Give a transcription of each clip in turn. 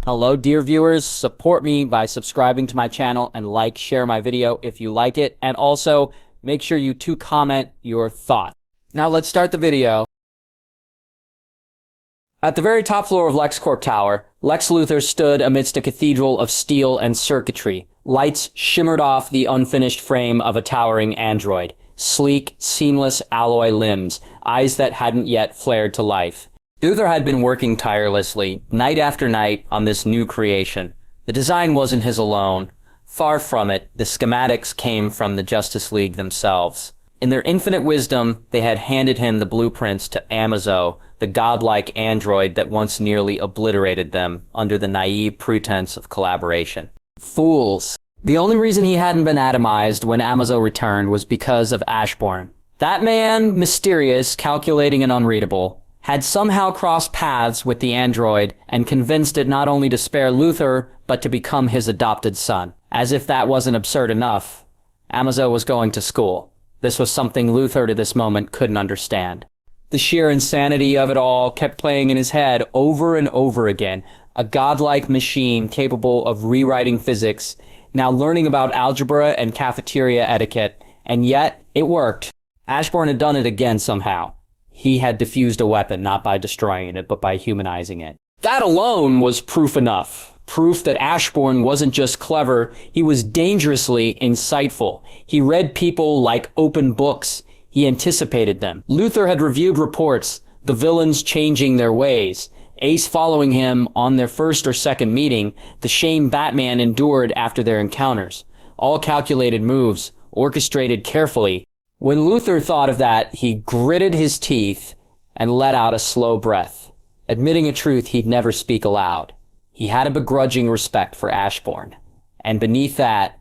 Hello, dear viewers. Support me by subscribing to my channel and share my video if you like it. And also, make sure you comment your thoughts. Now let's start the video. At the very top floor of LexCorp Tower, Lex Luthor stood amidst a cathedral of steel and circuitry. Lights shimmered off the unfinished frame of a towering android. Sleek, seamless alloy limbs, eyes that hadn't yet flared to life. Luthor had been working tirelessly, night after night, on this new creation. The design wasn't his alone. Far from it, the schematics came from the Justice League themselves. In their infinite wisdom, they had handed him the blueprints to Amazo, the godlike android that once nearly obliterated them under the naive pretense of collaboration. Fools. The only reason he hadn't been atomized when Amazo returned was because of Ashbourne. That man, mysterious, calculating, and unreadable, had somehow crossed paths with the android and convinced it not only to spare Luthor, but to become his adopted son. As if that wasn't absurd enough, Amazo was going to school. This was something Luthor to this moment couldn't understand. The sheer insanity of it all kept playing in his head over and over again. A godlike machine capable of rewriting physics, now learning about algebra and cafeteria etiquette, and yet it worked. Ashbourne had done it again somehow. He had diffused a weapon, not by destroying it, but by humanizing it. That alone was proof enough. Proof that Ashbourne wasn't just clever, he was dangerously insightful. He read people like open books. He anticipated them. Luthor had reviewed reports, the villains changing their ways, Ace following him on their first or second meeting, the shame Batman endured after their encounters. All calculated moves, orchestrated carefully. When Luthor thought of that, he gritted his teeth and let out a slow breath, admitting a truth he'd never speak aloud. He had a begrudging respect for Ashbourne, and beneath that,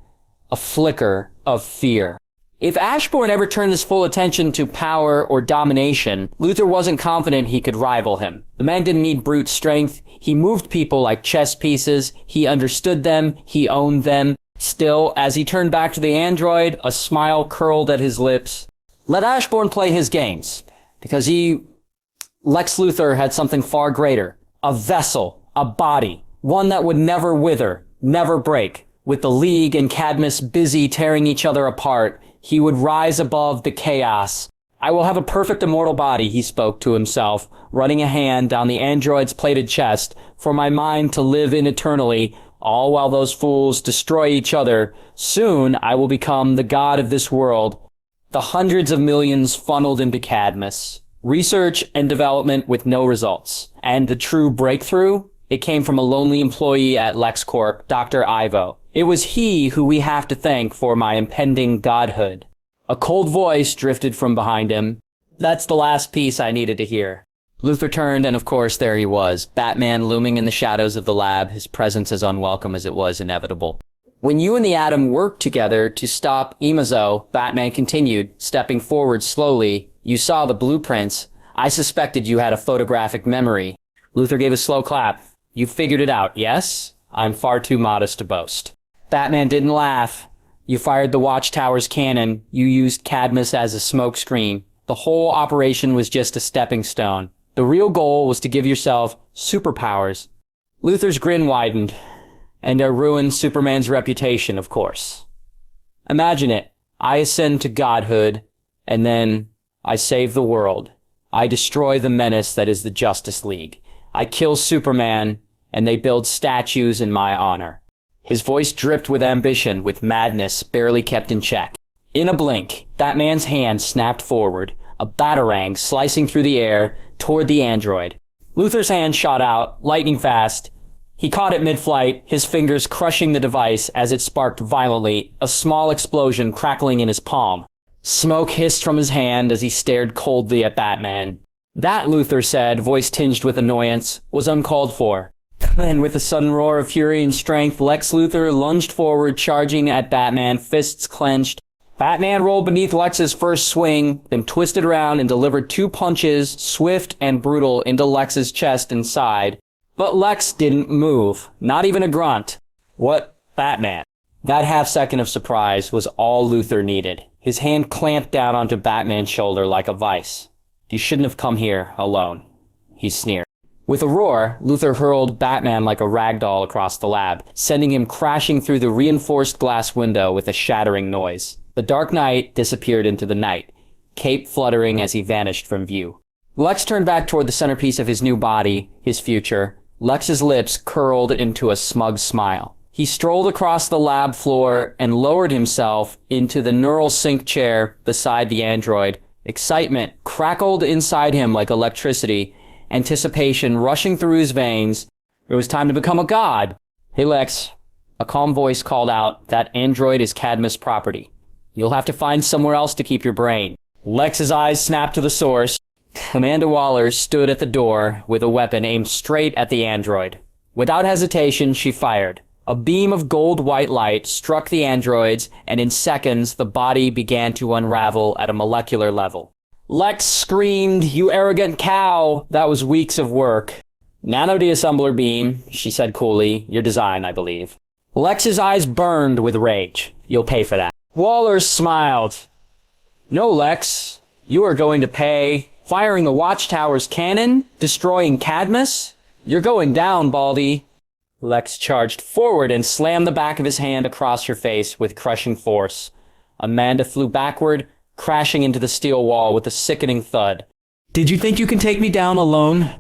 a flicker of fear. If Ashbourne ever turned his full attention to power or domination, Luthor wasn't confident he could rival him. The man didn't need brute strength. He moved people like chess pieces. He understood them. He owned them. Still, as he turned back to the android, a smile curled at his lips. Let Ashbourne play his games, because Lex Luthor, had something far greater. A vessel, a body, one that would never wither, never break. With the League and Cadmus busy tearing each other apart, he would rise above the chaos. I will have a perfect immortal body, he spoke to himself, running a hand down the android's plated chest, for my mind to live in eternally, all while those fools destroy each other. Soon I will become the god of this world. The hundreds of millions funneled into Cadmus. Research and development with no results. And the true breakthrough? It came from a lonely employee at LexCorp, Dr. Ivo. It was he who we have to thank for my impending godhood. A cold voice drifted from behind him. That's the last piece I needed to hear. Luthor turned, and of course there he was, Batman looming in the shadows of the lab, his presence as unwelcome as it was inevitable. When you and the Atom worked together to stop Amazo, Batman continued, stepping forward slowly. You saw the blueprints. I suspected you had a photographic memory. Luthor gave a slow clap. You figured it out, yes? I'm far too modest to boast. Batman didn't laugh. You fired the Watchtower's cannon. You used Cadmus as a smokescreen. The whole operation was just a stepping stone. The real goal was to give yourself superpowers. Luthor's grin widened, and it ruined Superman's reputation, of course. Imagine it. I ascend to godhood, and then I save the world. I destroy the menace that is the Justice League. I kill Superman, and they build statues in my honor. His voice dripped with ambition, with madness barely kept in check. In a blink, that man's hand snapped forward, a batarang slicing through the air toward the android. Luthor's hand shot out, lightning fast. He caught it mid-flight, his fingers crushing the device as it sparked violently, a small explosion crackling in his palm. Smoke hissed from his hand as he stared coldly at Batman. That, Luthor said, voice tinged with annoyance, was uncalled for. Then, with a sudden roar of fury and strength, Lex Luthor lunged forward, charging at Batman, fists clenched. Batman rolled beneath Lex's first swing, then twisted around and delivered two punches, swift and brutal, into Lex's chest and side. But Lex didn't move, not even a grunt. What Batman? That half-second of surprise was all Luthor needed. His hand clamped down onto Batman's shoulder like a vice. You shouldn't have come here alone, he sneered. With a roar, Luthor hurled Batman like a ragdoll across the lab, sending him crashing through the reinforced glass window with a shattering noise. The Dark Knight disappeared into the night, cape fluttering as he vanished from view. Lex turned back toward the centerpiece of his new body, his future. Lex's lips curled into a smug smile. He strolled across the lab floor and lowered himself into the neural sync chair beside the android. Excitement crackled inside him like electricity, anticipation rushing through his veins. It was time to become a god. Hey, Lex. A calm voice called out, that android is Cadmus' property. You'll have to find somewhere else to keep your brain. Lex's eyes snapped to the source. Amanda Waller stood at the door with a weapon aimed straight at the android. Without hesitation, she fired. A beam of gold-white light struck the androids, and in seconds, the body began to unravel at a molecular level. Lex screamed, "You arrogant cow!" That was weeks of work. Nano-deassembler beam, she said coolly. Your design, I believe. Lex's eyes burned with rage. You'll pay for that. Waller smiled. No, Lex. You are going to pay. Firing the Watchtower's cannon? Destroying Cadmus? You're going down, Baldy. Lex charged forward and slammed the back of his hand across her face with crushing force. Amanda flew backward, crashing into the steel wall with a sickening thud. Did you think you can take me down alone?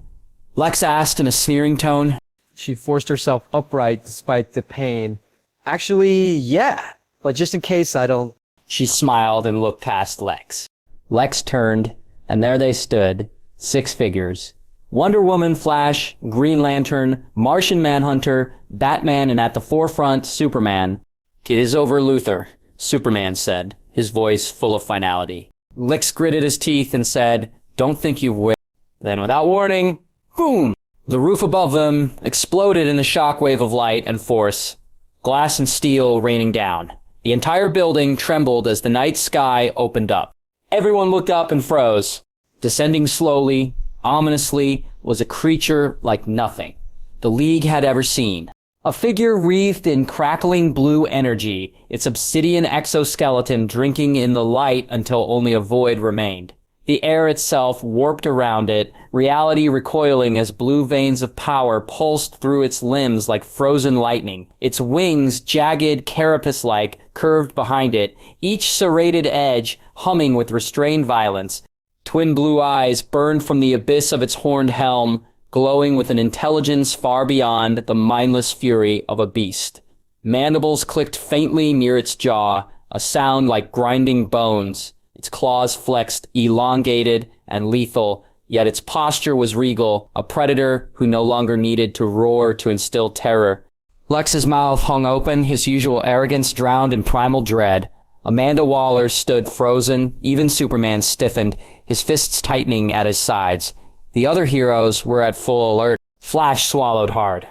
Lex asked in a sneering tone. She forced herself upright despite the pain. Actually, yeah, but just in case I don't... She smiled and looked past Lex. Lex turned, and there they stood, 6 figures. Wonder Woman, Flash, Green Lantern, Martian Manhunter, Batman, and at the forefront, Superman. It is over, Luthor, Superman said, his voice full of finality. Lex gritted his teeth and said, don't think you will. Then without warning, boom! The roof above them exploded in a shockwave of light and force, glass and steel raining down. The entire building trembled as the night sky opened up. Everyone looked up and froze. Descending slowly, ominously, was a creature like nothing the League had ever seen. A figure wreathed in crackling blue energy, its obsidian exoskeleton drinking in the light until only a void remained. The air itself warped around it, reality recoiling as blue veins of power pulsed through its limbs like frozen lightning. Its wings, jagged, carapace-like, curved behind it, each serrated edge humming with restrained violence. Twin blue eyes burned from the abyss of its horned helm, glowing with an intelligence far beyond the mindless fury of a beast. Mandibles clicked faintly near its jaw, a sound like grinding bones. Its claws flexed, elongated and lethal, yet its posture was regal, a predator who no longer needed to roar to instill terror. Lex's mouth hung open, his usual arrogance drowned in primal dread. Amanda Waller stood frozen, even Superman stiffened, his fists tightening at his sides. The other heroes were at full alert. Flash swallowed hard.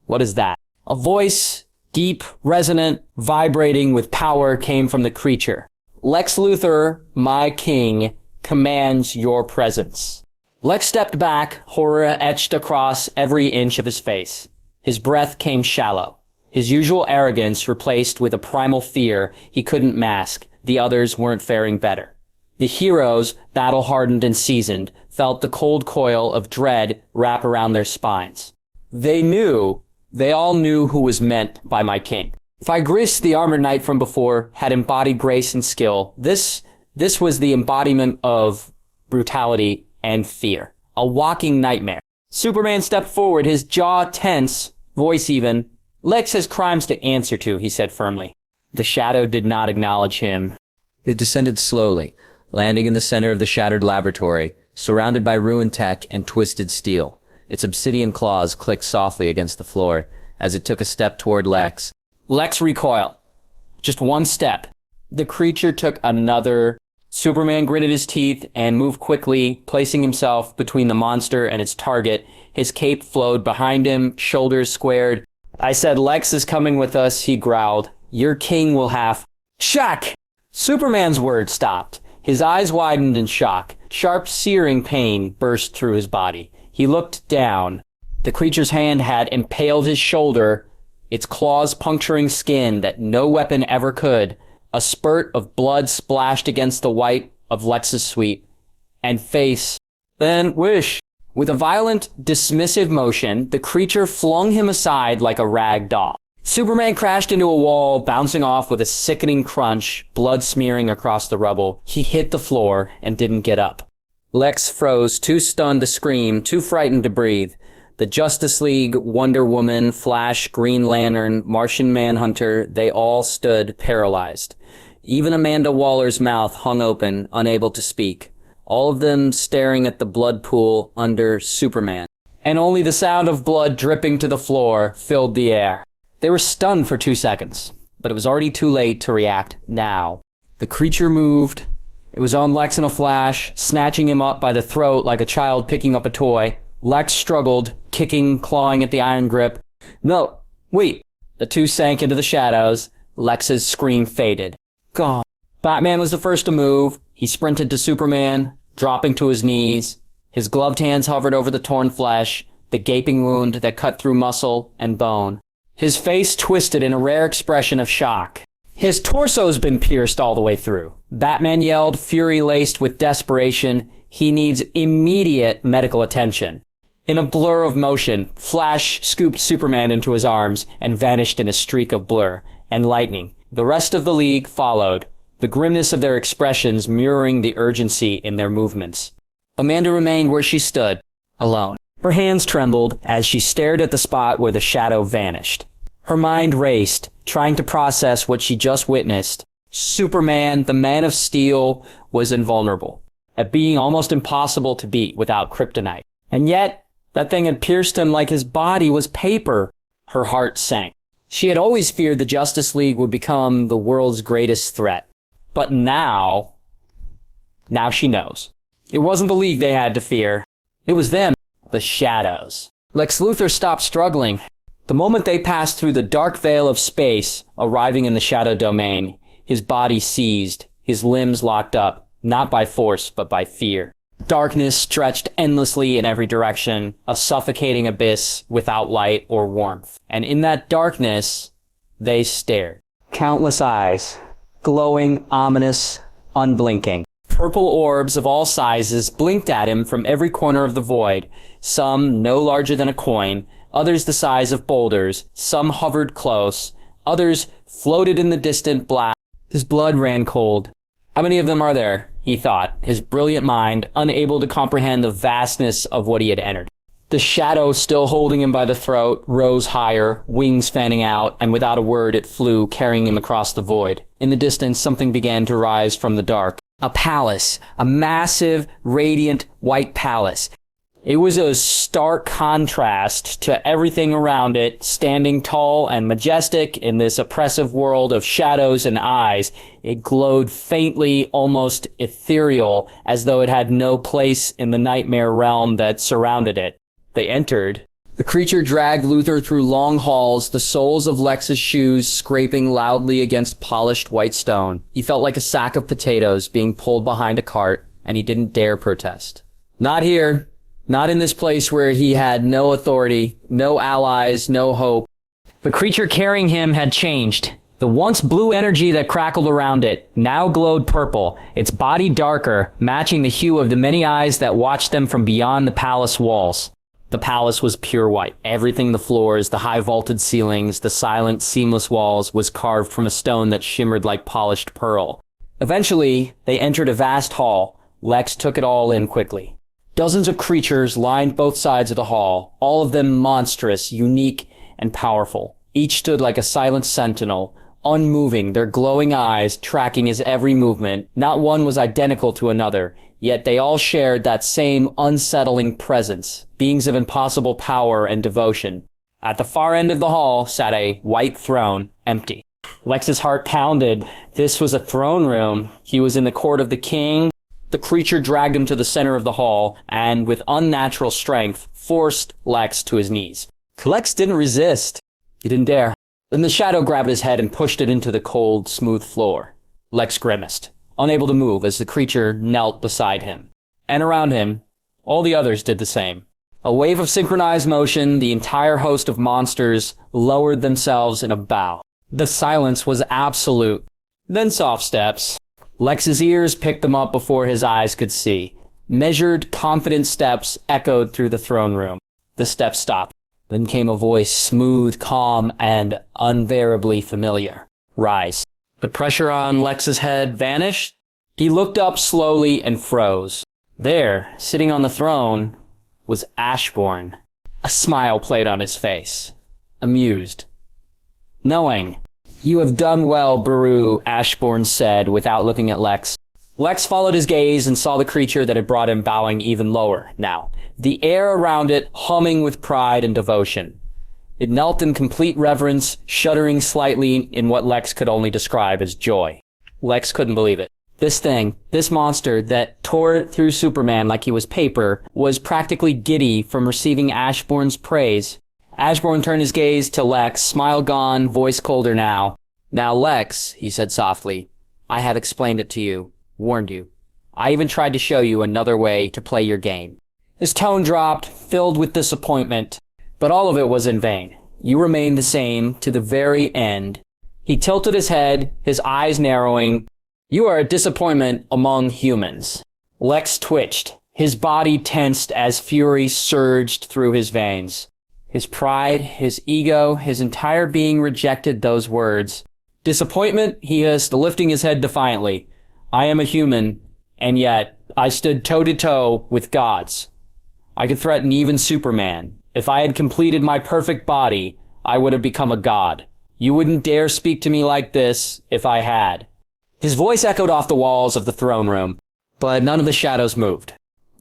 What is that? A voice, deep, resonant, vibrating with power, came from the creature. Lex Luthor, my king, commands your presence. Lex stepped back, horror etched across every inch of his face. His breath came shallow. His usual arrogance replaced with a primal fear he couldn't mask. The others weren't faring better. The heroes, battle-hardened and seasoned, felt the cold coil of dread wrap around their spines. They all knew who was meant by my king. Figris, the armored knight from before, had embodied grace and skill. This was the embodiment of brutality and fear. A walking nightmare. Superman stepped forward, his jaw tense, voice even. Lex has crimes to answer to, he said firmly. The shadow did not acknowledge him. It descended slowly, landing in the center of the shattered laboratory, surrounded by ruined tech and twisted steel. Its obsidian claws clicked softly against the floor as it took a step toward Lex. Lex recoiled. Just one step. The creature took another. Superman gritted his teeth and moved quickly, placing himself between the monster and its target. His cape flowed behind him, shoulders squared. I said, Lex is coming with us, he growled. Your king will have... Shock! Superman's words stopped. His eyes widened in shock. Sharp, searing pain burst through his body. He looked down. The creature's hand had impaled his shoulder, its claws puncturing skin that no weapon ever could. A spurt of blood splashed against the white of Lex's sweep and face. Then wish. With a violent, dismissive motion, the creature flung him aside like a rag doll. Superman crashed into a wall, bouncing off with a sickening crunch, blood smearing across the rubble. He hit the floor and didn't get up. Lex froze, too stunned to scream, too frightened to breathe. The Justice League, Wonder Woman, Flash, Green Lantern, Martian Manhunter, they all stood paralyzed. Even Amanda Waller's mouth hung open, unable to speak. All of them staring at the blood pool under Superman. And only the sound of blood dripping to the floor filled the air. They were stunned for 2 seconds, but it was already too late to react now. The creature moved. It was on Lex in a flash, snatching him up by the throat like a child picking up a toy. Lex struggled, kicking, clawing at the iron grip. No, wait. The two sank into the shadows. Lex's scream faded. Gone. Batman was the first to move. He sprinted to Superman, dropping to his knees. His gloved hands hovered over the torn flesh, the gaping wound that cut through muscle and bone. His face twisted in a rare expression of shock. His torso's been pierced all the way through. Batman yelled, fury laced with desperation. He needs immediate medical attention. In a blur of motion, Flash scooped Superman into his arms and vanished in a streak of blur and lightning. The rest of the League followed, the grimness of their expressions mirroring the urgency in their movements. Amanda remained where she stood, alone. Her hands trembled as she stared at the spot where the shadow vanished. Her mind raced, trying to process what she just witnessed. Superman, the Man of Steel, was invulnerable, a being almost impossible to beat without kryptonite. And yet, that thing had pierced him like his body was paper. Her heart sank. She had always feared the Justice League would become the world's greatest threat. But now she knows. It wasn't the League they had to fear. It was them, the Shadows. Lex Luthor stopped struggling. The moment they passed through the dark veil of space, arriving in the Shadow Domain, his body seized, his limbs locked up, not by force, but by fear. Darkness stretched endlessly in every direction, a suffocating abyss without light or warmth. And in that darkness, they stared. Countless eyes, glowing, ominous, unblinking. Purple orbs of all sizes blinked at him from every corner of the void, some no larger than a coin, others the size of boulders, some hovered close, others floated in the distant black. His blood ran cold. How many of them are there? He thought, his brilliant mind unable to comprehend the vastness of what he had entered. The shadow, still holding him by the throat, rose higher, wings fanning out, and without a word it flew, carrying him across the void. In the distance, something began to rise from the dark. A palace, a massive, radiant, white palace. It was a stark contrast to everything around it, standing tall and majestic in this oppressive world of shadows and eyes. It glowed faintly, almost ethereal, as though it had no place in the nightmare realm that surrounded it. They entered. The creature dragged Luthor through long halls, the soles of Lex's shoes scraping loudly against polished white stone. He felt like a sack of potatoes being pulled behind a cart, and he didn't dare protest. Not here. Not in this place where he had no authority, no allies, no hope. The creature carrying him had changed. The once blue energy that crackled around it now glowed purple, its body darker, matching the hue of the many eyes that watched them from beyond the palace walls. The palace was pure white. Everything, the floors, the high vaulted ceilings, the silent, seamless walls, was carved from a stone that shimmered like polished pearl. Eventually, they entered a vast hall. Lex took it all in quickly. Dozens of creatures lined both sides of the hall, all of them monstrous, unique, and powerful. Each stood like a silent sentinel, unmoving, their glowing eyes tracking his every movement. Not one was identical to another, yet they all shared that same unsettling presence, beings of impossible power and devotion. At the far end of the hall sat a white throne, empty. Lex's heart pounded. This was a throne room. He was in the court of the king. The creature dragged him to the center of the hall, and with unnatural strength, forced Lex to his knees. Lex didn't resist. He didn't dare. Then the shadow grabbed his head and pushed it into the cold, smooth floor. Lex grimaced, unable to move as the creature knelt beside him. And around him, all the others did the same. A wave of synchronized motion, the entire host of monsters lowered themselves in a bow. The silence was absolute. Then soft steps. Lex's ears picked them up before his eyes could see. Measured, confident steps echoed through the throne room. The steps stopped. Then came a voice, smooth, calm, and unbearably familiar. Rise. The pressure on Lex's head vanished. He looked up slowly and froze. There, sitting on the throne, was Ashbourne. A smile played on his face. Amused. Knowing. You have done well, Baru, Ashbourne said without looking at Lex. Lex followed his gaze and saw the creature that had brought him bowing even lower now, the air around it humming with pride and devotion. It knelt in complete reverence, shuddering slightly in what Lex could only describe as joy. Lex couldn't believe it. This thing, this monster that tore through Superman like he was paper, was practically giddy from receiving Ashbourne's praise. Ashbourne turned his gaze to Lex, smile gone, voice colder now. Now, Lex, he said softly, I had explained it to you. Warned you. I even tried to show you another way to play your game. His tone dropped, filled with disappointment, but all of it was in vain. You remained the same to the very end. He tilted his head, his eyes narrowing. You are a disappointment among humans. Lex twitched. His body tensed as fury surged through his veins. His pride, his ego, his entire being rejected those words. Disappointment, he hissed, lifting his head defiantly. I am a human, and yet I stood toe-to-toe with gods. I could threaten even Superman. If I had completed my perfect body, I would have become a god. You wouldn't dare speak to me like this if I had. His voice echoed off the walls of the throne room, but none of the shadows moved.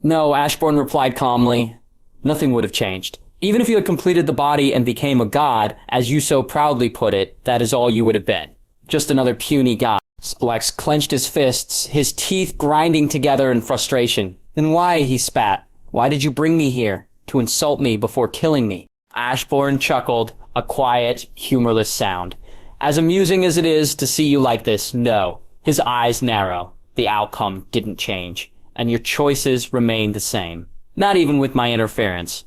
No, Ashbourne replied calmly. Nothing would have changed. Even if you had completed the body and became a god, as you so proudly put it, that is all you would have been. Just another puny god. Lex clenched his fists, his teeth grinding together in frustration. Then why, he spat. Why did you bring me here? To insult me before killing me? Ashbourne chuckled, a quiet, humorless sound. As amusing as it is to see you like this, no. His eyes narrow. The outcome didn't change, and your choices remained the same. Not even with my interference.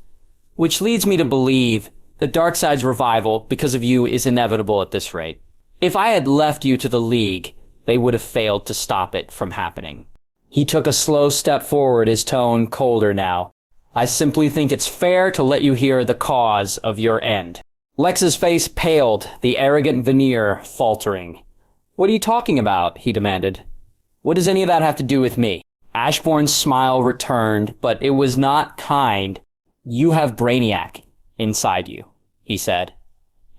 Which leads me to believe that Darkseid's revival, because of you, is inevitable at this rate. If I had left you to the League, they would have failed to stop it from happening. He took a slow step forward, his tone colder now. I simply think it's fair to let you hear the cause of your end. Lex's face paled, the arrogant veneer faltering. What are you talking about? He demanded. What does any of that have to do with me? Ashbourne's smile returned, but it was not kind. You have Brainiac inside you, he said.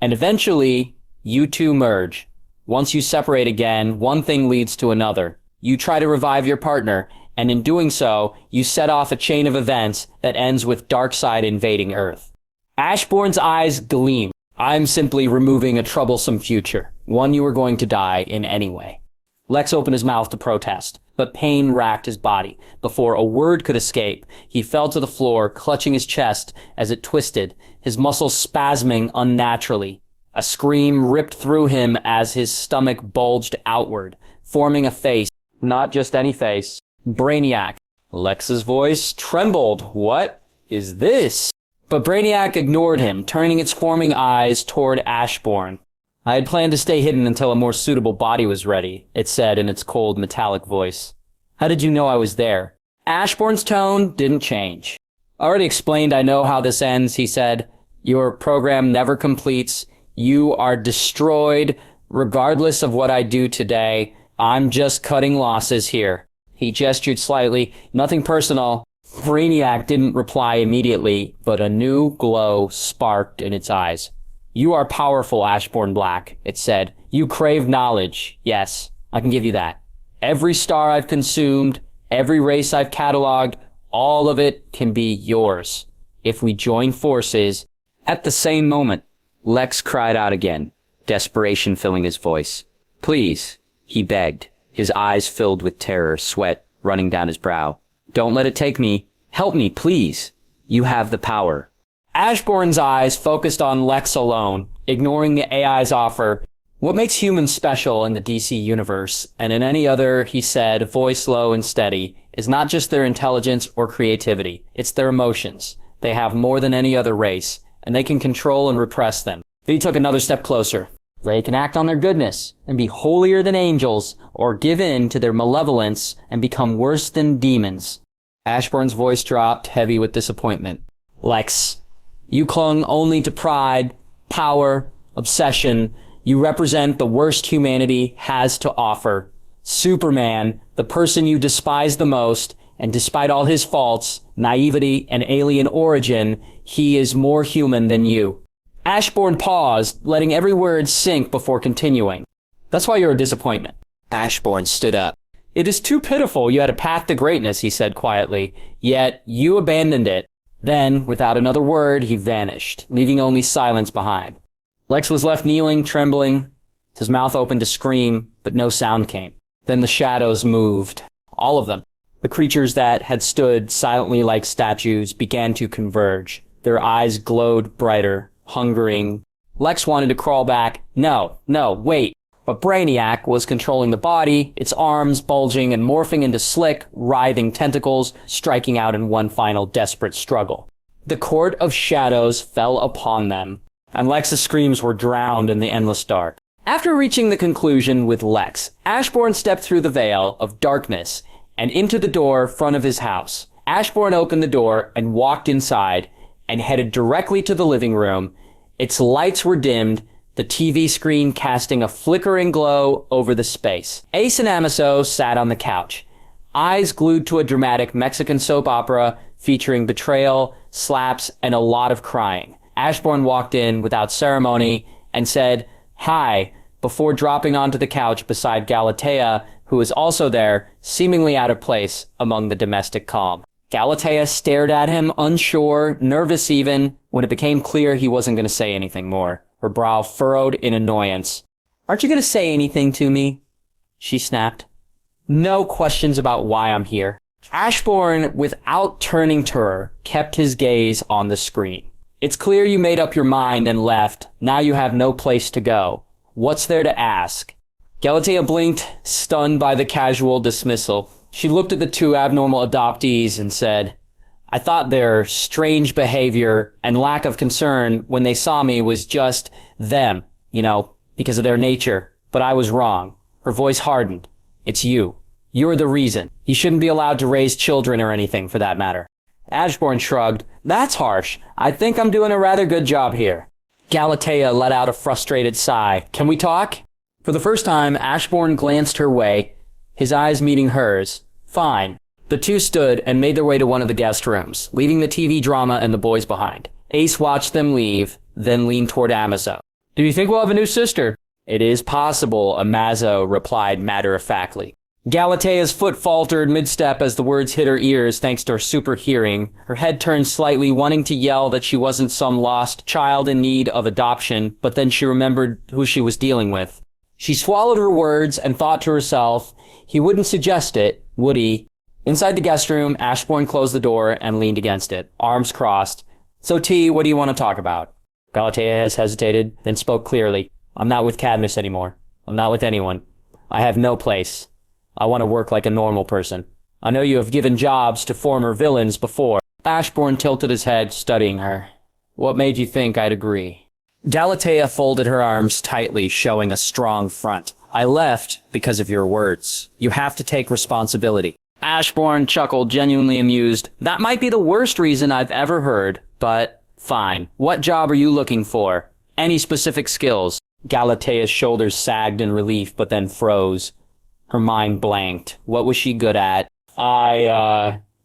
And eventually, you two merge. Once you separate again, one thing leads to another. You try to revive your partner, and in doing so, you set off a chain of events that ends with Darkseid invading Earth. Ashbourne's eyes gleamed. I'm simply removing a troublesome future, one you were going to die in anyway. Lex opened his mouth to protest, but pain racked his body. Before a word could escape, he fell to the floor, clutching his chest as it twisted, his muscles spasming unnaturally. A scream ripped through him as his stomach bulged outward, forming a face, not just any face. Brainiac. Lex's voice trembled. What is this? But Brainiac ignored him, turning its forming eyes toward Ashbourne. I had planned to stay hidden until a more suitable body was ready, it said in its cold, metallic voice. How did you know I was there? Ashbourne's tone didn't change. I already explained I know how this ends, he said. Your program never completes. You are destroyed, regardless of what I do today. I'm just cutting losses here. He gestured slightly. Nothing personal. Brainiac didn't reply immediately, but a new glow sparked in its eyes. You are powerful, Ashbourne Black, it said. You crave knowledge. Yes, I can give you that. Every star I've consumed, every race I've cataloged, all of it can be yours. If we join forces. At the same moment, Lex cried out again, desperation filling his voice. Please, he begged, his eyes filled with terror, sweat running down his brow. Don't let it take me. Help me, please. You have the power. Ashbourne's eyes focused on Lex alone, ignoring the AI's offer. What makes humans special in the DC universe, and in any other, he said, voice low and steady, is not just their intelligence or creativity. It's their emotions. They have more than any other race, and they can control and repress them. Then he took another step closer. They can act on their goodness and be holier than angels, or give in to their malevolence and become worse than demons. Ashbourne's voice dropped, heavy with disappointment. Lex, you clung only to pride, power, obsession. You represent the worst humanity has to offer. Superman, the person you despise the most, and despite all his faults, naivety, and alien origin, he is more human than you. Ashbourne paused, letting every word sink before continuing. That's why you're a disappointment. Ashbourne stood up. It is too pitiful you had a path to greatness, he said quietly, yet you abandoned it. Then, without another word, he vanished, leaving only silence behind. Lex was left kneeling, trembling, his mouth opened to scream, but no sound came. Then the shadows moved. All of them. The creatures that had stood silently like statues began to converge. Their eyes glowed brighter, hungering. Lex wanted to crawl back. No, wait. But Brainiac was controlling the body, its arms bulging and morphing into slick, writhing tentacles, striking out in one final desperate struggle. The court of shadows fell upon them, and Lex's screams were drowned in the endless dark. After reaching the conclusion with Lex, Ashbourne stepped through the veil of darkness and into the door front of his house. Ashbourne opened the door and walked inside and headed directly to the living room. Its lights were dimmed, the TV screen casting a flickering glow over the space. Ace and Amiso sat on the couch, eyes glued to a dramatic Mexican soap opera featuring betrayal, slaps, and a lot of crying. Ashbourne walked in without ceremony and said, "Hi," before dropping onto the couch beside Galatea, who was also there, seemingly out of place among the domestic calm. Galatea stared at him, unsure, nervous even, when it became clear he wasn't going to say anything more. Her brow furrowed in annoyance. "Aren't you going to say anything to me?" she snapped. "No questions about why I'm here." Ashbourne, without turning to her, kept his gaze on the screen. "It's clear you made up your mind and left. Now you have no place to go. What's there to ask?" Galatea blinked, stunned by the casual dismissal. She looked at the two abnormal adoptees and said, "I thought their strange behavior and lack of concern when they saw me was just them, because of their nature. But I was wrong." Her voice hardened. "It's you. You're the reason. You shouldn't be allowed to raise children or anything, for that matter." Ashbourne shrugged. "That's harsh. I think I'm doing a rather good job here." Galatea let out a frustrated sigh. "Can we talk?" For the first time, Ashbourne glanced her way, his eyes meeting hers. "Fine." The two stood and made their way to one of the guest rooms, leaving the TV drama and the boys behind. Ace watched them leave, then leaned toward Amazo. "Do you think we'll have a new sister?" "It is possible," Amazo replied matter-of-factly. Galatea's foot faltered mid-step as the words hit her ears thanks to her super hearing. Her head turned slightly, wanting to yell that she wasn't some lost child in need of adoption, but then she remembered who she was dealing with. She swallowed her words and thought to herself, he wouldn't suggest it, would he? Inside the guest room, Ashbourne closed the door and leaned against it, arms crossed. "So T, what do you want to talk about?" Galatea hesitated, then spoke clearly. "I'm not with Cadmus anymore. I'm not with anyone. I have no place. I want to work like a normal person. I know you have given jobs to former villains before." Ashbourne tilted his head, studying her. "What made you think I'd agree?" Galatea folded her arms tightly, showing a strong front. "I left because of your words. You have to take responsibility." Ashbourne chuckled, genuinely amused. "That might be the worst reason I've ever heard, but fine. What job are you looking for? Any specific skills?" Galatea's shoulders sagged in relief, but then froze. Her mind blanked. What was she good at?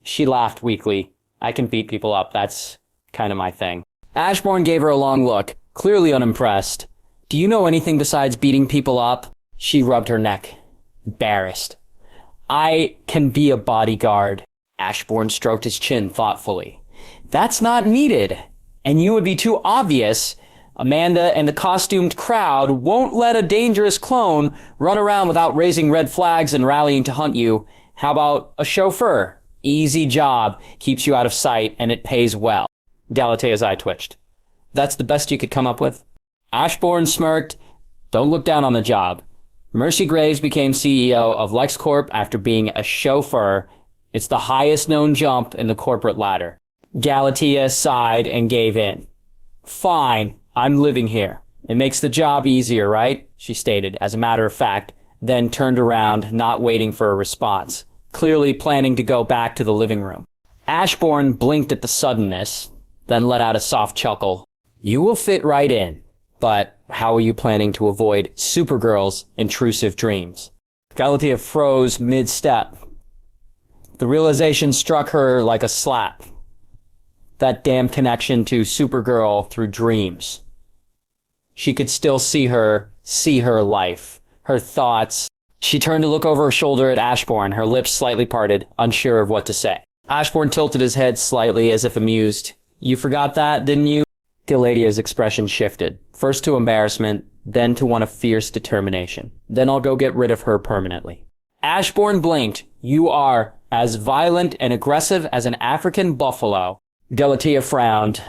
She laughed weakly. "I can beat people up. That's kind of my thing." Ashbourne gave her a long look, clearly unimpressed. "Do you know anything besides beating people up?" She rubbed her neck, embarrassed. "I can be a bodyguard." Ashbourne stroked his chin thoughtfully. "That's not needed. And you would be too obvious. Amanda and the costumed crowd won't let a dangerous clone run around without raising red flags and rallying to hunt you. How about a chauffeur? Easy job, keeps you out of sight, and it pays well." Galatea's eye twitched. "That's the best you could come up with?" Ashbourne smirked. "Don't look down on the job. Mercy Graves became CEO of LexCorp after being a chauffeur. It's the highest known jump in the corporate ladder." Galatea sighed and gave in. "Fine. I'm living here. It makes the job easier, right?" she stated, as a matter of fact, then turned around, not waiting for a response. clearly planning to go back to the living room. Ashbourne blinked at the suddenness, then let out a soft chuckle. You will fit right in, but how are you planning to avoid Supergirl's intrusive dreams? Galatea froze mid-step. The realization struck her like a slap. That damn connection to Supergirl through dreams. She could still see her life, her thoughts. She turned to look over her shoulder at Ashbourne, her lips slightly parted, unsure of what to say. Ashbourne tilted his head slightly as if amused. You forgot that, didn't you? Galatea's expression shifted, first to embarrassment, then to one of fierce determination. Then I'll go get rid of her permanently. Ashbourne blinked. You are as violent and aggressive as an African buffalo. Galatea frowned.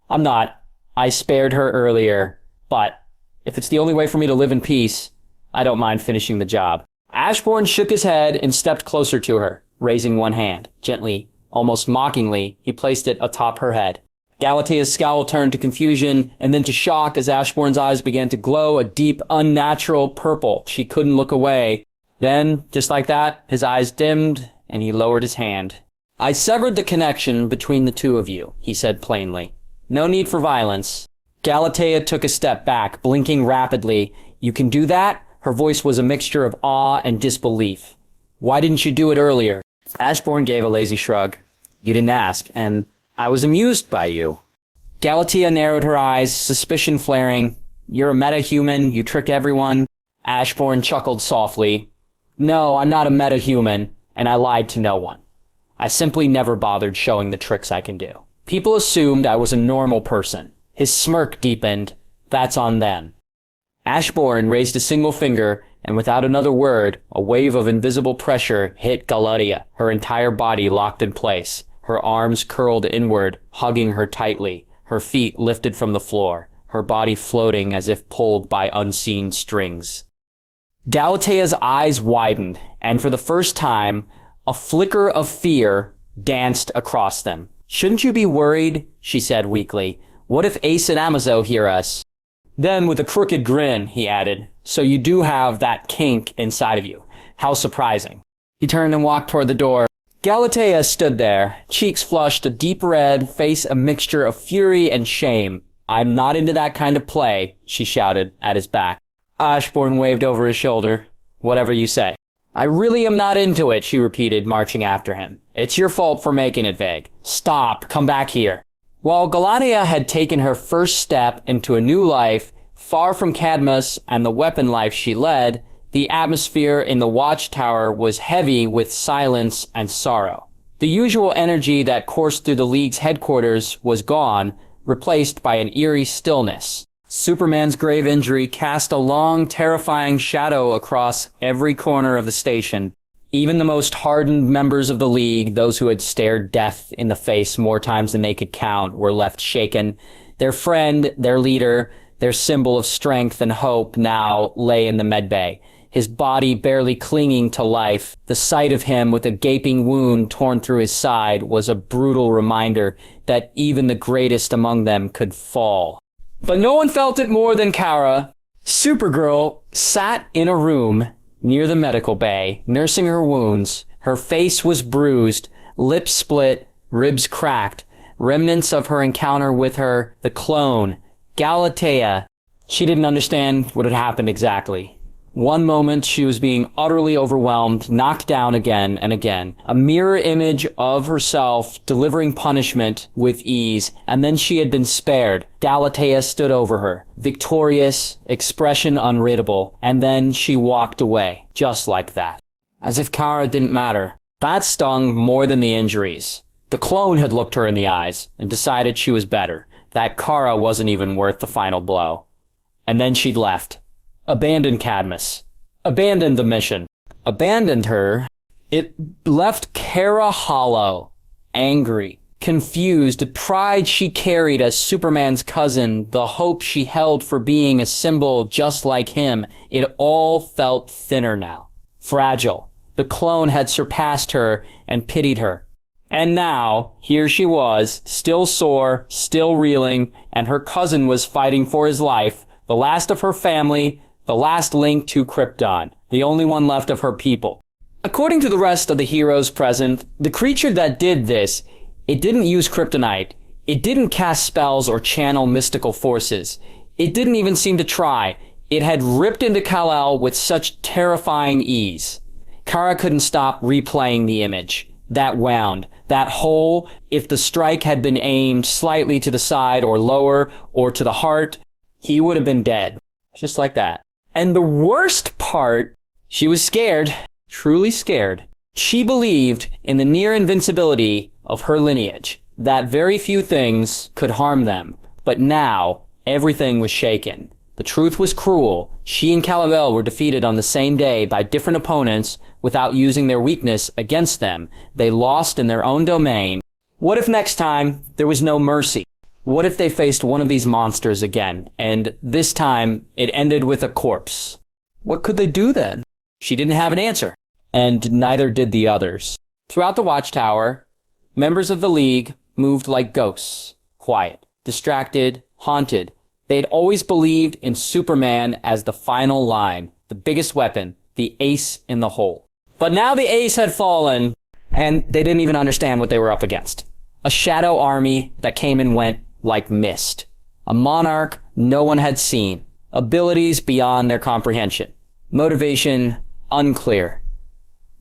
I'm not. I spared her earlier, but if it's the only way for me to live in peace, I don't mind finishing the job. Ashbourne shook his head and stepped closer to her, raising one hand. Gently, almost mockingly, he placed it atop her head. Galatea's scowl turned to confusion and then to shock as Ashbourne's eyes began to glow a deep, unnatural purple. She couldn't look away. Then, just like that, his eyes dimmed and he lowered his hand. I severed the connection between the two of you, he said plainly. No need for violence. Galatea took a step back, blinking rapidly. You can do that? Her voice was a mixture of awe and disbelief. Why didn't you do it earlier? Ashbourne gave a lazy shrug. You didn't ask, and I was amused by you. Galatea narrowed her eyes, suspicion flaring. You're a metahuman, you trick everyone. Ashbourne chuckled softly. No, I'm not a metahuman, and I lied to no one. I simply never bothered showing the tricks I can do. People assumed I was a normal person. His smirk deepened. That's on them. Ashbourne raised a single finger, and without another word, a wave of invisible pressure hit Galatea, her entire body locked in place, her arms curled inward, hugging her tightly, her feet lifted from the floor, her body floating as if pulled by unseen strings. Galatea's eyes widened, and for the first time, a flicker of fear danced across them. Shouldn't you be worried? She said weakly. What if Ace and Amazo hear us? Then, with a crooked grin, he added, so you do have that kink inside of you. How surprising. He turned and walked toward the door. Galatea stood there, cheeks flushed, a deep red, face a mixture of fury and shame. I'm not into that kind of play, she shouted at his back. Ashbourne waved over his shoulder. Whatever you say. I really am not into it, she repeated, marching after him. It's your fault for making it vague. Stop, come back here. While Galatea had taken her first step into a new life, far from Cadmus and the weapon life she led, the atmosphere in the watchtower was heavy with silence and sorrow. The usual energy that coursed through the League's headquarters was gone, replaced by an eerie stillness. Superman's grave injury cast a long, terrifying shadow across every corner of the station. Even the most hardened members of the League, those who had stared death in the face more times than they could count, were left shaken. Their friend, their leader, their symbol of strength and hope now lay in the medbay, his body barely clinging to life. The sight of him with a gaping wound torn through his side was a brutal reminder that even the greatest among them could fall. But no one felt it more than Kara. Supergirl sat in a room near the medical bay, nursing her wounds. Her face was bruised, lips split, ribs cracked, remnants of her encounter with the clone, Galatea. She didn't understand what had happened exactly. One moment she was being utterly overwhelmed, knocked down again and again, a mirror image of herself delivering punishment with ease, and then she had been spared. Galatea stood over her, victorious, expression unreadable, and then she walked away, just like that. As if Kara didn't matter. That stung more than the injuries. The clone had looked her in the eyes and decided she was better, that Kara wasn't even worth the final blow. And then she'd left. Abandoned Cadmus. Abandoned the mission. Abandoned her. It left Kara hollow, angry, confused. The pride she carried as Superman's cousin, the hope she held for being a symbol just like him, it all felt thinner now. Fragile. The clone had surpassed her and pitied her. And now, here she was, still sore, still reeling, and her cousin was fighting for his life, the last of her family, the last link to Krypton, the only one left of her people. According to the rest of the heroes present, the creature that did this, it didn't use kryptonite. It didn't cast spells or channel mystical forces. It didn't even seem to try. It had ripped into Kal-El with such terrifying ease. Kara couldn't stop replaying the image. That wound. That hole, if the strike had been aimed slightly to the side or lower or to the heart, he would have been dead. Just like that. And the worst part, she was scared. Truly scared. She believed in the near invincibility of her lineage, that very few things could harm them. But now, everything was shaken. The truth was cruel. She and Kal-El were defeated on the same day by different opponents without using their weakness against them. They lost in their own domain. What if next time there was no mercy? What if they faced one of these monsters again, and this time it ended with a corpse? What could they do then? She didn't have an answer, and neither did the others. Throughout the Watchtower, members of the League moved like ghosts, quiet, distracted, haunted. They'd always believed in Superman as the final line, the biggest weapon, the ace in the hole. But now the ace had fallen, and they didn't even understand what they were up against. A shadow army that came and went like mist. A monarch no one had seen. Abilities beyond their comprehension. Motivation unclear.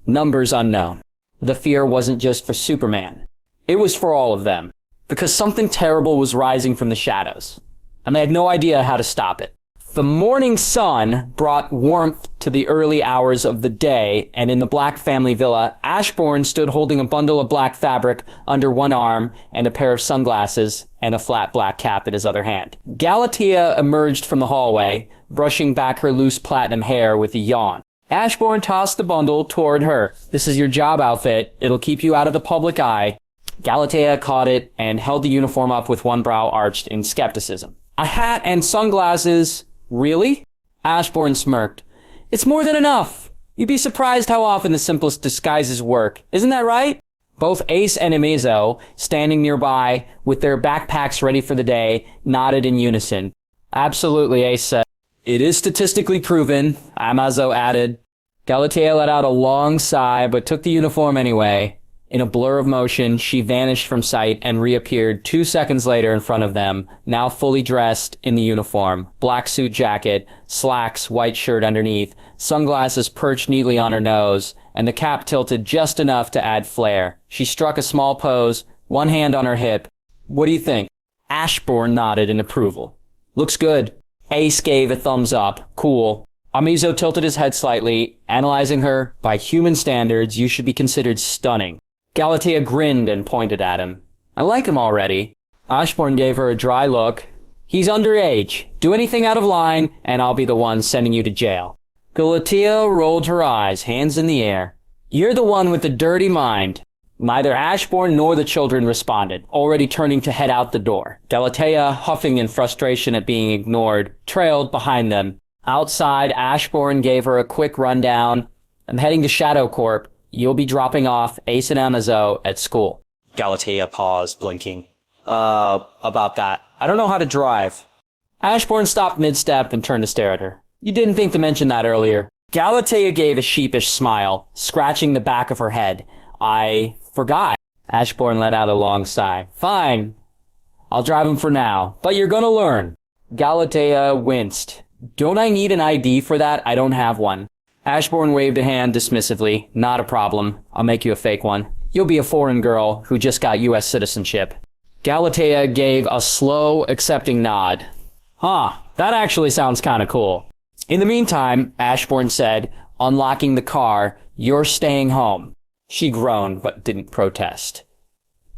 Numbers unknown. The fear wasn't just for Superman. It was for all of them. Because something terrible was rising from the shadows. And they had no idea how to stop it. The morning sun brought warmth to the early hours of the day, and in the Black family villa, Ashbourne stood holding a bundle of black fabric under one arm and a pair of sunglasses and a flat black cap in his other hand. Galatea emerged from the hallway, brushing back her loose platinum hair with a yawn. Ashbourne tossed the bundle toward her. "This is your job outfit. It'll keep you out of the public eye." Galatea caught it and held the uniform up with one brow arched in skepticism. "A hat and sunglasses? Really?" Ashbourne smirked. "It's more than enough. You'd be surprised how often the simplest disguises work. Isn't that right?" Both Ace and Amazo, standing nearby with their backpacks ready for the day, nodded in unison. "Absolutely," Ace said. "It is statistically proven," Amazo added. Galatea let out a long sigh, but took the uniform anyway. In a blur of motion, she vanished from sight and reappeared 2 seconds later in front of them, now fully dressed in the uniform, black suit jacket, slacks, white shirt underneath, sunglasses perched neatly on her nose, and the cap tilted just enough to add flair. She struck a small pose, one hand on her hip. "What do you think?" Ashbourne nodded in approval. "Looks good." Ace gave a thumbs up. "Cool." Amizo tilted his head slightly, analyzing her. "By human standards, you should be considered stunning." Galatea grinned and pointed at him. "I like him already." Ashbourne gave her a dry look. "He's underage. Do anything out of line, and I'll be the one sending you to jail." Galatea rolled her eyes, hands in the air. "You're the one with the dirty mind." Neither Ashbourne nor the children responded, already turning to head out the door. Galatea, huffing in frustration at being ignored, trailed behind them. Outside, Ashbourne gave her a quick rundown. "I'm heading to Shadow Corp. You'll be dropping off Ace and Amazo at school." Galatea paused, blinking. About that. I don't know how to drive." Ashbourne stopped mid-step and turned to stare at her. "You didn't think to mention that earlier." Galatea gave a sheepish smile, scratching the back of her head. "I forgot." Ashbourne let out a long sigh. "Fine. I'll drive him for now. But you're gonna learn." Galatea winced. "Don't I need an ID for that? I don't have one." Ashbourne waved a hand dismissively. "Not a problem. I'll make you a fake one. You'll be a foreign girl who just got U.S. citizenship." Galatea gave a slow, accepting nod. "Huh, that actually sounds kinda cool." "In the meantime," Ashbourne said, unlocking the car, "you're staying home." She groaned, but didn't protest.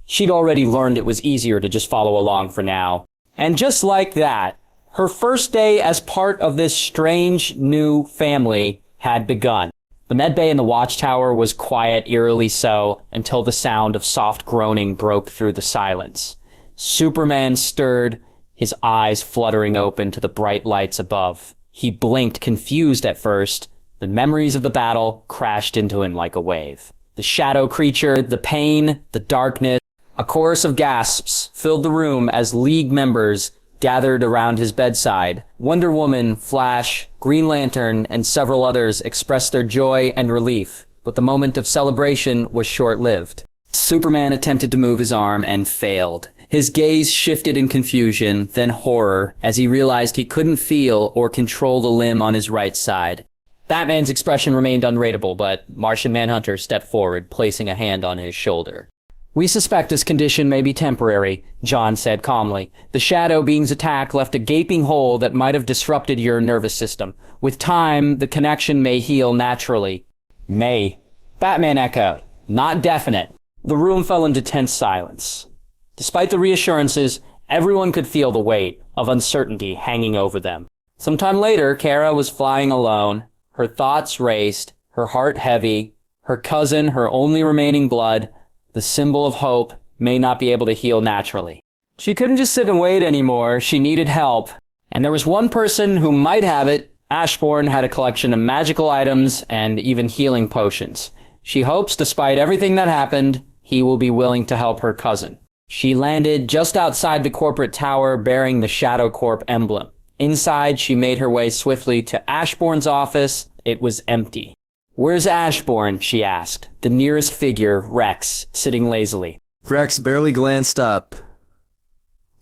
She'd already learned it was easier to just follow along for now. And just like that, her first day as part of this strange new family had begun. The medbay in the Watchtower was quiet, eerily so, until the sound of soft groaning broke through the silence. Superman stirred, his eyes fluttering open to the bright lights above. He blinked, confused at first. The memories of the battle crashed into him like a wave. The shadow creature, the pain, the darkness. A chorus of gasps filled the room as League members gathered around his bedside. Wonder Woman, Flash, Green Lantern, and several others expressed their joy and relief. but the moment of celebration was short-lived. Superman attempted to move his arm and failed. His gaze shifted in confusion, then horror, as he realized he couldn't feel or control the limb on his right side. Batman's expression remained unreadable, but Martian Manhunter stepped forward, placing a hand on his shoulder. "We suspect this condition may be temporary," John said calmly. "The Shadow Being's attack left a gaping hole that might have disrupted your nervous system. With time, the connection may heal naturally." "May," Batman echoed. "Not definite." The room fell into tense silence. Despite the reassurances, everyone could feel the weight of uncertainty hanging over them. Sometime later, Kara was flying alone. Her thoughts raced, her heart heavy. Her cousin, her only remaining blood, the symbol of hope, may not be able to heal naturally. She couldn't just sit and wait anymore. She needed help. And there was one person who might have it. Ashbourne had a collection of magical items and even healing potions. She hopes, despite everything that happened, he will be willing to help her cousin. She landed just outside the corporate tower bearing the Shadow Corp emblem. Inside, she made her way swiftly to Ashbourne's office. It was empty. "Where's Ashbourne?" she asked, the nearest figure, Rex, sitting lazily. Rex barely glanced up.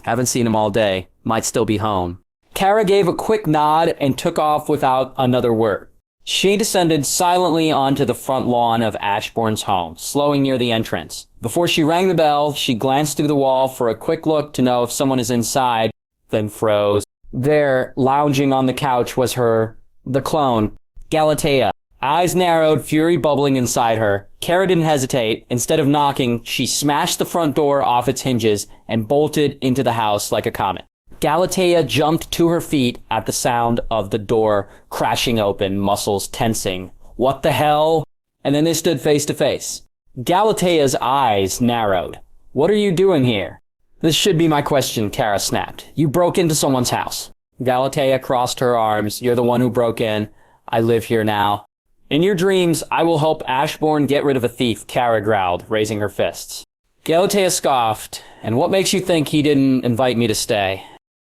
"Haven't seen him all day. Might still be home." Kara gave a quick nod and took off without another word. She descended silently onto the front lawn of Ashbourne's home, slowing near the entrance. Before she rang the bell, she glanced through the wall for a quick look to know if someone is inside, then froze. There, lounging on the couch, was the clone, Galatea. Eyes narrowed, fury bubbling inside her. Kara didn't hesitate. Instead of knocking, she smashed the front door off its hinges and bolted into the house like a comet. Galatea jumped to her feet at the sound of the door crashing open, muscles tensing. "What the hell?" And then they stood face to face. Galatea's eyes narrowed. "What are you doing here?" "This should be my question," Kara snapped. "You broke into someone's house." Galatea crossed her arms. "You're the one who broke in. I live here now." "In your dreams, I will help Ashbourne get rid of a thief," Kara growled, raising her fists. Galatea scoffed. "And what makes you think he didn't invite me to stay?"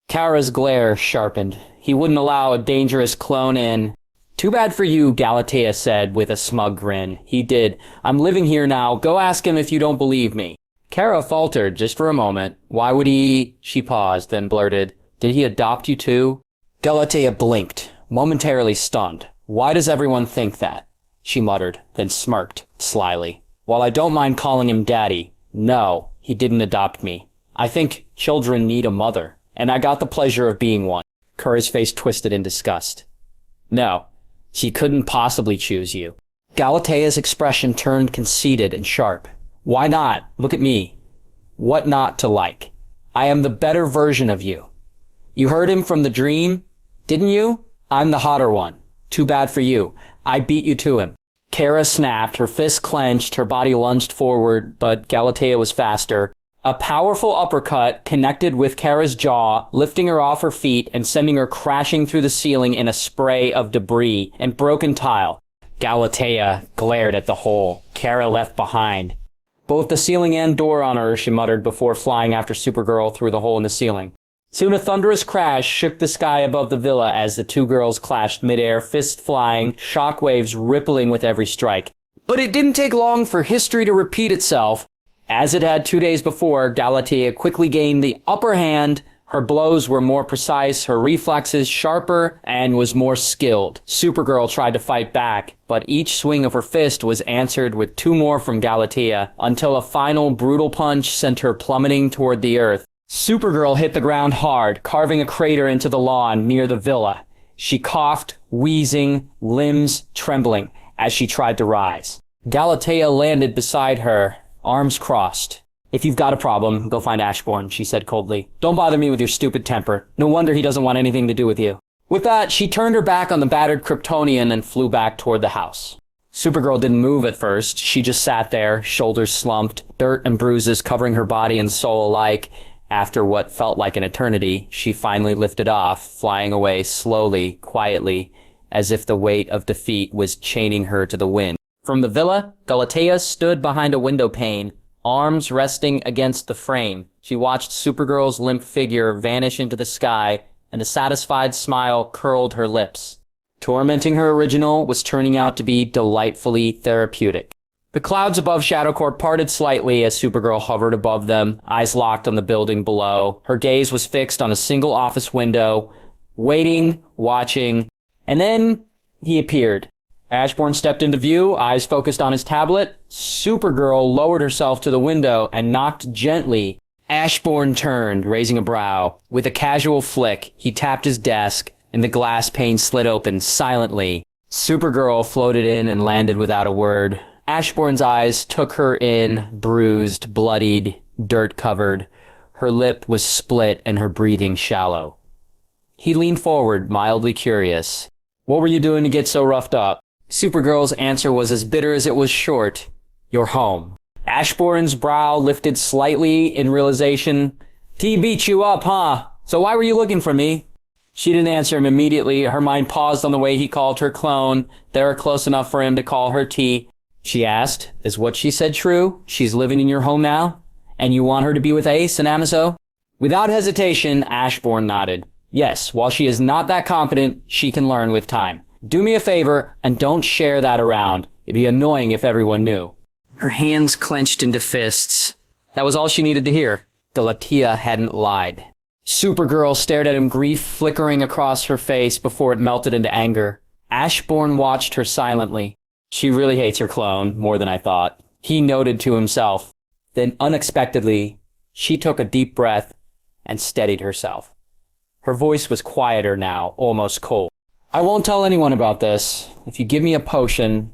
Kara's glare sharpened. "He wouldn't allow a dangerous clone in." "Too bad for you," Galatea said with a smug grin. "He did. I'm living here now. Go ask him if you don't believe me." Kara faltered just for a moment. "Why would he—" She paused, then blurted, "Did he adopt you too?" Galatea blinked, momentarily stunned. "Why does everyone think that?" She muttered, then smirked, slyly. "While I don't mind calling him Daddy, no, he didn't adopt me. I think children need a mother, and I got the pleasure of being one." Kara's face twisted in disgust. "No, she couldn't possibly choose you." Galatea's expression turned conceited and sharp. "Why not? Look at me. What not to like? I am the better version of you. You heard him from the dream, didn't you? I'm the hotter one. Too bad for you. I beat you to him." Kara snapped, her fist clenched, her body lunged forward, but Galatea was faster. A powerful uppercut connected with Kara's jaw, lifting her off her feet and sending her crashing through the ceiling in a spray of debris and broken tile. Galatea glared at the hole Kara left behind. "Both the ceiling and door on her," she muttered before flying after Supergirl through the hole in the ceiling. Soon a thunderous crash shook the sky above the villa as the two girls clashed midair, fists flying, shockwaves rippling with every strike. But it didn't take long for history to repeat itself. As it had 2 days before, Galatea quickly gained the upper hand. Her blows were more precise, her reflexes sharper, and was more skilled. Supergirl tried to fight back, but each swing of her fist was answered with 2 more from Galatea, until a final brutal punch sent her plummeting toward the earth. Supergirl hit the ground hard, carving a crater into the lawn near the villa. She coughed, wheezing, limbs trembling, as she tried to rise. Galatea landed beside her, arms crossed. "If you've got a problem, go find Ashbourne," she said coldly. "Don't bother me with your stupid temper. No wonder he doesn't want anything to do with you." With that, she turned her back on the battered Kryptonian and flew back toward the house. Supergirl didn't move at first. She just sat there, shoulders slumped, dirt and bruises covering her body and soul alike. After what felt like an eternity, she finally lifted off, flying away slowly, quietly, as if the weight of defeat was chaining her to the wind. From the villa, Galatea stood behind a window pane, arms resting against the frame. She watched Supergirl's limp figure vanish into the sky, and a satisfied smile curled her lips. Tormenting her original was turning out to be delightfully therapeutic. The clouds above Shadowcourt parted slightly as Supergirl hovered above them, eyes locked on the building below. Her gaze was fixed on a single office window, waiting, watching, and then he appeared. Ashbourne stepped into view, eyes focused on his tablet. Supergirl lowered herself to the window and knocked gently. Ashbourne turned, raising a brow. With a casual flick, he tapped his desk, and the glass pane slid open silently. Supergirl floated in and landed without a word. Ashbourne's eyes took her in, bruised, bloodied, dirt-covered. Her lip was split and her breathing shallow. He leaned forward, mildly curious. "What were you doing to get so roughed up?" Supergirl's answer was as bitter as it was short. "You're home." Ashbourne's brow lifted slightly in realization. "T beat you up, huh? So why were you looking for me?" She didn't answer him immediately. Her mind paused on the way he called her clone. They were close enough for him to call her T. She asked, "Is what she said true? She's living in your home now? And you want her to be with Ace and Amazo?" Without hesitation, Ashbourne nodded. "Yes, while she is not that confident, she can learn with time. Do me a favor and don't share that around. It'd be annoying if everyone knew." Her hands clenched into fists. That was all she needed to hear. Delatia hadn't lied. Supergirl stared at him, grief flickering across her face before it melted into anger. Ashbourne watched her silently. "She really hates her clone, more than I thought," he noted to himself. Then, unexpectedly, she took a deep breath and steadied herself. Her voice was quieter now, almost cold. "I won't tell anyone about this. If you give me a potion,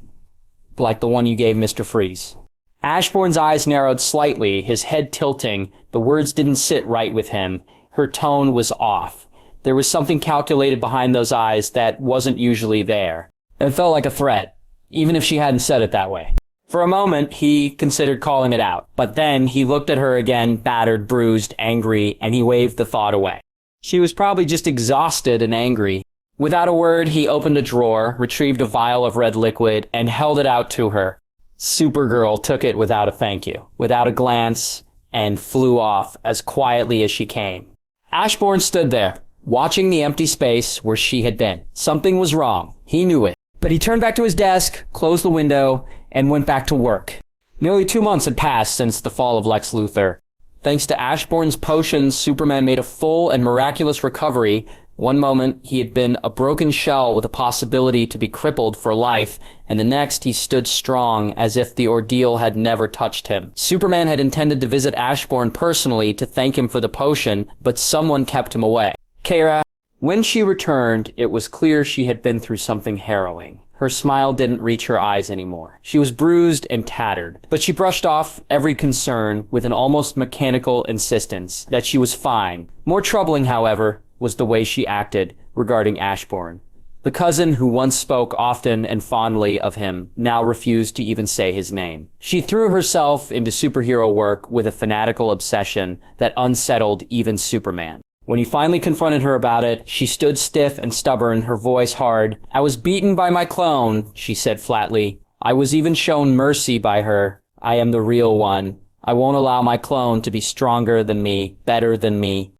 like the one you gave Mr. Freeze." Ashbourne's eyes narrowed slightly, his head tilting. The words didn't sit right with him. Her tone was off. There was something calculated behind those eyes that wasn't usually there. It felt like a threat, even if she hadn't said it that way. For a moment, he considered calling it out, but then he looked at her again, battered, bruised, angry, and he waved the thought away. She was probably just exhausted and angry. Without a word, he opened a drawer, retrieved a vial of red liquid, and held it out to her. Supergirl took it without a thank you, without a glance, and flew off as quietly as she came. Ashbourne stood there, watching the empty space where she had been. Something was wrong. He knew it. But he turned back to his desk, closed the window, and went back to work. Nearly 2 months had passed since the fall of Lex Luthor. Thanks to Ashbourne's potions, Superman made a full and miraculous recovery. One moment, he had been a broken shell with a possibility to be crippled for life, and the next, he stood strong, as if the ordeal had never touched him. Superman had intended to visit Ashbourne personally to thank him for the potion, but someone kept him away. Kara. When she returned, it was clear she had been through something harrowing. Her smile didn't reach her eyes anymore. She was bruised and tattered, but she brushed off every concern with an almost mechanical insistence that she was fine. More troubling, however, was the way she acted regarding Ashbourne. The cousin who once spoke often and fondly of him now refused to even say his name. She threw herself into superhero work with a fanatical obsession that unsettled even Superman. When he finally confronted her about it, she stood stiff and stubborn, her voice hard. "I was beaten by my clone," she said flatly. "I was even shown mercy by her. I am the real one. I won't allow my clone to be stronger than me, better than me."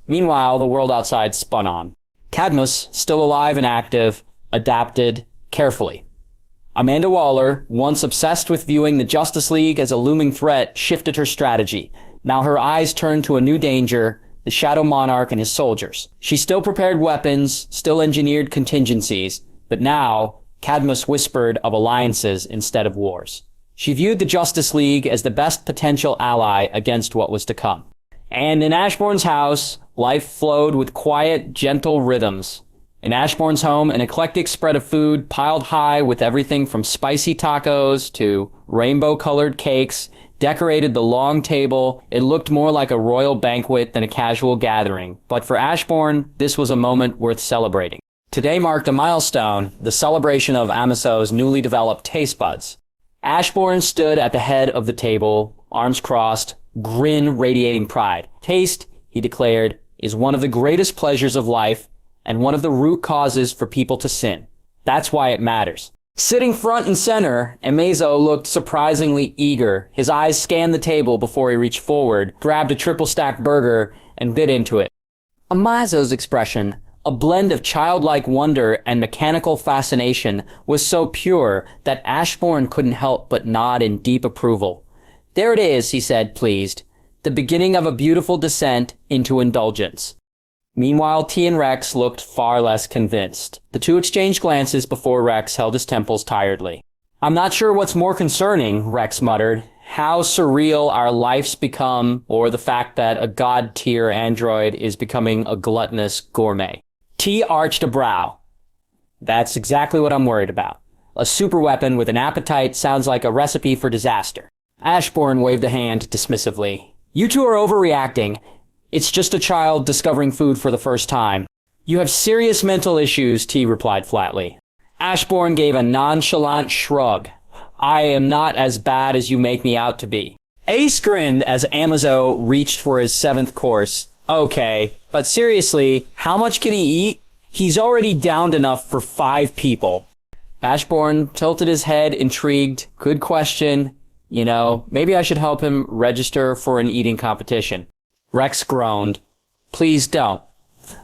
Meanwhile, the world outside spun on. Cadmus, still alive and active, adapted carefully. Amanda Waller, once obsessed with viewing the Justice League as a looming threat, shifted her strategy. Now her eyes turned to a new danger, the Shadow Monarch and his soldiers. She still prepared weapons, still engineered contingencies, but now Cadmus whispered of alliances instead of wars. She viewed the Justice League as the best potential ally against what was to come. And in Ashbourne's house, life flowed with quiet, gentle rhythms. In Ashbourne's home, an eclectic spread of food piled high with everything from spicy tacos to rainbow-colored cakes decorated the long table. It looked more like a royal banquet than a casual gathering. But for Ashbourne, this was a moment worth celebrating. Today marked a milestone, the celebration of Amazo's newly developed taste buds. Ashbourne stood at the head of the table, arms crossed, grin radiating pride. "Taste," he declared, "is one of the greatest pleasures of life and one of the root causes for people to sin. That's why it matters." Sitting front and center, Amazo looked surprisingly eager. His eyes scanned the table before he reached forward, grabbed a triple-stacked burger, and bit into it. Amazo's expression, A blend of childlike wonder and mechanical fascination was so pure that Ashbourne couldn't help but nod in deep approval. "There it is," he said, pleased. "The beginning of a beautiful descent into indulgence." Meanwhile, T and Rex looked far less convinced. The two exchanged glances before Rex held his temples tiredly. "I'm not sure what's more concerning," Rex muttered. "How surreal our lives become, or the fact that a god-tier android is becoming a gluttonous gourmet." T arched a brow. "That's exactly what I'm worried about. A superweapon with an appetite sounds like a recipe for disaster." Ashbourne waved a hand dismissively. "You two are overreacting. It's just a child discovering food for the first time." "You have serious mental issues," T replied flatly. Ashbourne gave a nonchalant shrug. "I am not as bad as you make me out to be." Ace grinned as Amazo reached for his 7th course. "Okay, but seriously, how much can he eat? He's already downed enough for 5 people." Ashbourne tilted his head, intrigued. "Good question. You know, maybe I should help him register for an eating competition." Rex groaned. "Please don't.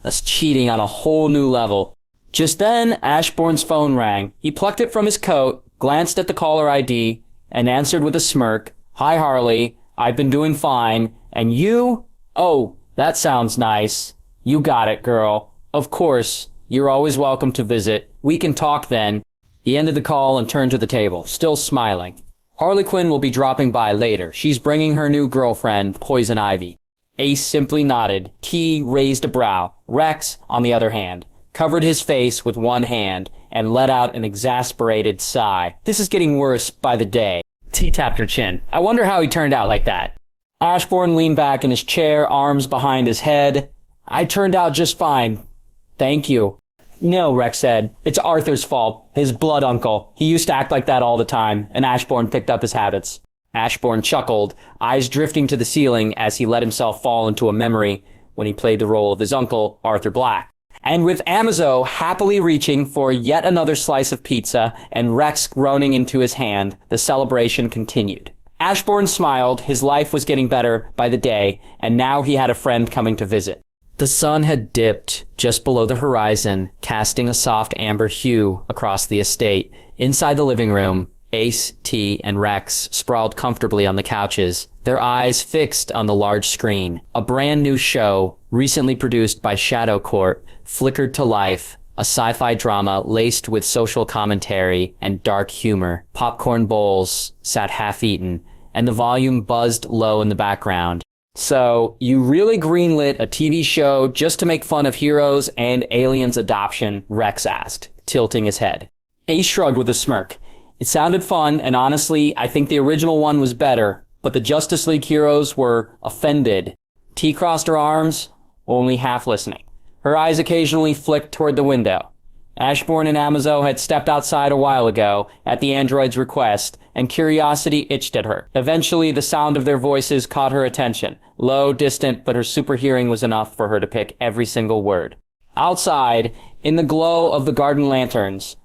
That's cheating on a whole new level." Just then, Ashbourne's phone rang. He plucked it from his coat, glanced at the caller ID, and answered with a smirk. "Hi, Harley. I've been doing fine. And you? Oh, that sounds nice. You got it, girl. Of course. You're always welcome to visit. We can talk then." He ended the call and turned to the table, still smiling. "Harley Quinn will be dropping by later. She's bringing her new girlfriend, Poison Ivy." Ace simply nodded. T raised a brow. Rex, on the other hand, covered his face with one hand and let out an exasperated sigh. "This is getting worse by the day." T tapped her chin. "I wonder how he turned out like that." Ashbourne leaned back in his chair, arms behind his head. "I turned out just fine. Thank you." "No," Rex said. "It's Arthur's fault. His blood uncle. He used to act like that all the time, and Ashbourne picked up his habits." Ashbourne chuckled, eyes drifting to the ceiling as he let himself fall into a memory when he played the role of his uncle, Arthur Black. And with Amazo happily reaching for yet another slice of pizza and Rex groaning into his hand, the celebration continued. Ashbourne smiled. His life was getting better by the day, and now he had a friend coming to visit. The sun had dipped just below the horizon, casting a soft amber hue across the estate. Inside the living room, Ace, T, and Rex sprawled comfortably on the couches, their eyes fixed on the large screen. A brand new show, recently produced by Shadow Court, flickered to life, a sci-fi drama laced with social commentary and dark humor. Popcorn bowls sat half-eaten, and the volume buzzed low in the background. "So, you really greenlit a TV show just to make fun of Heroes and Aliens adoption?" Rex asked, tilting his head. Ace shrugged with a smirk. "It sounded fun, and honestly, I think the original one was better, but the Justice League heroes were offended." T crossed her arms, only half listening. Her eyes occasionally flicked toward the window. Ashbourne and Amazo had stepped outside a while ago, at the android's request, and curiosity itched at her. Eventually, the sound of their voices caught her attention. Low, distant, but her super hearing was enough for her to pick every single word. Outside, in the glow of the garden lanterns,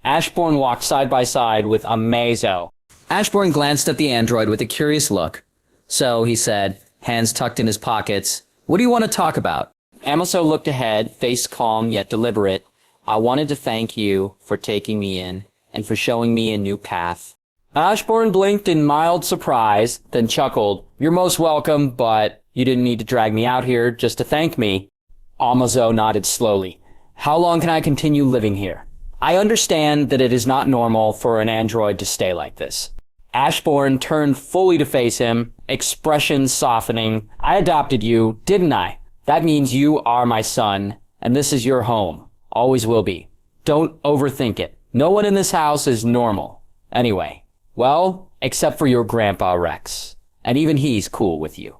Ashbourne walked side by side with Amazo. Ashbourne glanced at the android with a curious look. "So," he said, hands tucked in his pockets, "what do you want to talk about?" Amazo looked ahead, face calm yet deliberate. "I wanted to thank you for taking me in, and for showing me a new path." Ashbourne blinked in mild surprise, then chuckled. "You're most welcome, but you didn't need to drag me out here just to thank me." Amazo nodded slowly. "How long can I continue living here? I understand that it is not normal for an android to stay like this." Ashbourne turned fully to face him, expression softening. "I adopted you, didn't I? That means you are my son, and this is your home. Always will be. Don't overthink it. No one in this house is normal. Anyway, well, except for your grandpa Rex. And even he's cool with you."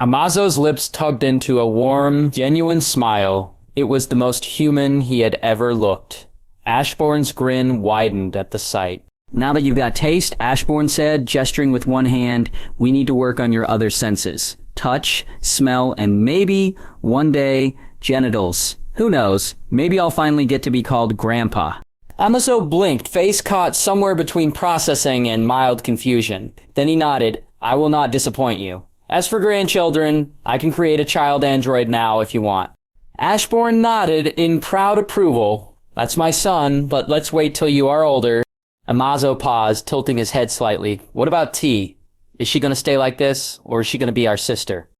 Amazo's lips tugged into a warm, genuine smile. It was the most human he had ever looked. Ashbourne's grin widened at the sight. "Now that you've got taste," Ashbourne said, gesturing with one hand, "we need to work on your other senses. Touch, smell, and maybe, one day, genitals. Who knows? Maybe I'll finally get to be called Grandpa." Amazo blinked, face caught somewhere between processing and mild confusion. Then he nodded. "I will not disappoint you. As for grandchildren, I can create a child android now if you want." Ashbourne nodded in proud approval. That's my son, but let's wait till you are older. Amazo paused, tilting his head slightly. What about T? Is she gonna stay like this, or is she gonna be our sister?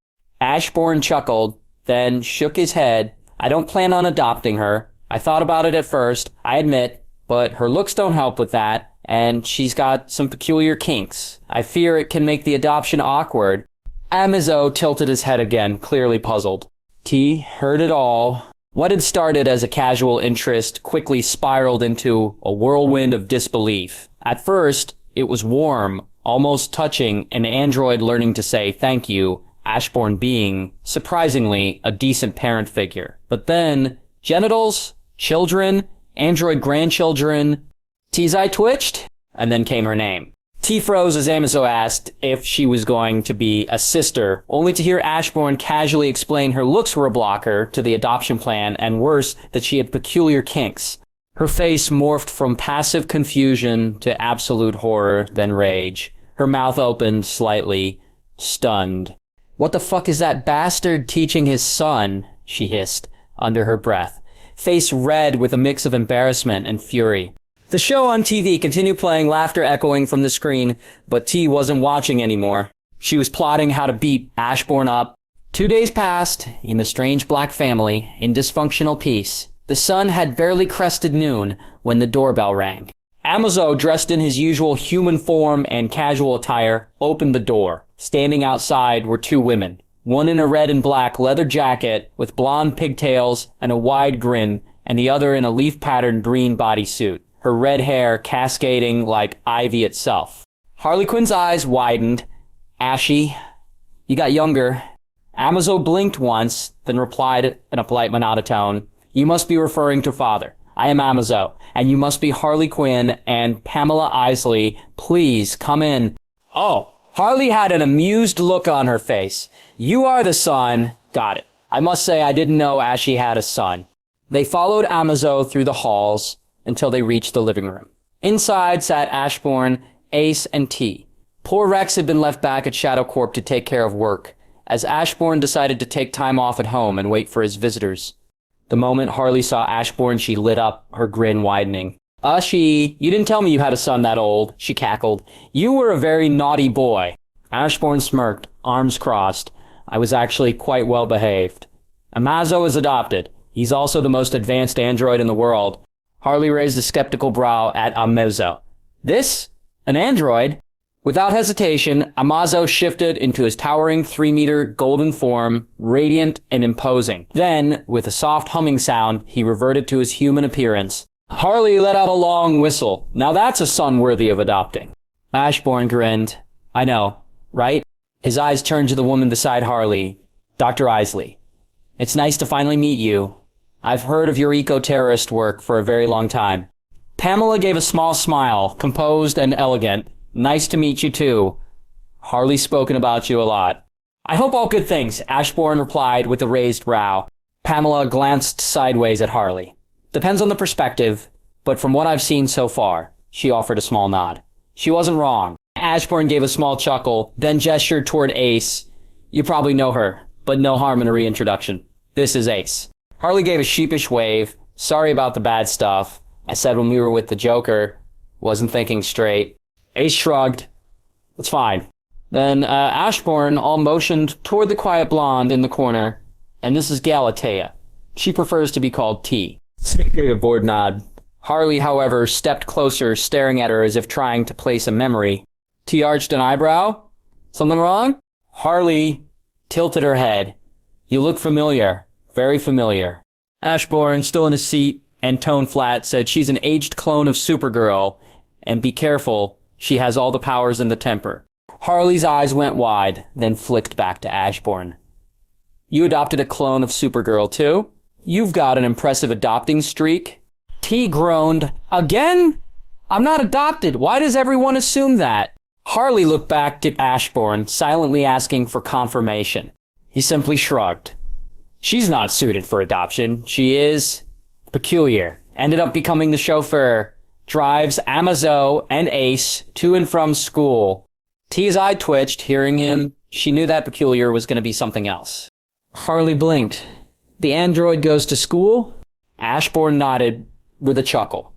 Ashbourne chuckled, then shook his head. I don't plan on adopting her. I thought about it at first, I admit, but her looks don't help with that, and she's got some peculiar kinks. I fear it can make the adoption awkward. Amazo tilted his head again, clearly puzzled. T heard it all. What had started as a casual interest quickly spiraled into a whirlwind of disbelief. At first, it was warm, almost touching an android learning to say thank you, Ashbourne being, surprisingly, a decent parent figure. But then, genitals, children, android grandchildren. T's eye twitched, and then came her name. T froze as Amazo asked if she was going to be a sister, only to hear Ashbourne casually explain her looks were a blocker to the adoption plan, and worse, that she had peculiar kinks. Her face morphed from passive confusion to absolute horror, then rage. Her mouth opened slightly, stunned. What the fuck is that bastard teaching his son? She hissed, under her breath, face red with a mix of embarrassment and fury. The show on TV continued playing, laughter echoing from the screen, but T wasn't watching anymore. She was plotting how to beat Ashbourne up. 2 days passed, in the strange black family, in dysfunctional peace. The sun had barely crested noon when the doorbell rang. Amazo, dressed in his usual human form and casual attire, opened the door. Standing outside were 2 women, one in a red and black leather jacket with blonde pigtails and a wide grin, and the other in a leaf-patterned green bodysuit, her red hair cascading like ivy itself. Harley Quinn's eyes widened. Ashy, you got younger. Amazo blinked once, then replied in a polite monotone, You must be referring to father. I am Amazo, and you must be Harley Quinn and Pamela Isley. Please, come in. Oh, Harley had an amused look on her face. You are the son. Got it. I must say I didn't know Ashy had a son. They followed Amazo through the halls until they reached the living room. Inside sat Ashbourne, Ace, and T. Poor Rex had been left back at Shadow Corp to take care of work, as Ashbourne decided to take time off at home and wait for his visitors. The moment Harley saw Ashbourne, she lit up, her grin widening. You didn't tell me you had a son that old, she cackled. You were a very naughty boy. Ashbourne smirked, arms crossed. I was actually quite well behaved. Amazo is adopted. He's also the most advanced android in the world. Harley raised a skeptical brow at Amazo. This? An android? Without hesitation, Amazo shifted into his towering 3-meter golden form, radiant and imposing. Then, with a soft humming sound, he reverted to his human appearance. Harley let out a long whistle. Now that's a son worthy of adopting. Ashbourne grinned. I know, right? His eyes turned to the woman beside Harley, Dr. Isley. It's nice to finally meet you. I've heard of your eco-terrorist work for a very long time. Pamela gave a small smile, composed and elegant. Nice to meet you too. Harley's spoken about you a lot. I hope all good things, Ashbourne replied with a raised brow. Pamela glanced sideways at Harley. Depends on the perspective, but from what I've seen so far, she offered a small nod. She wasn't wrong. Ashbourne gave a small chuckle, then gestured toward Ace. You probably know her, but no harm in a reintroduction. This is Ace. Harley gave a sheepish wave. Sorry about the bad stuff. I said when we were with the Joker. Wasn't thinking straight. Ace shrugged. It's fine. Then Ashbourne all motioned toward the quiet blonde in the corner. And this is Galatea. She prefers to be called T. Gave a bored nod. Harley, however, stepped closer, staring at her as if trying to place a memory. T arched an eyebrow. Something wrong? Harley tilted her head. You look familiar. Very familiar. Ashbourne, still in his seat, and tone flat, said she's an aged clone of Supergirl. And be careful, she has all the powers and the temper. Harley's eyes went wide, then flicked back to Ashbourne. You adopted a clone of Supergirl, too? You've got an impressive adopting streak. T groaned. Again? I'm not adopted. Why does everyone assume that? Harley looked back to Ashbourne, silently asking for confirmation. He simply shrugged. She's not suited for adoption. She is peculiar. Ended up becoming the chauffeur. Drives Amazo and Ace to and from school. T's eye twitched, hearing him. She knew that peculiar was going to be something else. Harley blinked. The android goes to school? Ashbourne nodded with a chuckle.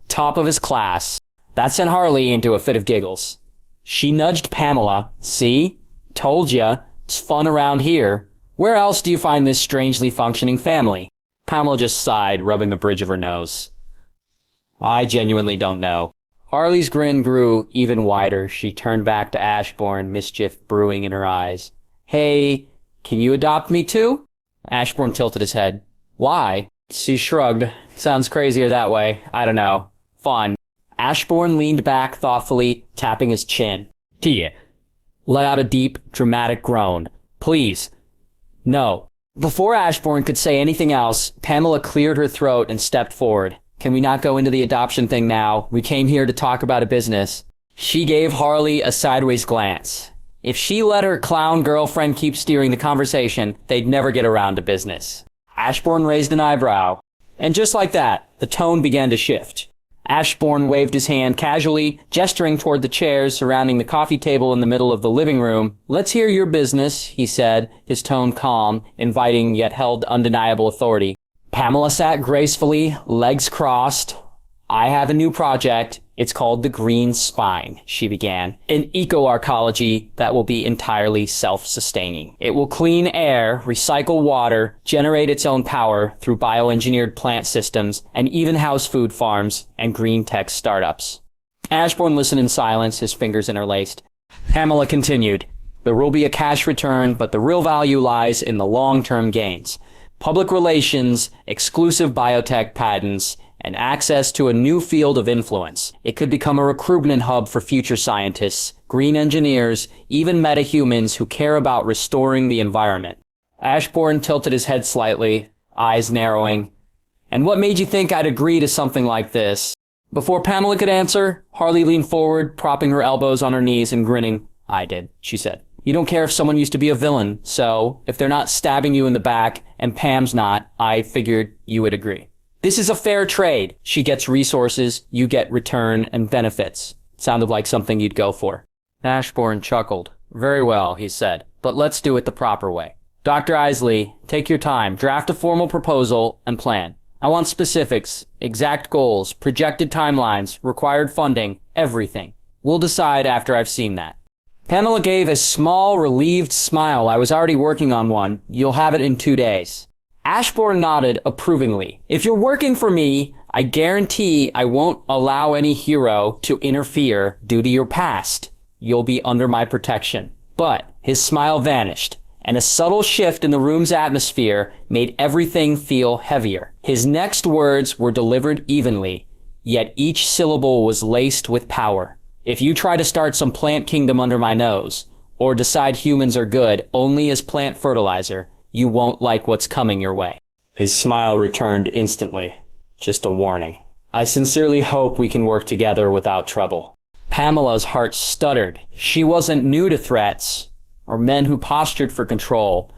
Top of his class. That sent Harley into a fit of giggles. She nudged Pamela. See? Told ya. It's fun around here. Where else do you find this strangely functioning family? Pamela just sighed, rubbing the bridge of her nose. I genuinely don't know. Harley's grin grew even wider. She turned back to Ashbourne, mischief brewing in her eyes. Hey, can you adopt me too? Ashbourne tilted his head. Why? She shrugged. Sounds crazier that way. I don't know. Fun. Ashbourne leaned back thoughtfully, tapping his chin. Tia. Let out a deep, dramatic groan. Please. No. Before Ashbourne could say anything else, Pamela cleared her throat and stepped forward. Can we not go into the adoption thing now? We came here to talk about a business. She gave Harley a sideways glance. If she let her clown girlfriend keep steering the conversation, they'd never get around to business. Ashbourne raised an eyebrow. And just like that, the tone began to shift. Ashbourne waved his hand casually, gesturing toward the chairs surrounding the coffee table in the middle of the living room. Let's hear your business, he said, his tone calm, inviting yet held undeniable authority. Pamela sat gracefully, legs crossed. I have a new project. It's called the Green Spine, she began. An eco-arcology that will be entirely self-sustaining. It will clean air, recycle water, generate its own power through bioengineered plant systems, and even house food farms and green tech startups. Ashbourne listened in silence, his fingers interlaced. Pamela continued. There will be a cash return, but the real value lies in the long-term gains. Public relations, exclusive biotech patents, and access to a new field of influence. It could become a recruitment hub for future scientists, green engineers, even metahumans who care about restoring the environment. Ashbourne tilted his head slightly, eyes narrowing. And what made you think I'd agree to something like this? Before Pamela could answer, Harley leaned forward, propping her elbows on her knees and grinning. I did, she said. You don't care if someone used to be a villain, so if they're not stabbing you in the back, and Pam's not, I figured you would agree. This is a fair trade. She gets resources, you get return and benefits. Sounded like something you'd go for. Ashbourne chuckled. Very well, he said, but let's do it the proper way. Dr. Isley, take your time, draft a formal proposal and plan. I want specifics, exact goals, projected timelines, required funding, everything. We'll decide after I've seen that. Pamela gave a small, relieved smile. I was already working on one. You'll have it in 2 days. Ashbourne nodded approvingly. If you're working for me, I guarantee I won't allow any hero to interfere due to your past. You'll be under my protection. But his smile vanished, and a subtle shift in the room's atmosphere made everything feel heavier. His next words were delivered evenly, yet each syllable was laced with power. If you try to start some plant kingdom under my nose, or decide humans are good only as plant fertilizer, you won't like what's coming your way. His smile returned instantly. Just a warning. I sincerely hope we can work together without trouble. Pamela's heart stuttered. She wasn't new to threats, or men who postured for control,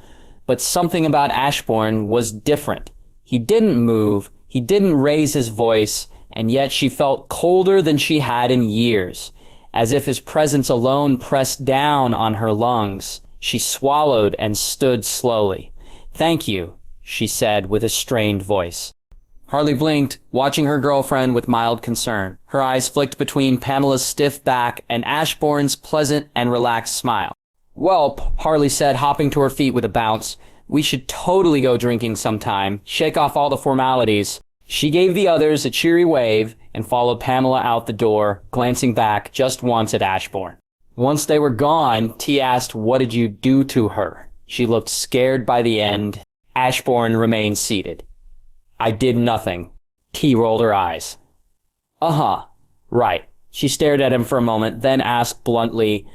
but something about Ashbourne was different. He didn't move, he didn't raise his voice, and yet she felt colder than she had in years, as if his presence alone pressed down on her lungs. She swallowed and stood slowly. Thank you, she said with a strained voice. Harley blinked, watching her girlfriend with mild concern. Her eyes flicked between Pamela's stiff back and Ashbourne's pleasant and relaxed smile. Well, Harley said, hopping to her feet with a bounce, we should totally go drinking sometime, shake off all the formalities. She gave the others a cheery wave and followed Pamela out the door, glancing back just once at Ashbourne. Once they were gone, T asked, what did you do to her? She looked scared by the end. Ashbourne remained seated. I did nothing. T rolled her eyes. Uh-huh. Right. She stared at him for a moment, then asked bluntly,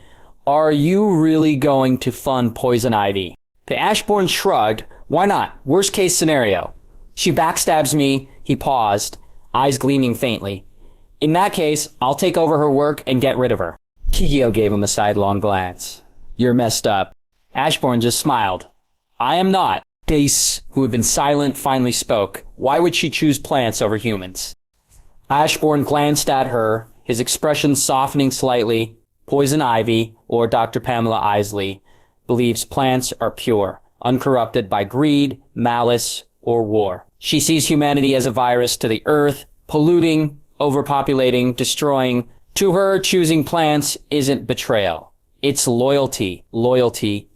are you really going to fund Poison Ivy? The Ashbourne shrugged. Why not? Worst case scenario. She backstabs me. He paused, eyes gleaming faintly. In that case, I'll take over her work and get rid of her. Kikyo gave him a sidelong glance. You're messed up. Ashbourne just smiled. I am not. Dace, who had been silent, finally spoke. Why would she choose plants over humans? Ashbourne glanced at her, his expression softening slightly. Poison Ivy, or Dr. Pamela Isley, believes plants are pure, uncorrupted by greed, malice, or war. She sees humanity as a virus to the earth, polluting, overpopulating, destroying. To her, choosing plants isn't betrayal. It's loyalty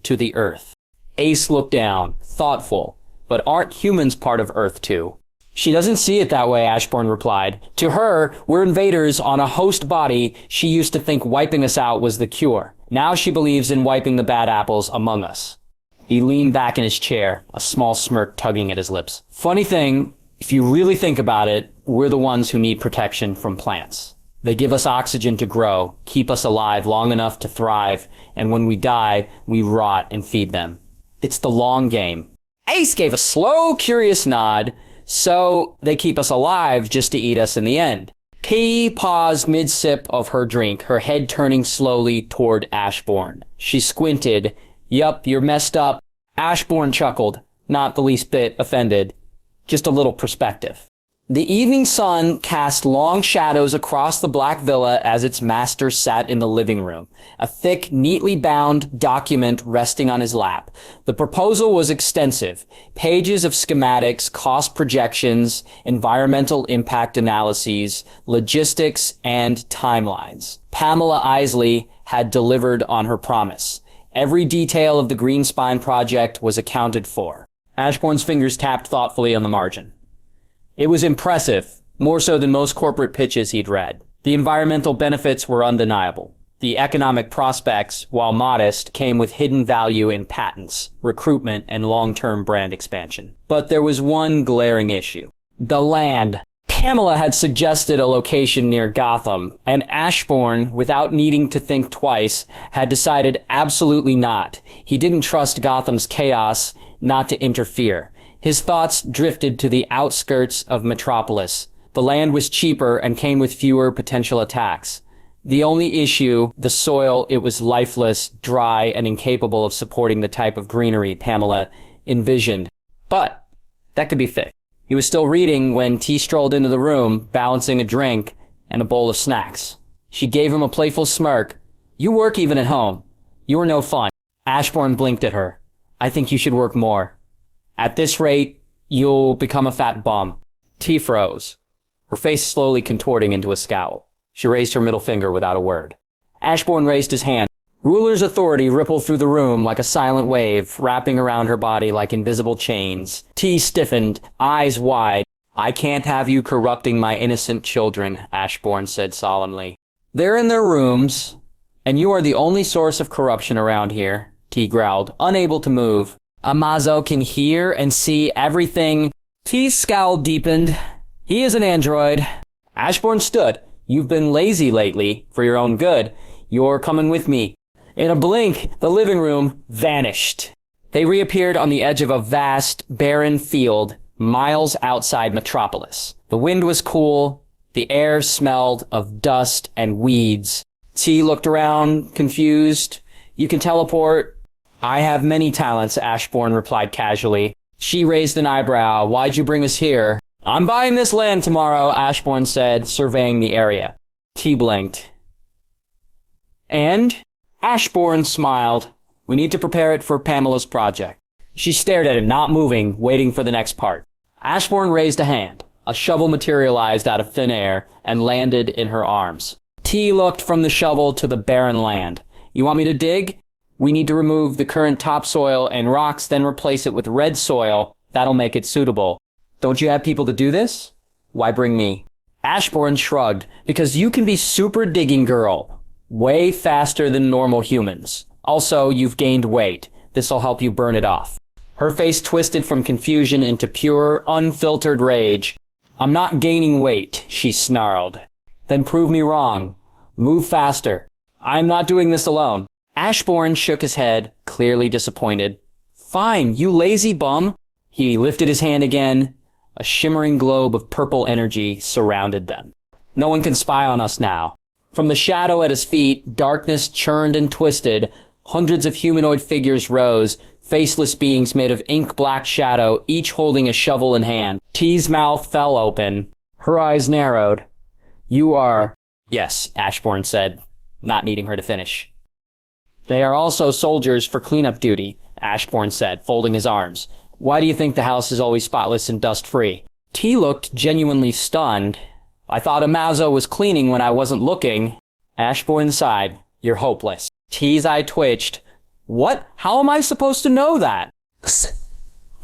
to the earth. Ace looked down, thoughtful. But aren't humans part of Earth too? She doesn't see it that way, Ashbourne replied. To her, we're invaders on a host body. She used to think wiping us out was the cure. Now she believes in wiping the bad apples among us. He leaned back in his chair, a small smirk tugging at his lips. Funny thing, if you really think about it, we're the ones who need protection from plants. They give us oxygen to grow, keep us alive long enough to thrive, and when we die, we rot and feed them. It's the long game. Ace gave a slow, curious nod. So they keep us alive just to eat us in the end. Kay paused mid-sip of her drink, her head turning slowly toward Ashbourne. She squinted. Yup, you're messed up. Ashbourne chuckled, not the least bit offended. Just a little perspective. The evening sun cast long shadows across the black villa as its master sat in the living room, a thick, neatly bound document resting on his lap. The proposal was extensive. Pages of schematics, cost projections, environmental impact analyses, logistics, and timelines. Pamela Isley had delivered on her promise. Every detail of the Greenspine project was accounted for. Ashbourne's fingers tapped thoughtfully on the margin. It was impressive, more so than most corporate pitches he'd read. The environmental benefits were undeniable. The economic prospects, while modest, came with hidden value in patents, recruitment, and long-term brand expansion. But there was one glaring issue. The land. Pamela had suggested a location near Gotham, and Ashbourne, without needing to think twice, had decided absolutely not. He didn't trust Gotham's chaos not to interfere. His thoughts drifted to the outskirts of Metropolis. The land was cheaper and came with fewer potential attacks. The only issue, the soil, it was lifeless, dry, and incapable of supporting the type of greenery Pamela envisioned. But that could be fixed. He was still reading when T strolled into the room, balancing a drink and a bowl of snacks. She gave him a playful smirk. You work even at home. You are no fun. Ashbourne blinked at her. I think you should work more. At this rate, you'll become a fat bum. T froze, her face slowly contorting into a scowl. She raised her middle finger without a word. Ashbourne raised his hand. Ruler's authority rippled through the room like a silent wave, wrapping around her body like invisible chains. T stiffened, eyes wide. I can't have you corrupting my innocent children, Ashbourne said solemnly. They're in their rooms, and you are the only source of corruption around here, T growled, unable to move. Amazo can hear and see everything. T's scowl deepened. He is an android. Ashbourne stood. You've been lazy lately, for your own good. You're coming with me. In a blink, the living room vanished. They reappeared on the edge of a vast, barren field, miles outside Metropolis. The wind was cool. The air smelled of dust and weeds. T looked around, confused. You can teleport. I have many talents, Ashbourne replied casually. She raised an eyebrow. Why'd you bring us here? I'm buying this land tomorrow, Ashbourne said, surveying the area. T blinked. And? Ashbourne smiled. We need to prepare it for Pamela's project. She stared at him, not moving, waiting for the next part. Ashbourne raised a hand. A shovel materialized out of thin air and landed in her arms. T looked from the shovel to the barren land. You want me to dig? We need to remove the current topsoil and rocks, then replace it with red soil. That'll make it suitable. Don't you have people to do this? Why bring me? Ashbourne shrugged. Because you can be super digging girl. Way faster than normal humans. Also, you've gained weight. This'll help you burn it off. Her face twisted from confusion into pure, unfiltered rage. I'm not gaining weight, she snarled. Then prove me wrong. Move faster. I'm not doing this alone. Ashbourne shook his head, clearly disappointed. Fine, you lazy bum. He lifted his hand again. A shimmering globe of purple energy surrounded them. No one can spy on us now. From the shadow at his feet, darkness churned and twisted. Hundreds of humanoid figures rose, faceless beings made of ink-black shadow, each holding a shovel in hand. T's mouth fell open. Her eyes narrowed. You are... Yes, Ashbourne said, not needing her to finish. They are also soldiers for cleanup duty, Ashbourne said, folding his arms. Why do you think the house is always spotless and dust-free? T looked genuinely stunned. I thought Amazo was cleaning when I wasn't looking. Ashbourne sighed. You're hopeless. T's eye twitched. What? How am I supposed to know that?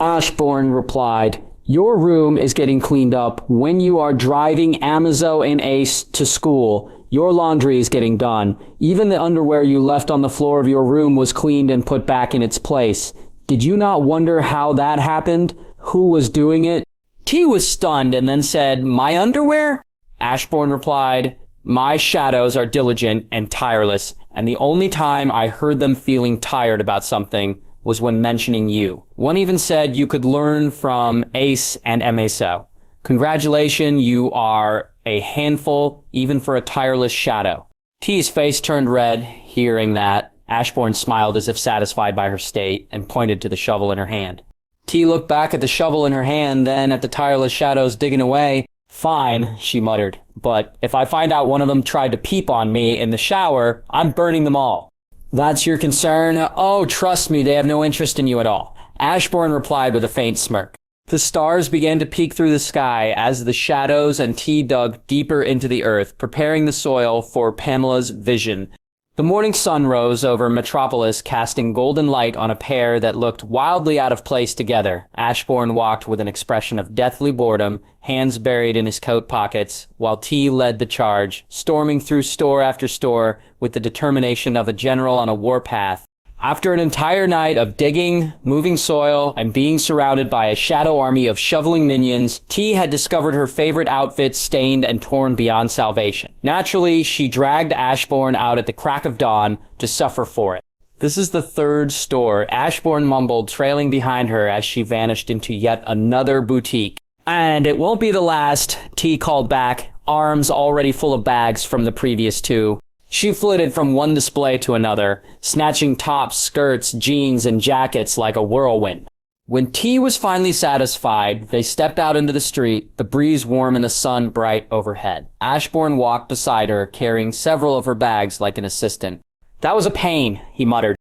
Ashbourne replied. Your room is getting cleaned up when you are driving Amazo and Ace to school. Your laundry is getting done. Even the underwear you left on the floor of your room was cleaned and put back in its place. Did you not wonder how that happened? Who was doing it? T was stunned and then said, My underwear? Ashbourne replied, My shadows are diligent and tireless, and the only time I heard them feeling tired about something was when mentioning you. One even said you could learn from Ace and Amaso. Congratulations, you are a handful, even for a tireless shadow. T's face turned red, hearing that. Ashbourne smiled as if satisfied by her state, and pointed to the shovel in her hand. T looked back at the shovel in her hand, then at the tireless shadows digging away. Fine, she muttered, but if I find out one of them tried to peep on me in the shower, I'm burning them all. That's your concern? Oh, trust me, they have no interest in you at all. Ashbourne replied with a faint smirk. The stars began to peek through the sky as the shadows and T dug deeper into the earth, preparing the soil for Pamela's vision. The morning sun rose over Metropolis, casting golden light on a pair that looked wildly out of place together. Ashbourne walked with an expression of deathly boredom, hands buried in his coat pockets, while T led the charge, storming through store after store with the determination of a general on a warpath. After an entire night of digging, moving soil, and being surrounded by a shadow army of shoveling minions, T had discovered her favorite outfit stained and torn beyond salvation. Naturally, she dragged Ashbourne out at the crack of dawn to suffer for it. This is the third store, Ashbourne mumbled, trailing behind her as she vanished into yet another boutique. And it won't be the last, T called back, arms already full of bags from the previous two. She flitted from one display to another, snatching tops, skirts, jeans, and jackets like a whirlwind. When T was finally satisfied, they stepped out into the street, the breeze warm and the sun bright overhead. Ashbourne walked beside her, carrying several of her bags like an assistant. That was a pain, he muttered.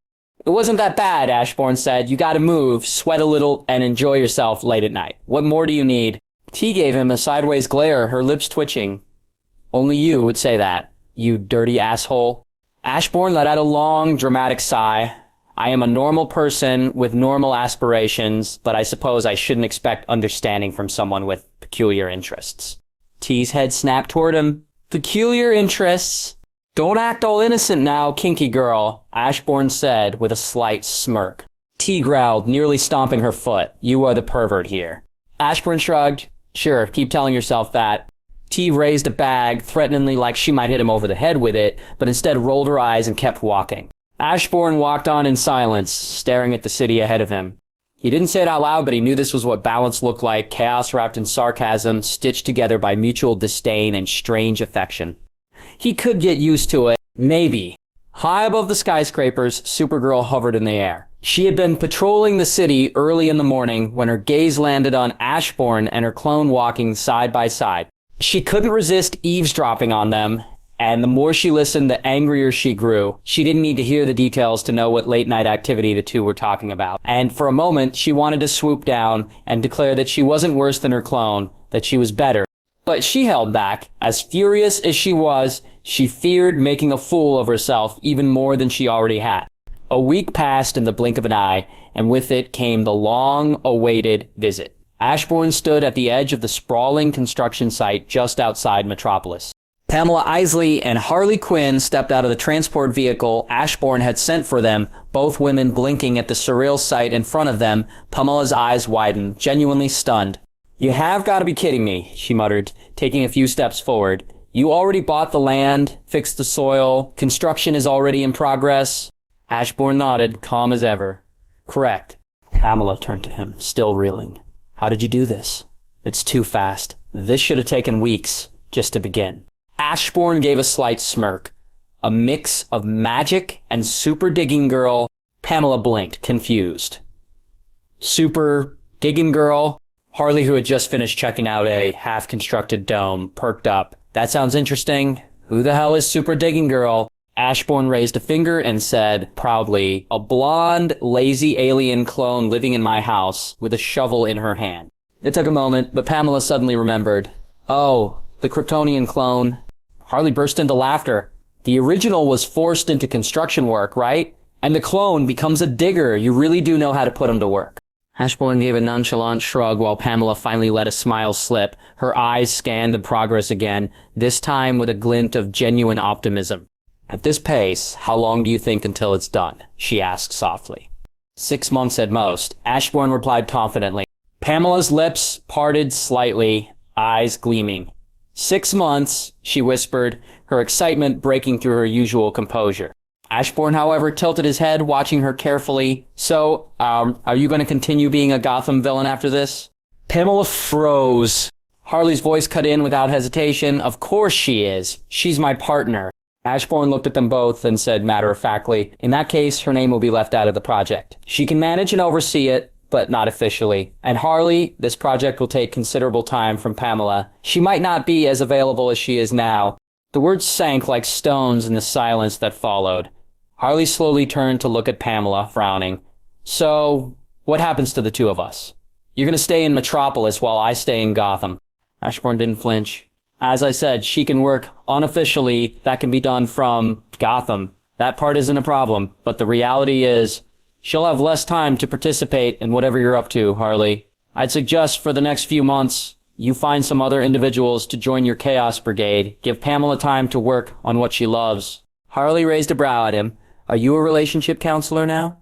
It wasn't that bad, Ashbourne said. You gotta move, sweat a little, and enjoy yourself late at night. What more do you need? T gave him a sideways glare, her lips twitching. Only you would say that. You dirty asshole. Ashbourne let out a long, dramatic sigh. I am a normal person with normal aspirations, but I suppose I shouldn't expect understanding from someone with peculiar interests. T's head snapped toward him. Peculiar interests? Don't act all innocent now, kinky girl, Ashbourne said with a slight smirk. T growled, nearly stomping her foot. You are the pervert here. Ashbourne shrugged. Sure, keep telling yourself that. T raised a bag, threateningly like she might hit him over the head with it, but instead rolled her eyes and kept walking. Ashbourne walked on in silence, staring at the city ahead of him. He didn't say it out loud, but he knew this was what balance looked like, chaos wrapped in sarcasm, stitched together by mutual disdain and strange affection. He could get used to it, maybe. High above the skyscrapers, Supergirl hovered in the air. She had been patrolling the city early in the morning when her gaze landed on Ashbourne and her clone walking side by side. She couldn't resist eavesdropping on them, and the more she listened, the angrier she grew. She didn't need to hear the details to know what late-night activity the two were talking about. And for a moment, she wanted to swoop down and declare that she wasn't worse than her clone, that she was better. But she held back. As furious as she was, she feared making a fool of herself even more than she already had. A week passed in the blink of an eye, and with it came the long-awaited visit. Ashbourne stood at the edge of the sprawling construction site just outside Metropolis. Pamela Isley and Harley Quinn stepped out of the transport vehicle Ashbourne had sent for them, both women blinking at the surreal sight in front of them. Pamela's eyes widened, genuinely stunned. You have got to be kidding me, she muttered, taking a few steps forward. You already bought the land, fixed the soil, construction is already in progress. Ashbourne nodded, calm as ever. Correct. Pamela turned to him, still reeling. How did you do this? It's too fast. This should have taken weeks, just to begin. Ashbourne gave a slight smirk. A mix of magic and super digging girl. Pamela blinked, confused. Super digging girl? Harley, who had just finished checking out a half-constructed dome, perked up. That sounds interesting. Who the hell is super digging girl? Ashbourne raised a finger and said proudly, "A blonde, lazy alien clone living in my house with a shovel in her hand." It took a moment, but Pamela suddenly remembered. "Oh, the Kryptonian clone." Harley burst into laughter. "The original was forced into construction work, right? And the clone becomes a digger. You really do know how to put him to work." Ashbourne gave a nonchalant shrug while Pamela finally let a smile slip. Her eyes scanned the progress again, this time with a glint of genuine optimism. "At this pace, how long do you think until it's done?" she asked softly. 6 months at most, Ashbourne replied confidently. Pamela's lips parted slightly, eyes gleaming. 6 months, she whispered, her excitement breaking through her usual composure. Ashbourne, however, tilted his head, watching her carefully. "So, are you going to continue being a Gotham villain after this?" Pamela froze. Harley's voice cut in without hesitation. "Of course she is. She's my partner." Ashbourne looked at them both and said matter-of-factly, "In that case, her name will be left out of the project. She can manage and oversee it, but not officially. And Harley, this project will take considerable time from Pamela. She might not be as available as she is now." The words sank like stones in the silence that followed. Harley slowly turned to look at Pamela, frowning. "So, what happens to the two of us? You're gonna stay in Metropolis while I stay in Gotham." Ashbourne didn't flinch. "As I said, she can work unofficially. That can be done from Gotham. That part isn't a problem. But the reality is, she'll have less time to participate in whatever you're up to, Harley. I'd suggest for the next few months, you find some other individuals to join your Chaos Brigade. Give Pamela time to work on what she loves." Harley raised a brow at him. "Are you a relationship counselor now?"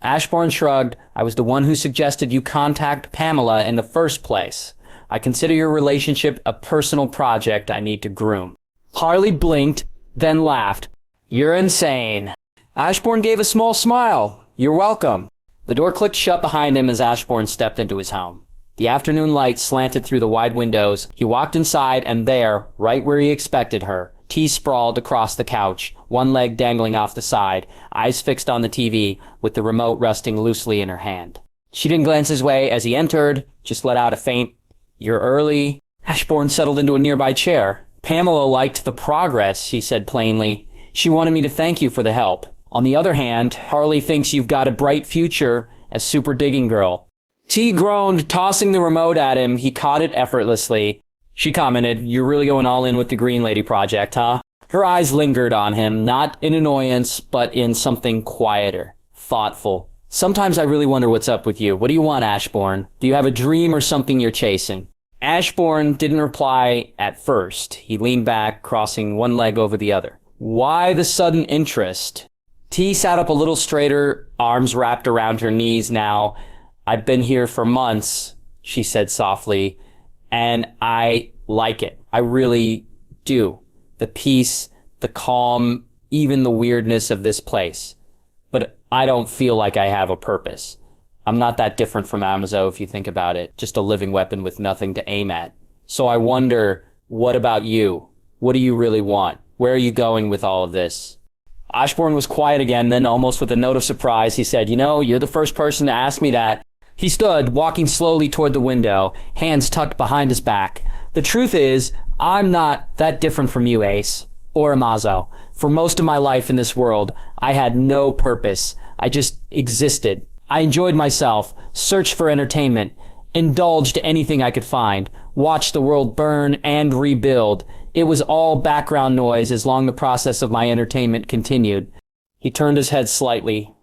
Ashbourne shrugged. "I was the one who suggested you contact Pamela in the first place. I consider your relationship a personal project I need to groom." Harley blinked, then laughed. "You're insane." Ashbourne gave a small smile. "You're welcome." The door clicked shut behind him as Ashbourne stepped into his home. The afternoon light slanted through the wide windows. He walked inside, and there, right where he expected her, T sprawled across the couch, one leg dangling off the side, eyes fixed on the TV, with the remote resting loosely in her hand. She didn't glance his way as he entered, just let out a faint, "You're early." Ashbourne settled into a nearby chair. "Pamela liked the progress," he said plainly. "She wanted me to thank you for the help. On the other hand, Harley thinks you've got a bright future as Super Digging Girl." T groaned, tossing the remote at him. He caught it effortlessly. She commented, "You're really going all in with the Green Lady project, huh?" Her eyes lingered on him, not in annoyance, but in something quieter, thoughtful. "Sometimes I really wonder what's up with you. What do you want, Ashbourne? Do you have a dream or something you're chasing?" Ashbourne didn't reply at first. He leaned back, crossing one leg over the other. "Why the sudden interest?" T sat up a little straighter, arms wrapped around her knees now. "I've been here for months," she said softly, "and I like it. I really do. The peace, the calm, even the weirdness of this place. But I don't feel like I have a purpose. I'm not that different from Amazo if you think about it, just a living weapon with nothing to aim at. So I wonder, what about you? What do you really want? Where are you going with all of this?" Ashbourne was quiet again, then almost with a note of surprise, he said, "You're the first person to ask me that." He stood, walking slowly toward the window, hands tucked behind his back. "The truth is, I'm not that different from you, Ace. Or Amazo. For most of my life in this world, I had no purpose. I just existed. I enjoyed myself, searched for entertainment, indulged anything I could find, watched the world burn and rebuild. It was all background noise as long as the process of my entertainment continued." He turned his head slightly,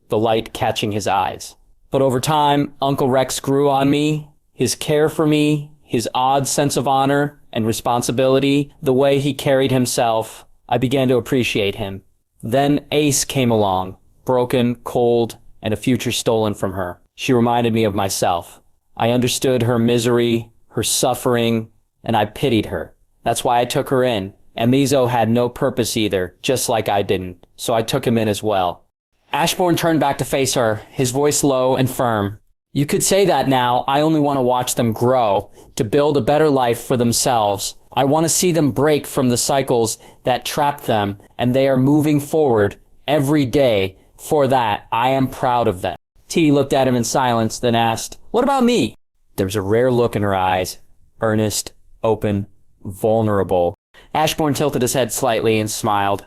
the light catching his eyes. "But over time, Uncle Rex grew on me. His care for me, his odd sense of honor and responsibility, the way he carried himself, I began to appreciate him. Then Ace came along, broken, cold, and a future stolen from her. She reminded me of myself. I understood her misery, her suffering, and I pitied her. That's why I took her in. Amazo had no purpose either, just like I didn't, so I took him in as well." Ashbourne turned back to face her, his voice low and firm. "You could say that now. I only want to watch them grow, to build a better life for themselves. I want to see them break from the cycles that trap them, and they are moving forward every day. For that, I am proud of them." T looked at him in silence, then asked, "What about me?" There was a rare look in her eyes, earnest, open, vulnerable. Ashbourne tilted his head slightly and smiled.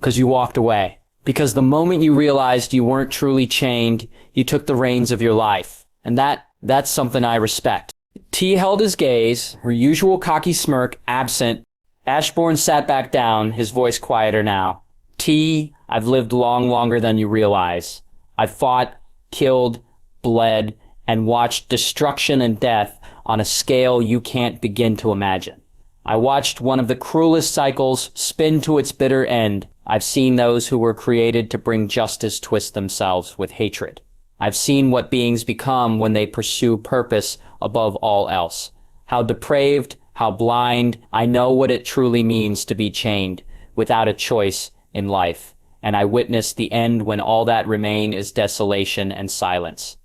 Because you walked away. Because the moment you realized you weren't truly chained, you took the reins of your life. And that's something I respect. T held his gaze, her usual cocky smirk absent. Ashbourne sat back down, his voice quieter now. T, I've lived longer than you realize. I've fought, killed, bled, and watched destruction and death on a scale you can't begin to imagine. I watched one of the cruelest cycles spin to its bitter end. I've seen those who were created to bring justice twist themselves with hatred. I've seen what beings become when they pursue purpose above all else. How depraved, how blind. I know what it truly means to be chained, without a choice in life. And I witnessed the end when all that remain is desolation and silence.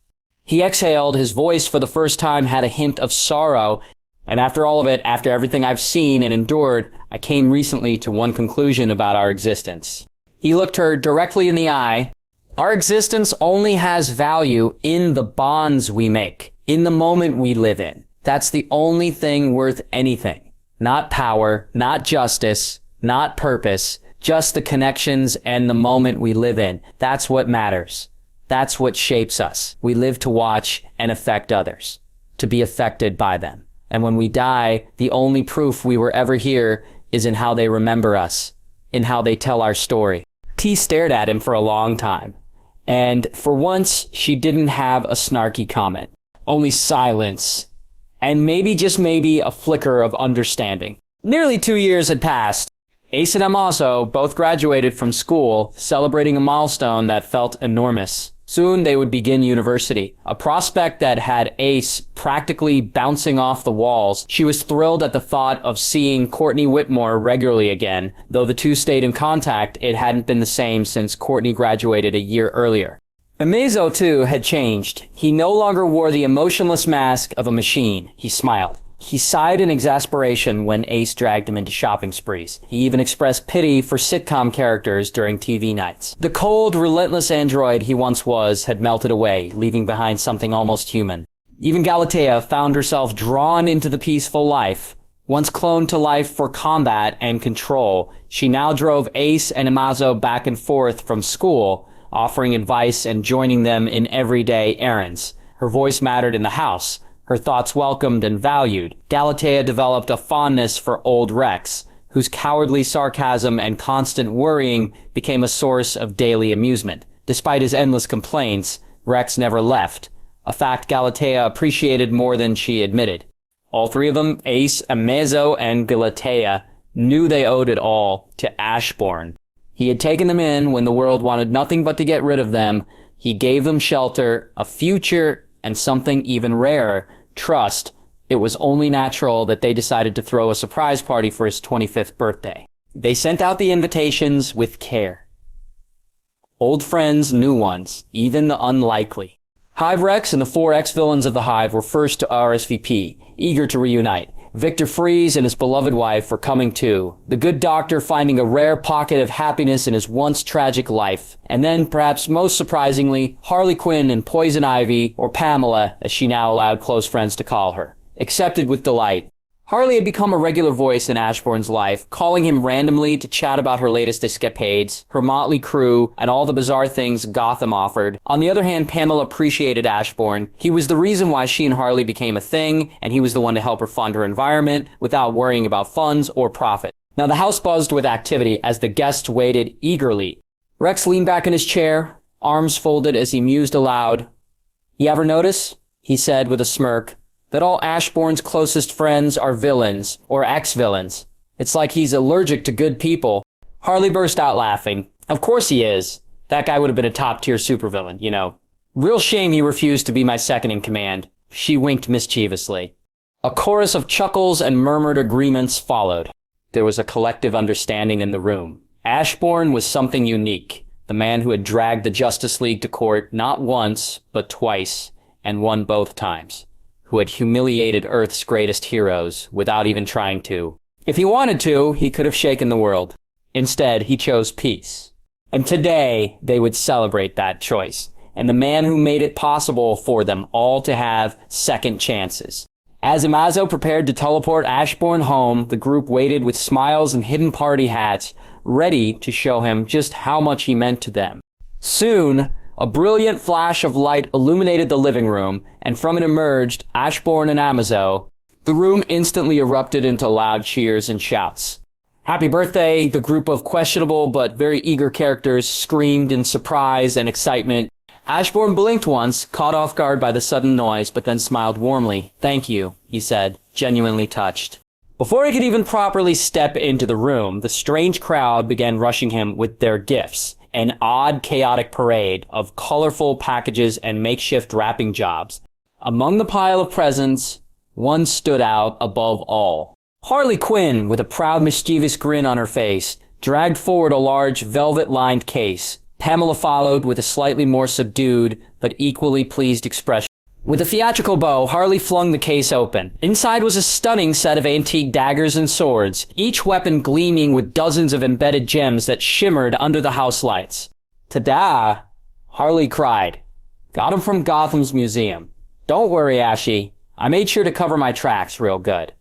He exhaled. His voice for the first time had a hint of sorrow. And after all of it, after everything I've seen and endured, I came recently to one conclusion about our existence. He looked her directly in the eye. Our existence only has value in the bonds we make, in the moment we live in. That's the only thing worth anything. Not power, not justice, not purpose, just the connections and the moment we live in. That's what matters. That's what shapes us. We live to watch and affect others, to be affected by them. And when we die, the only proof we were ever here is in how they remember us, in how they tell our story. T stared at him for a long time. And for once, she didn't have a snarky comment. Only silence. And maybe, just maybe, a flicker of understanding. Nearly 2 years had passed. Ace and Amazo both graduated from school, celebrating a milestone that felt enormous. Soon they would begin university, a prospect that had Ace practically bouncing off the walls. She was thrilled at the thought of seeing Courtney Whitmore regularly again. Though the two stayed in contact, it hadn't been the same since Courtney graduated a year earlier. Amazo, too, had changed. He no longer wore the emotionless mask of a machine. He smiled. He sighed in exasperation when Ace dragged him into shopping sprees. He even expressed pity for sitcom characters during TV nights. The cold, relentless android he once was had melted away, leaving behind something almost human. Even Galatea found herself drawn into the peaceful life. Once cloned to life for combat and control, she now drove Ace and Amazo back and forth from school, offering advice and joining them in everyday errands. Her voice mattered in the house. Her thoughts welcomed and valued. Galatea developed a fondness for old Rex, whose cowardly sarcasm and constant worrying became a source of daily amusement. Despite his endless complaints, Rex never left, a fact Galatea appreciated more than she admitted. All three of them, Ace, Amazo, and Galatea, knew they owed it all to Ashbourne. He had taken them in when the world wanted nothing but to get rid of them. He gave them shelter, a future, and something even rarer, trust. It was only natural that they decided to throw a surprise party for his 25th birthday. They sent out the invitations with care. Old friends, new ones, even the unlikely. Hive Rex and the 4 ex-villains of the Hive were first to RSVP, eager to reunite. Victor Freeze and his beloved wife were coming too, the good doctor finding a rare pocket of happiness in his once tragic life. And then, perhaps most surprisingly, Harley Quinn and Poison Ivy, or Pamela, as she now allowed close friends to call her, accepted with delight. Harley had become a regular voice in Ashbourne's life, calling him randomly to chat about her latest escapades, her motley crew, and all the bizarre things Gotham offered. On the other hand, Pamela appreciated Ashbourne. He was the reason why she and Harley became a thing, and he was the one to help her fund her environment without worrying about funds or profit. Now the house buzzed with activity as the guests waited eagerly. Rex leaned back in his chair, arms folded as he mused aloud. "You ever notice," he said with a smirk, "that all Ashbourne's closest friends are villains, or ex-villains? It's like he's allergic to good people." Harley burst out laughing. "Of course he is. That guy would have been a top-tier supervillain, you know. Real shame he refused to be my second in command." She winked mischievously. A chorus of chuckles and murmured agreements followed. There was a collective understanding in the room. Ashbourne was something unique. The man who had dragged the Justice League to court not once, but twice, and won both times. Who had humiliated Earth's greatest heroes without even trying to. If he wanted to, he could have shaken the world. Instead, he chose peace. And today, they would celebrate that choice, and the man who made it possible for them all to have second chances. As Imazo prepared to teleport Ashbourne home, the group waited with smiles and hidden party hats, ready to show him just how much he meant to them. Soon, a brilliant flash of light illuminated the living room, and from it emerged Ashbourne and Amazo. The room instantly erupted into loud cheers and shouts. "Happy birthday!" The group of questionable but very eager characters screamed in surprise and excitement. Ashbourne blinked once, caught off guard by the sudden noise, but then smiled warmly. "Thank you," he said, genuinely touched. Before he could even properly step into the room, the strange crowd began rushing him with their gifts, an odd, chaotic parade of colorful packages and makeshift wrapping jobs. Among the pile of presents, one stood out above all. Harley Quinn, with a proud, mischievous grin on her face, dragged forward a large, velvet-lined case. Pamela followed with a slightly more subdued, but equally pleased expression. With a theatrical bow, Harley flung the case open. Inside was a stunning set of antique daggers and swords, each weapon gleaming with dozens of embedded gems that shimmered under the house lights. "Ta-da!" Harley cried. "Got 'em from Gotham's museum. Don't worry, Ashy. I made sure to cover my tracks real good.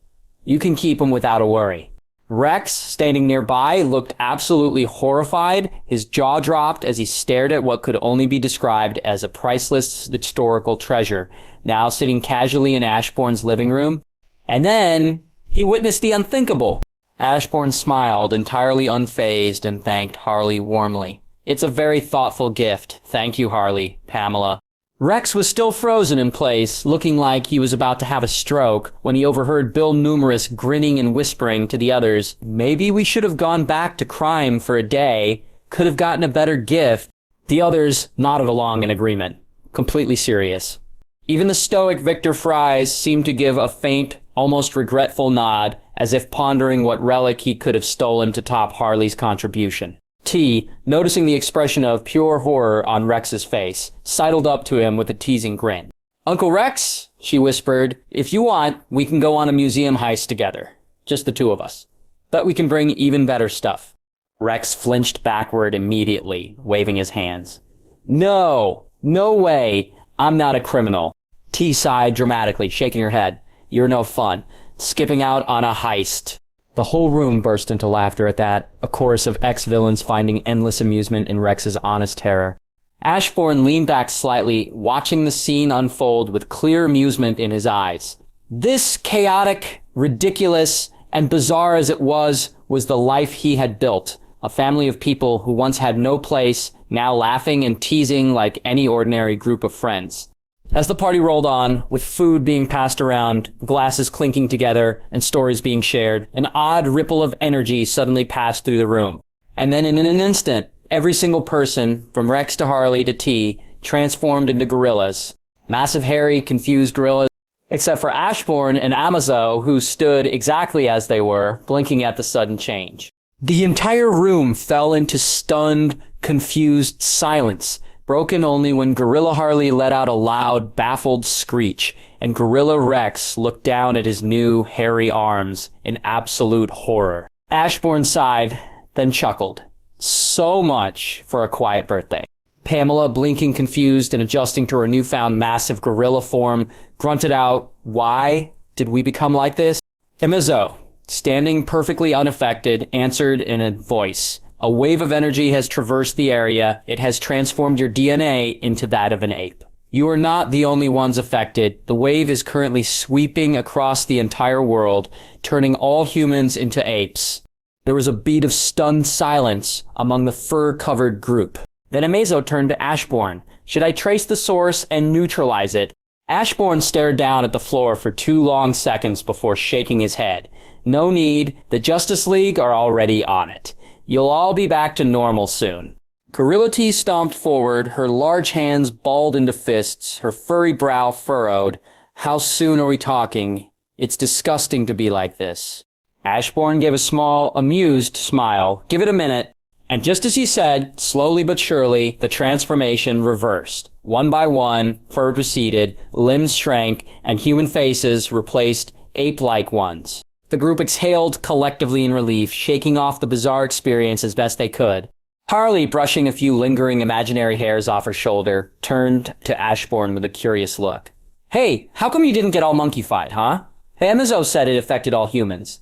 You can keep 'em without a worry." Rex, standing nearby, looked absolutely horrified. His jaw dropped as he stared at what could only be described as a priceless historical treasure, now sitting casually in Ashbourne's living room. And then he witnessed the unthinkable. Ashbourne smiled, entirely unfazed, and thanked Harley warmly. "It's a very thoughtful gift. Thank you, Harley, Pamela." Rex was still frozen in place, looking like he was about to have a stroke, when he overheard Bill Numerous grinning and whispering to the others, "Maybe we should have gone back to crime for a day. Could have gotten a better gift." The others nodded along in agreement, completely serious. Even the stoic Victor Fries seemed to give a faint, almost regretful nod, as if pondering what relic he could have stolen to top Harley's contribution. T, noticing the expression of pure horror on Rex's face, sidled up to him with a teasing grin. "Uncle Rex," she whispered, "if you want, we can go on a museum heist together. Just the two of us. Bet we can bring even better stuff." Rex flinched backward immediately, waving his hands. "No! No way! I'm not a criminal." T sighed dramatically, shaking her head. "You're no fun. Skipping out on a heist." The whole room burst into laughter at that, a chorus of ex-villains finding endless amusement in Rex's honest terror. Ashbourne leaned back slightly, watching the scene unfold with clear amusement in his eyes. This chaotic, ridiculous, and bizarre as it was the life he had built. A family of people who once had no place, now laughing and teasing like any ordinary group of friends. As the party rolled on, with food being passed around, glasses clinking together, and stories being shared, an odd ripple of energy suddenly passed through the room. And then in an instant, every single person, from Rex to Harley to T, transformed into gorillas. Massive, hairy, confused gorillas, except for Ashbourne and Amazo, who stood exactly as they were, blinking at the sudden change. The entire room fell into stunned, confused silence, broken only when Gorilla Harley let out a loud, baffled screech, and Gorilla Rex looked down at his new, hairy arms in absolute horror. Ashbourne sighed, then chuckled. So much for a quiet birthday. Pamela, blinking confused and adjusting to her newfound massive gorilla form, grunted out, "Why did we become like this?" Amazo, standing perfectly unaffected, answered in a voice. "A wave of energy has traversed the area. It has transformed your DNA into that of an ape. You are not the only ones affected. The wave is currently sweeping across the entire world, turning all humans into apes." There was a beat of stunned silence among the fur-covered group. Then Amazo turned to Ashbourne. "Should I trace the source and neutralize it?" Ashbourne stared down at the floor for 2 long seconds before shaking his head. "No need. The Justice League are already on it. You'll all be back to normal soon." Gorilla T stomped forward, her large hands balled into fists, her furry brow furrowed. "How soon are we talking? It's disgusting to be like this." Ashbourne gave a small, amused smile. "Give it a minute." And just as he said, slowly but surely, the transformation reversed. One by one, fur receded, limbs shrank, and human faces replaced ape-like ones. The group exhaled collectively in relief, shaking off the bizarre experience as best they could. Harley, brushing a few lingering imaginary hairs off her shoulder, turned to Ashbourne with a curious look. Hey, how come you didn't get all monkey-fied, huh? Hey, Emizo said it affected all humans.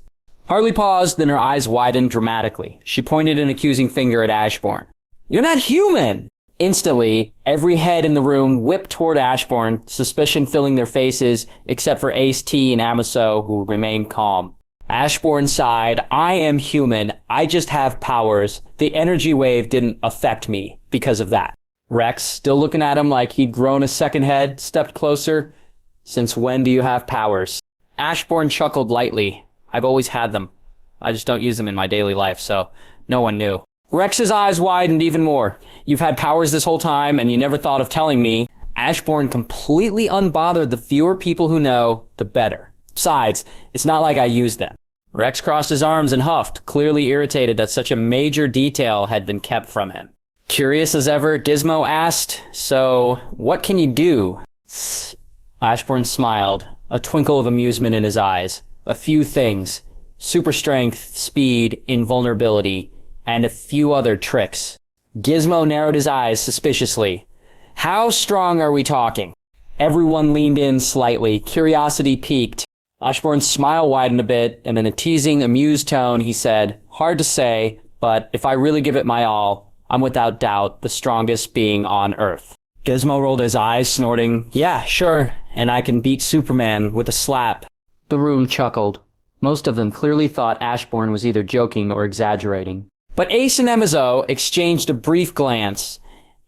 Harley paused, then her eyes widened dramatically. She pointed an accusing finger at Ashbourne. You're not human! Instantly, every head in the room whipped toward Ashbourne, suspicion filling their faces, except for Ace T and Amiso, who remained calm. Ashbourne sighed. I am human. I just have powers. The energy wave didn't affect me because of that. Rex, still looking at him like he'd grown a second head, stepped closer. Since when do you have powers? Ashbourne chuckled lightly. I've always had them. I just don't use them in my daily life, so no one knew. Rex's eyes widened even more. You've had powers this whole time, and you never thought of telling me. Ashbourne completely unbothered. The fewer people who know, the better. Besides, it's not like I used them. Rex crossed his arms and huffed, clearly irritated that such a major detail had been kept from him. Curious as ever, Dismo asked, so, what can you do? Ashbourne smiled, a twinkle of amusement in his eyes. A few things. Super strength, speed, invulnerability, and a few other tricks. Gizmo narrowed his eyes suspiciously. How strong are we talking? Everyone leaned in slightly, curiosity piqued. Ashbourne's smile widened a bit, and in a teasing, amused tone, he said, hard to say, but if I really give it my all, I'm without doubt the strongest being on Earth. Gizmo rolled his eyes, snorting, yeah, sure, and I can beat Superman with a slap. The room chuckled. Most of them clearly thought Ashbourne was either joking or exaggerating. But Ace and Emizo exchanged a brief glance,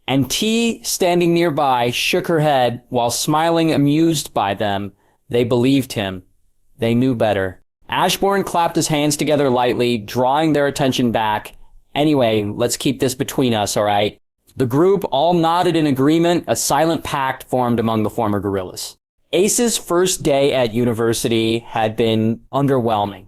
and T, standing nearby, shook her head while smiling amused by them. They believed him. They knew better. Ashbourne clapped his hands together lightly, drawing their attention back. Anyway, let's keep this between us, all right? The group all nodded in agreement. A silent pact formed among the former gorillas. Ace's first day at university had been underwhelming.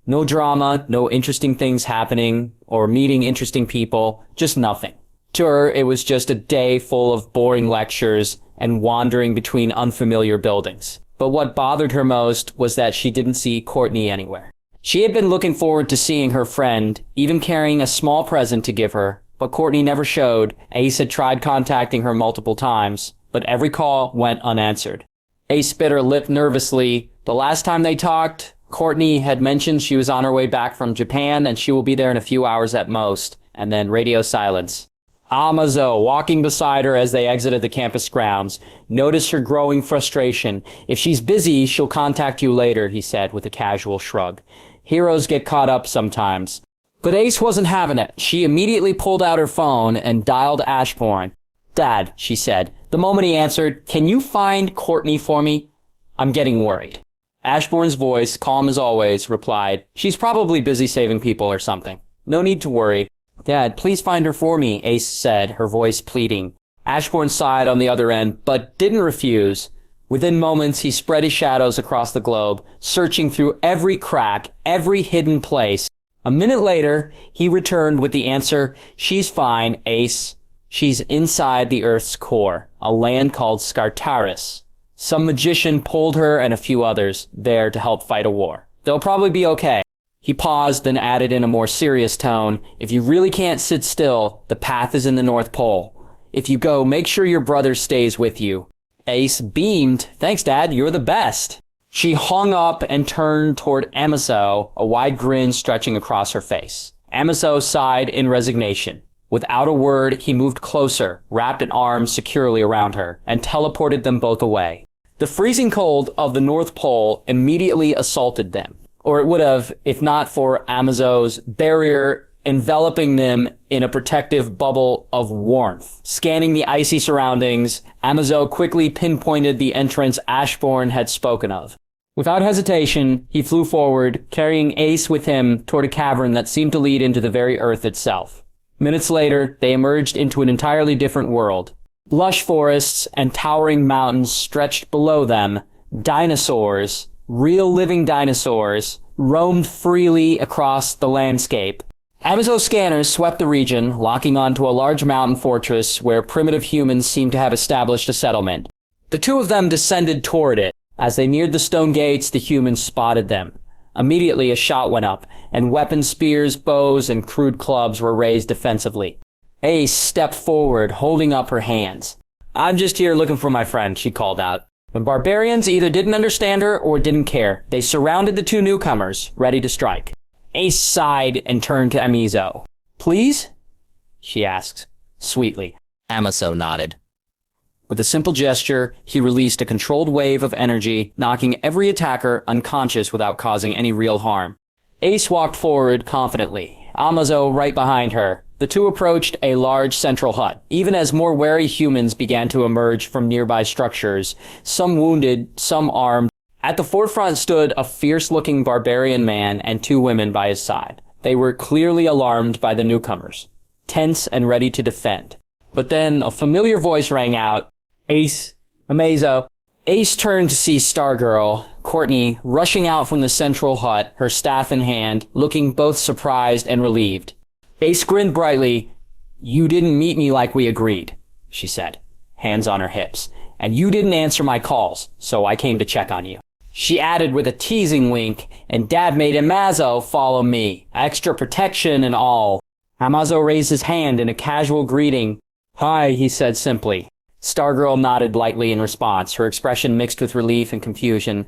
No drama, no interesting things happening, or meeting interesting people, just nothing. To her, it was just a day full of boring lectures and wandering between unfamiliar buildings. But what bothered her most was that she didn't see Courtney anywhere. She had been looking forward to seeing her friend, even carrying a small present to give her, but Courtney never showed. Ace had tried contacting her multiple times, but every call went unanswered. Ace bit her lip nervously. The last time they talked, Courtney had mentioned she was on her way back from Japan and she will be there in a few hours at most, and then radio silence. Amazo, walking beside her as they exited the campus grounds, noticed her growing frustration. If she's busy, she'll contact you later, he said with a casual shrug. Heroes get caught up sometimes. But Ace wasn't having it. She immediately pulled out her phone and dialed Ashbourne. Dad, she said. The moment he answered, can you find Courtney for me? I'm getting worried. Ashbourne's voice, calm as always, replied, she's probably busy saving people or something. No need to worry. Dad, please find her for me, Ace said, her voice pleading. Ashbourne sighed on the other end, but didn't refuse. Within moments, he spread his shadows across the globe, searching through every crack, every hidden place. A minute later, he returned with the answer, she's fine, Ace. She's inside the Earth's core, a land called Skartaris. Some magician pulled her and a few others there to help fight a war. They'll probably be okay. He paused, then added in a more serious tone, if you really can't sit still, the path is in the North Pole. If you go, make sure your brother stays with you. Ace beamed. Thanks, Dad, you're the best. She hung up and turned toward Amiso, a wide grin stretching across her face. Amiso sighed in resignation. Without a word, he moved closer, wrapped an arm securely around her, and teleported them both away. The freezing cold of the North Pole immediately assaulted them. Or it would have, if not for Amiso's barrier enveloping them in a protective bubble of warmth. Scanning the icy surroundings, Amiso quickly pinpointed the entrance Ashbourne had spoken of. Without hesitation, he flew forward, carrying Ace with him toward a cavern that seemed to lead into the very earth itself. Minutes later, they emerged into an entirely different world. Lush forests and towering mountains stretched below them. Dinosaurs, real living dinosaurs, roamed freely across the landscape. Amiso's scanners swept the region, locking onto a large mountain fortress where primitive humans seemed to have established a settlement. The two of them descended toward it. As they neared the stone gates, the humans spotted them. Immediately, a shot went up, and weapons, spears, bows, and crude clubs were raised defensively. Ace stepped forward, holding up her hands. I'm just here looking for my friend, she called out. The barbarians either didn't understand her or didn't care. They surrounded the two newcomers, ready to strike. Ace sighed and turned to Amizo. Please? She asked, sweetly. Amaso nodded. With a simple gesture, he released a controlled wave of energy, knocking every attacker unconscious without causing any real harm. Ace walked forward confidently, Amazo right behind her. The two approached a large central hut. Even as more wary humans began to emerge from nearby structures, some wounded, some armed, at the forefront stood a fierce-looking barbarian man and two women by his side. They were clearly alarmed by the newcomers, tense and ready to defend. But then a familiar voice rang out, Ace, Amazo. Ace turned to see Stargirl, Courtney, rushing out from the central hut, her staff in hand, looking both surprised and relieved. Ace grinned brightly. You didn't meet me like we agreed, she said, hands on her hips. And you didn't answer my calls, so I came to check on you. She added with a teasing wink, and Dad made Amazo follow me, extra protection and all. Amazo raised his hand in a casual greeting. Hi, he said simply. Stargirl nodded lightly in response, her expression mixed with relief and confusion.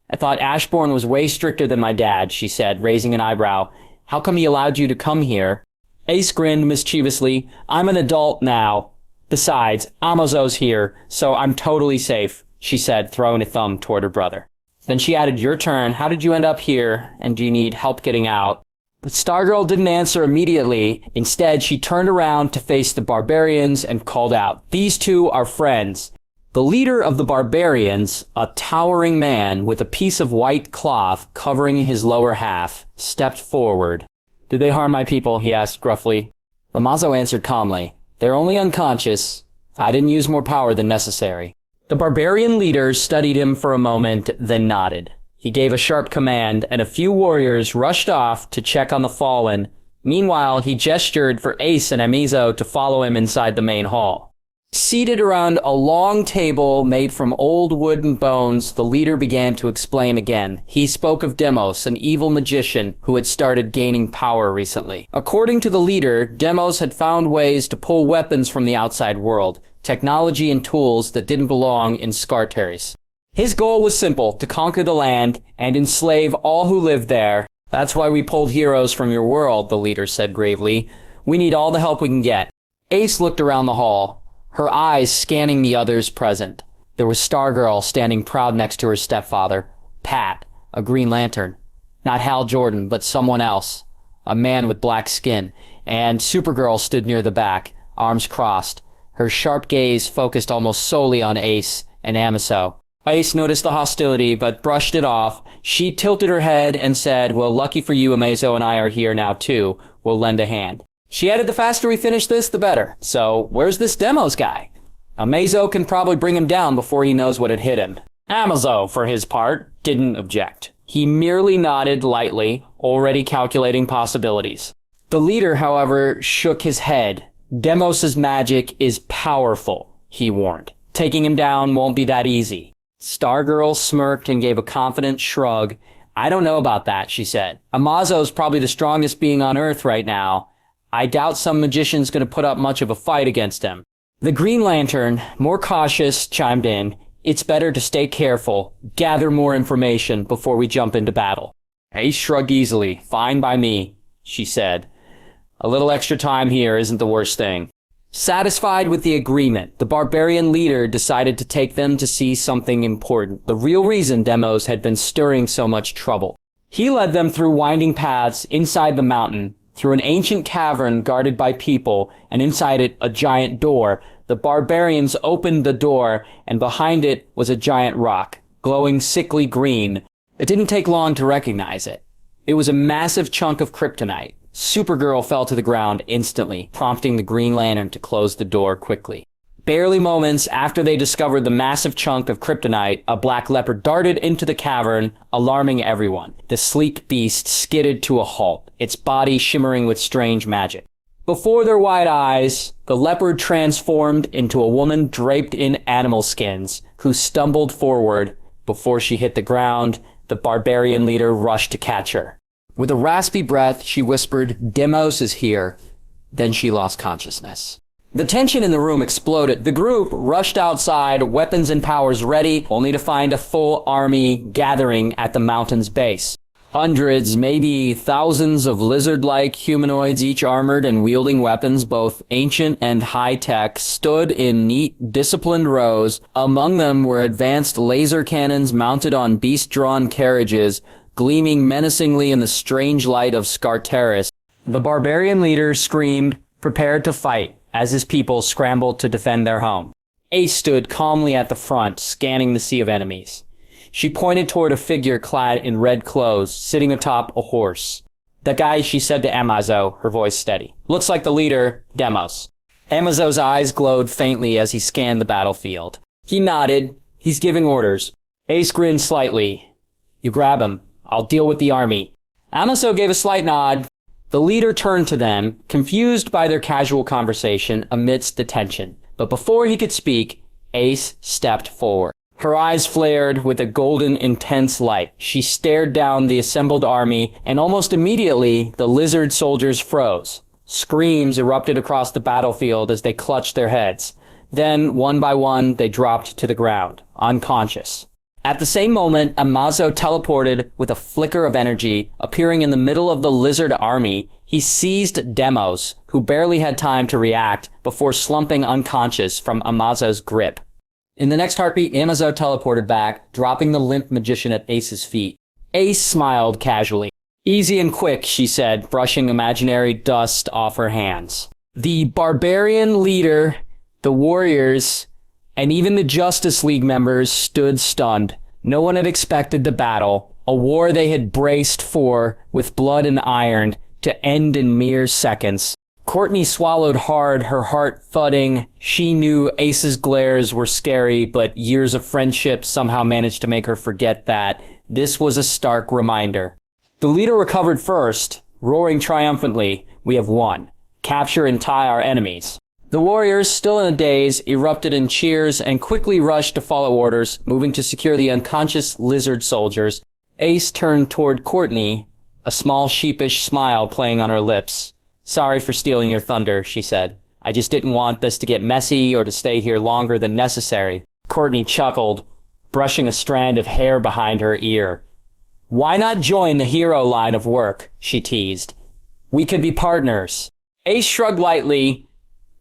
I thought Ashbourne was way stricter than my dad, she said, raising an eyebrow. How come he allowed you to come here? Ace grinned mischievously. I'm an adult now. Besides, Amazo's here, so I'm totally safe, she said, throwing a thumb toward her brother. Then she added, your turn. How did you end up here? And do you need help getting out? But Stargirl didn't answer immediately. Instead, she turned around to face the barbarians and called out, these two are friends. The leader of the barbarians, a towering man with a piece of white cloth covering his lower half, stepped forward. Did they harm my people? He asked gruffly. Amazo answered calmly. They're only unconscious. I didn't use more power than necessary. The barbarian leader studied him for a moment, then nodded. He gave a sharp command, and a few warriors rushed off to check on the fallen. Meanwhile, he gestured for Ace and Amizo to follow him inside the main hall. Seated around a long table made from old wood and bones, the leader began to explain again. He spoke of Demos, an evil magician who had started gaining power recently. According to the leader, Demos had found ways to pull weapons from the outside world, technology and tools that didn't belong in Skartaris. His goal was simple, to conquer the land and enslave all who lived there. That's why we pulled heroes from your world, the leader said gravely. We need all the help we can get. Ace looked around the hall, her eyes scanning the others present. There was Stargirl standing proud next to her stepfather, Pat, a Green Lantern. Not Hal Jordan, but someone else, a man with black skin. And Supergirl stood near the back, arms crossed, her sharp gaze focused almost solely on Ace and Amaso. Ace noticed the hostility, but brushed it off. She tilted her head and said, well, lucky for you, Amazo and I are here now, too. We'll lend a hand. She added, the faster we finish this, the better. So, where's this Demos guy? Amazo can probably bring him down before he knows what had hit him. Amazo, for his part, didn't object. He merely nodded lightly, already calculating possibilities. The leader, however, shook his head. Demos's magic is powerful, he warned. Taking him down won't be that easy. Stargirl smirked and gave a confident shrug. I don't know about that, she said. Amazo's probably the strongest being on Earth right now. I doubt some magician's gonna put up much of a fight against him. The Green Lantern, more cautious, chimed in. It's better to stay careful, gather more information before we jump into battle. Ace shrugged easily. Fine by me, she said. A little extra time here isn't the worst thing. Satisfied with the agreement, the barbarian leader decided to take them to see something important, the real reason Demos had been stirring so much trouble. He led them through winding paths inside the mountain, through an ancient cavern guarded by people, and inside it a giant door. The barbarians opened the door, and behind it was a giant rock, glowing sickly green. It didn't take long to recognize it. It was a massive chunk of kryptonite. Supergirl fell to the ground instantly, prompting the Green Lantern to close the door quickly. Barely moments after they discovered the massive chunk of kryptonite, a black leopard darted into the cavern, alarming everyone. The sleek beast skidded to a halt, its body shimmering with strange magic. Before their wide eyes, the leopard transformed into a woman draped in animal skins, who stumbled forward. Before she hit the ground, the barbarian leader rushed to catch her. With a raspy breath, she whispered, Demos is here. Then she lost consciousness. The tension in the room exploded. The group rushed outside, weapons and powers ready, only to find a full army gathering at the mountain's base. Hundreds, maybe thousands of lizard-like humanoids, each armored and wielding weapons, both ancient and high-tech, stood in neat, disciplined rows. Among them were advanced laser cannons mounted on beast-drawn carriages, gleaming menacingly in the strange light of Skartaris. The barbarian leader screamed, prepared to fight, as his people scrambled to defend their home. Ace stood calmly at the front, scanning the sea of enemies. She pointed toward a figure clad in red clothes, sitting atop a horse. "That guy," she said to Amazo, her voice steady. "Looks like the leader, Demos." Amazo's eyes glowed faintly as he scanned the battlefield. He nodded. "He's giving orders." Ace grinned slightly. "You grab him. I'll deal with the army." Amazo gave a slight nod. The leader turned to them, confused by their casual conversation amidst the tension. But before he could speak, Ace stepped forward. Her eyes flared with a golden, intense light. She stared down the assembled army, and almost immediately, the lizard soldiers froze. Screams erupted across the battlefield as they clutched their heads. Then, one by one, they dropped to the ground, unconscious. At the same moment, Amazo teleported with a flicker of energy, appearing in the middle of the lizard army. He seized Demos, who barely had time to react, before slumping unconscious from Amazo's grip. In the next heartbeat, Amazo teleported back, dropping the limp magician at Ace's feet. Ace smiled casually. "Easy and quick," she said, brushing imaginary dust off her hands. The barbarian leader, the warriors, and even the Justice League members stood stunned. No one had expected the battle, a war they had braced for with blood and iron, to end in mere seconds. Courtney swallowed hard, her heart thudding. She knew Ace's glares were scary, but years of friendship somehow managed to make her forget that. This was a stark reminder. The leader recovered first, roaring triumphantly, "We have won. Capture and tie our enemies." The warriors, still in a daze, erupted in cheers and quickly rushed to follow orders, moving to secure the unconscious lizard soldiers. Ace turned toward Courtney, a small sheepish smile playing on her lips. "Sorry for stealing your thunder," she said. "I just didn't want this to get messy or to stay here longer than necessary." Courtney chuckled, brushing a strand of hair behind her ear. "Why not join the hero line of work?" she teased. "We could be partners." Ace shrugged lightly.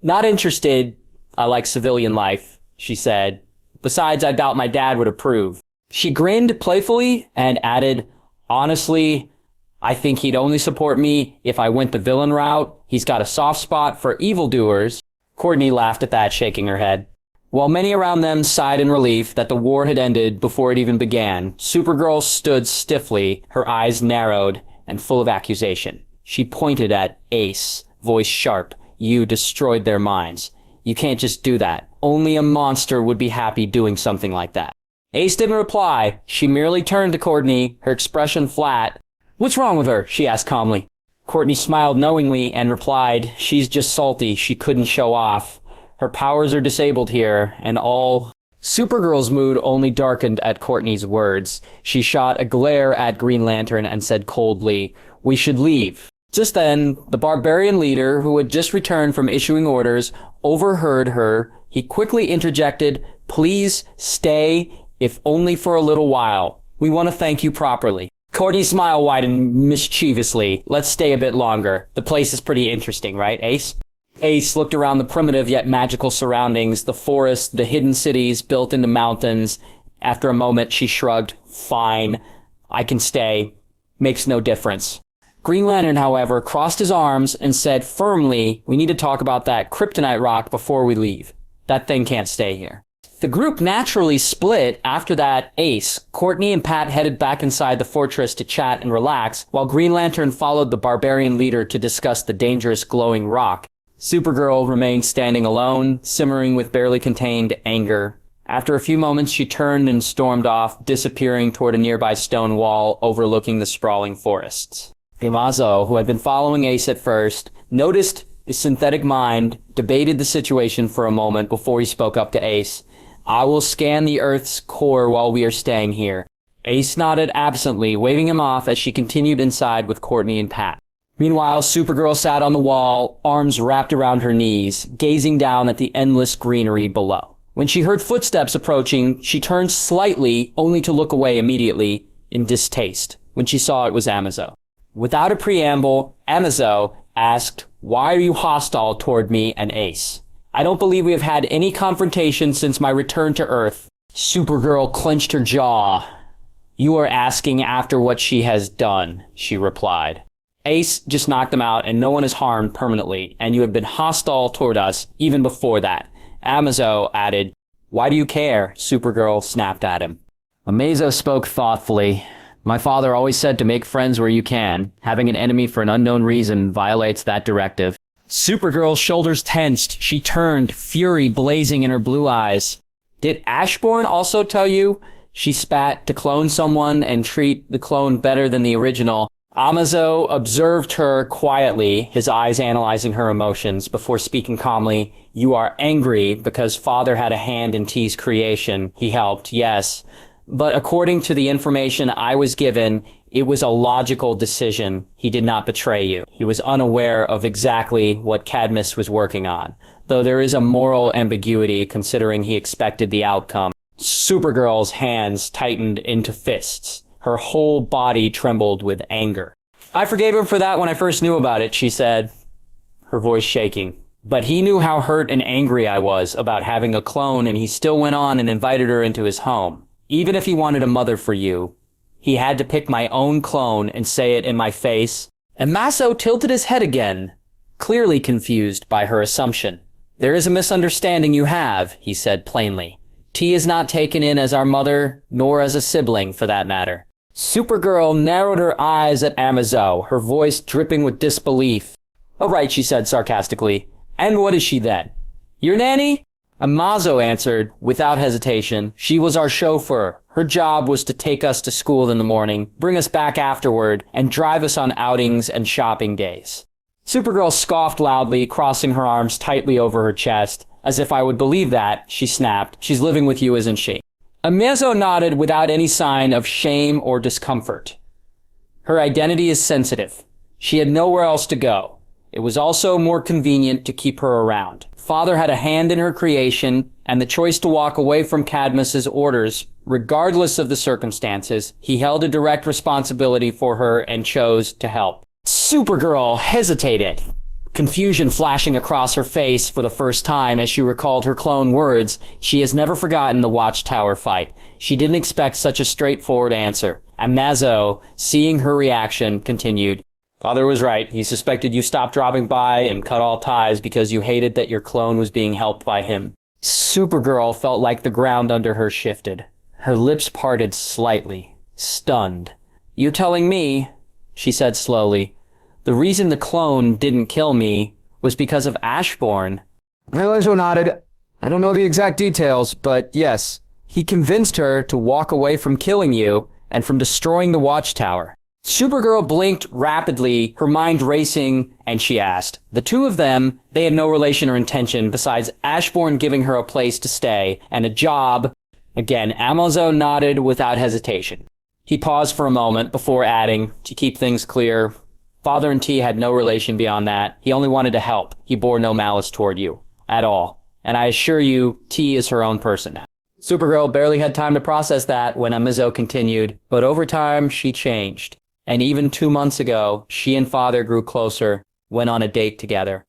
"Not interested. I like civilian life," she said. "Besides, I doubt my dad would approve." She grinned playfully and added, "Honestly, I think he'd only support me if I went the villain route. He's got a soft spot for evildoers." Courtney laughed at that, shaking her head. While many around them sighed in relief that the war had ended before it even began, Supergirl stood stiffly, her eyes narrowed and full of accusation. She pointed at Ace, voice sharp. "You destroyed their minds. You can't just do that. Only a monster would be happy doing something like that." Ace didn't reply. She merely turned to Courtney, her expression flat. "What's wrong with her?" she asked calmly. Courtney smiled knowingly and replied, "She's just salty. She couldn't show off. Her powers are disabled here, and all..." Supergirl's mood only darkened at Courtney's words. She shot a glare at Green Lantern and said coldly, "We should leave." Just then, the barbarian leader, who had just returned from issuing orders, overheard her. He quickly interjected, "Please stay, if only for a little while. We want to thank you properly." Courtney's smile widened mischievously. "Let's stay a bit longer. The place is pretty interesting, right, Ace?" Ace looked around the primitive yet magical surroundings, the forest, the hidden cities built into mountains. After a moment, she shrugged. "Fine. I can stay. Makes no difference." Green Lantern, however, crossed his arms and said firmly, "We need to talk about that kryptonite rock before we leave. That thing can't stay here." The group naturally split after that. Ace, Courtney, and Pat headed back inside the fortress to chat and relax, while Green Lantern followed the barbarian leader to discuss the dangerous glowing rock. Supergirl remained standing alone, simmering with barely contained anger. After a few moments, she turned and stormed off, disappearing toward a nearby stone wall overlooking the sprawling forests. Amazo, who had been following Ace at first, noticed the synthetic mind, debated the situation for a moment before he spoke up to Ace. "I will scan the Earth's core while we are staying here." Ace nodded absently, waving him off as she continued inside with Courtney and Pat. Meanwhile, Supergirl sat on the wall, arms wrapped around her knees, gazing down at the endless greenery below. When she heard footsteps approaching, she turned slightly, only to look away immediately in distaste when she saw it was Amazo. Without a preamble, Amazo asked, "Why are you hostile toward me and Ace? I don't believe we have had any confrontation since my return to Earth." Supergirl clenched her jaw. "You are asking after what she has done," she replied. "Ace just knocked them out and no one is harmed permanently, and you have been hostile toward us even before that." Amazo added, "Why do you care?" Supergirl snapped at him. Amazo spoke thoughtfully. "My father always said to make friends where you can. Having an enemy for an unknown reason violates that directive." Supergirl's shoulders tensed. She turned, fury blazing in her blue eyes. "Did Ashbourne also tell you?" She spat, "to clone someone and treat the clone better than the original." Amazo observed her quietly, his eyes analyzing her emotions, before speaking calmly. "You are angry because father had a hand in T's creation. He helped, yes. But according to the information I was given, it was a logical decision. He did not betray you. He was unaware of exactly what Cadmus was working on, though there is a moral ambiguity considering he expected the outcome." Supergirl's hands tightened into fists. Her whole body trembled with anger. "I forgave him for that when I first knew about it," she said, her voice shaking. "But he knew how hurt and angry I was about having a clone, and he still went on and invited her into his home. Even if he wanted a mother for you, he had to pick my own clone and say it in my face." And Masso tilted his head again, clearly confused by her assumption. "There is a misunderstanding you have," he said plainly. "T is not taken in as our mother, nor as a sibling, for that matter." Supergirl narrowed her eyes at Amazo, her voice dripping with disbelief. "Oh, right," she said sarcastically. "And what is she then? Your nanny?" Amazo answered, without hesitation. "She was our chauffeur. Her job was to take us to school in the morning, bring us back afterward, and drive us on outings and shopping days." Supergirl scoffed loudly, crossing her arms tightly over her chest. "As if I would believe that," she snapped. "She's living with you, isn't she?" Amazo nodded without any sign of shame or discomfort. Her identity is sensitive. She had nowhere else to go. It was also more convenient to keep her around. Father had a hand in her creation, and the choice to walk away from Cadmus's orders, regardless of the circumstances, he held a direct responsibility for her and chose to help. Supergirl hesitated, confusion flashing across her face for the first time as she recalled her clone words. She has never forgotten the Watchtower fight. She didn't expect such a straightforward answer. And Mazo, seeing her reaction, continued, "Father was right. He suspected you stopped dropping by and cut all ties because you hated that your clone was being helped by him." Supergirl felt like the ground under her shifted. Her lips parted slightly, stunned. "You telling me," she said slowly, "the reason the clone didn't kill me was because of Ashbourne?" Amazo nodded. "I don't know the exact details, but yes, he convinced her to walk away from killing you and from destroying the Watchtower." Supergirl blinked rapidly, her mind racing, and she asked, "The two of them, they had no relation or intention besides Ashbourne giving her a place to stay and a job?" Again, Amazo nodded without hesitation. He paused for a moment before adding, to keep things clear, "Father and T had no relation beyond that. He only wanted to help. He bore no malice toward you. At all. And I assure you, T is her own person now." Supergirl barely had time to process that when Amazo continued, "But over time, she changed. And even 2 months ago, she and Father grew closer, went on a date together.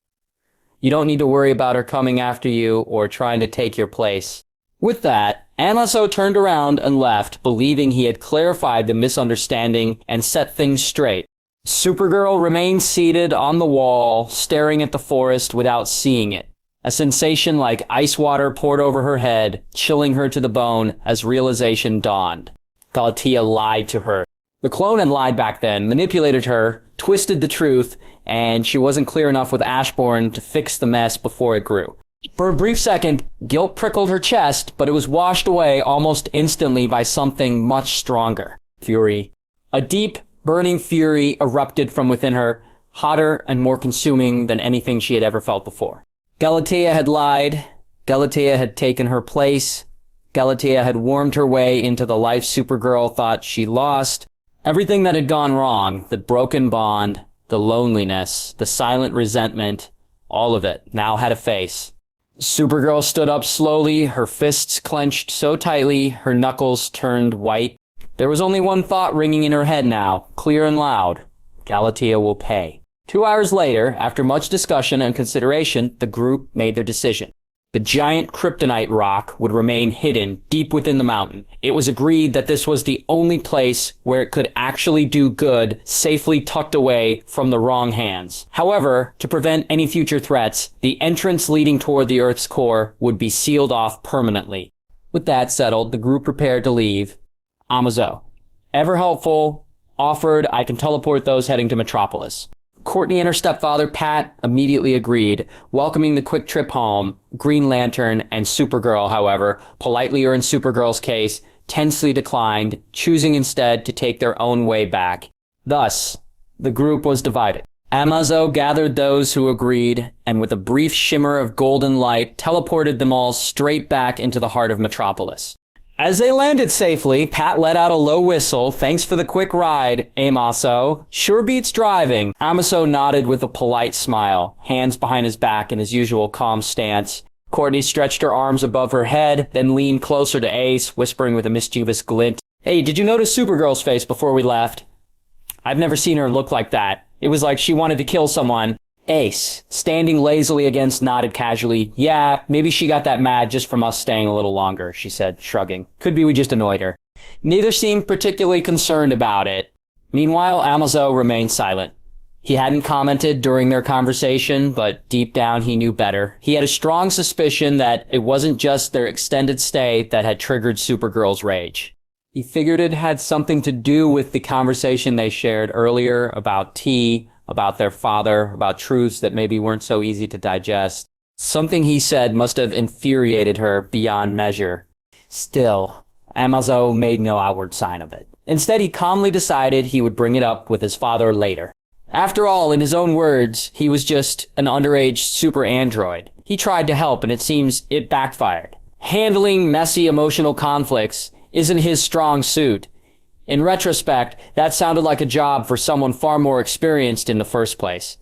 You don't need to worry about her coming after you or trying to take your place." With that, Amazo turned around and left, believing he had clarified the misunderstanding and set things straight. Supergirl remained seated on the wall, staring at the forest without seeing it. A sensation like ice water poured over her head, chilling her to the bone as realization dawned. Galatea lied to her. The clone had lied back then, manipulated her, twisted the truth, and she wasn't clear enough with Ashbourne to fix the mess before it grew. For a brief second, guilt prickled her chest, but it was washed away almost instantly by something much stronger. Fury. A deep, burning fury erupted from within her, hotter and more consuming than anything she had ever felt before. Galatea had lied. Galatea had taken her place. Galatea had wormed her way into the life Supergirl thought she lost. Everything that had gone wrong, the broken bond, The loneliness, the silent resentment, all of it now had a face. Supergirl stood up slowly, her fists clenched so tightly, her knuckles turned white. There was only one thought ringing in her head now, clear and loud. Galatea will pay. 2 hours later, after much discussion and consideration, the group made their decision. The giant kryptonite rock would remain hidden deep within the mountain. It was agreed that this was the only place where it could actually do good, safely tucked away from the wrong hands. However, to prevent any future threats, the entrance leading toward the Earth's core would be sealed off permanently. With that settled, the group prepared to leave. Amazo, ever helpful, offered I can teleport those heading to Metropolis. Courtney and her stepfather, Pat, immediately agreed, welcoming the quick trip home. Green Lantern and Supergirl, however, politely or in Supergirl's case, tensely declined, choosing instead to take their own way back. Thus, the group was divided. Amazo gathered those who agreed, and with a brief shimmer of golden light, teleported them all straight back into the heart of Metropolis. As they landed safely, Pat let out a low whistle. Thanks for the quick ride, Amaso. Sure beats driving. Amaso nodded with a polite smile, hands behind his back in his usual calm stance. Courtney stretched her arms above her head, then leaned closer to Ace, whispering with a mischievous glint. Hey, did you notice Supergirl's face before we left? I've never seen her look like that. It was like she wanted to kill someone. Ace, standing lazily against, nodded casually. Yeah, maybe she got that mad just from us staying a little longer, she said, shrugging. Could be we just annoyed her. Neither seemed particularly concerned about it. Meanwhile, Amazo remained silent. He hadn't commented during their conversation, but deep down he knew better. He had a strong suspicion that it wasn't just their extended stay that had triggered Supergirl's rage. He figured it had something to do with the conversation they shared earlier about tea, about their father, about truths that maybe weren't so easy to digest. Something he said must have infuriated her beyond measure. Still, Amazo made no outward sign of it. Instead, he calmly decided he would bring it up with his father later. After all, in his own words, he was just an underage super android. He tried to help, and it seems it backfired. Handling messy emotional conflicts isn't his strong suit. In retrospect, that sounded like a job for someone far more experienced in the first place.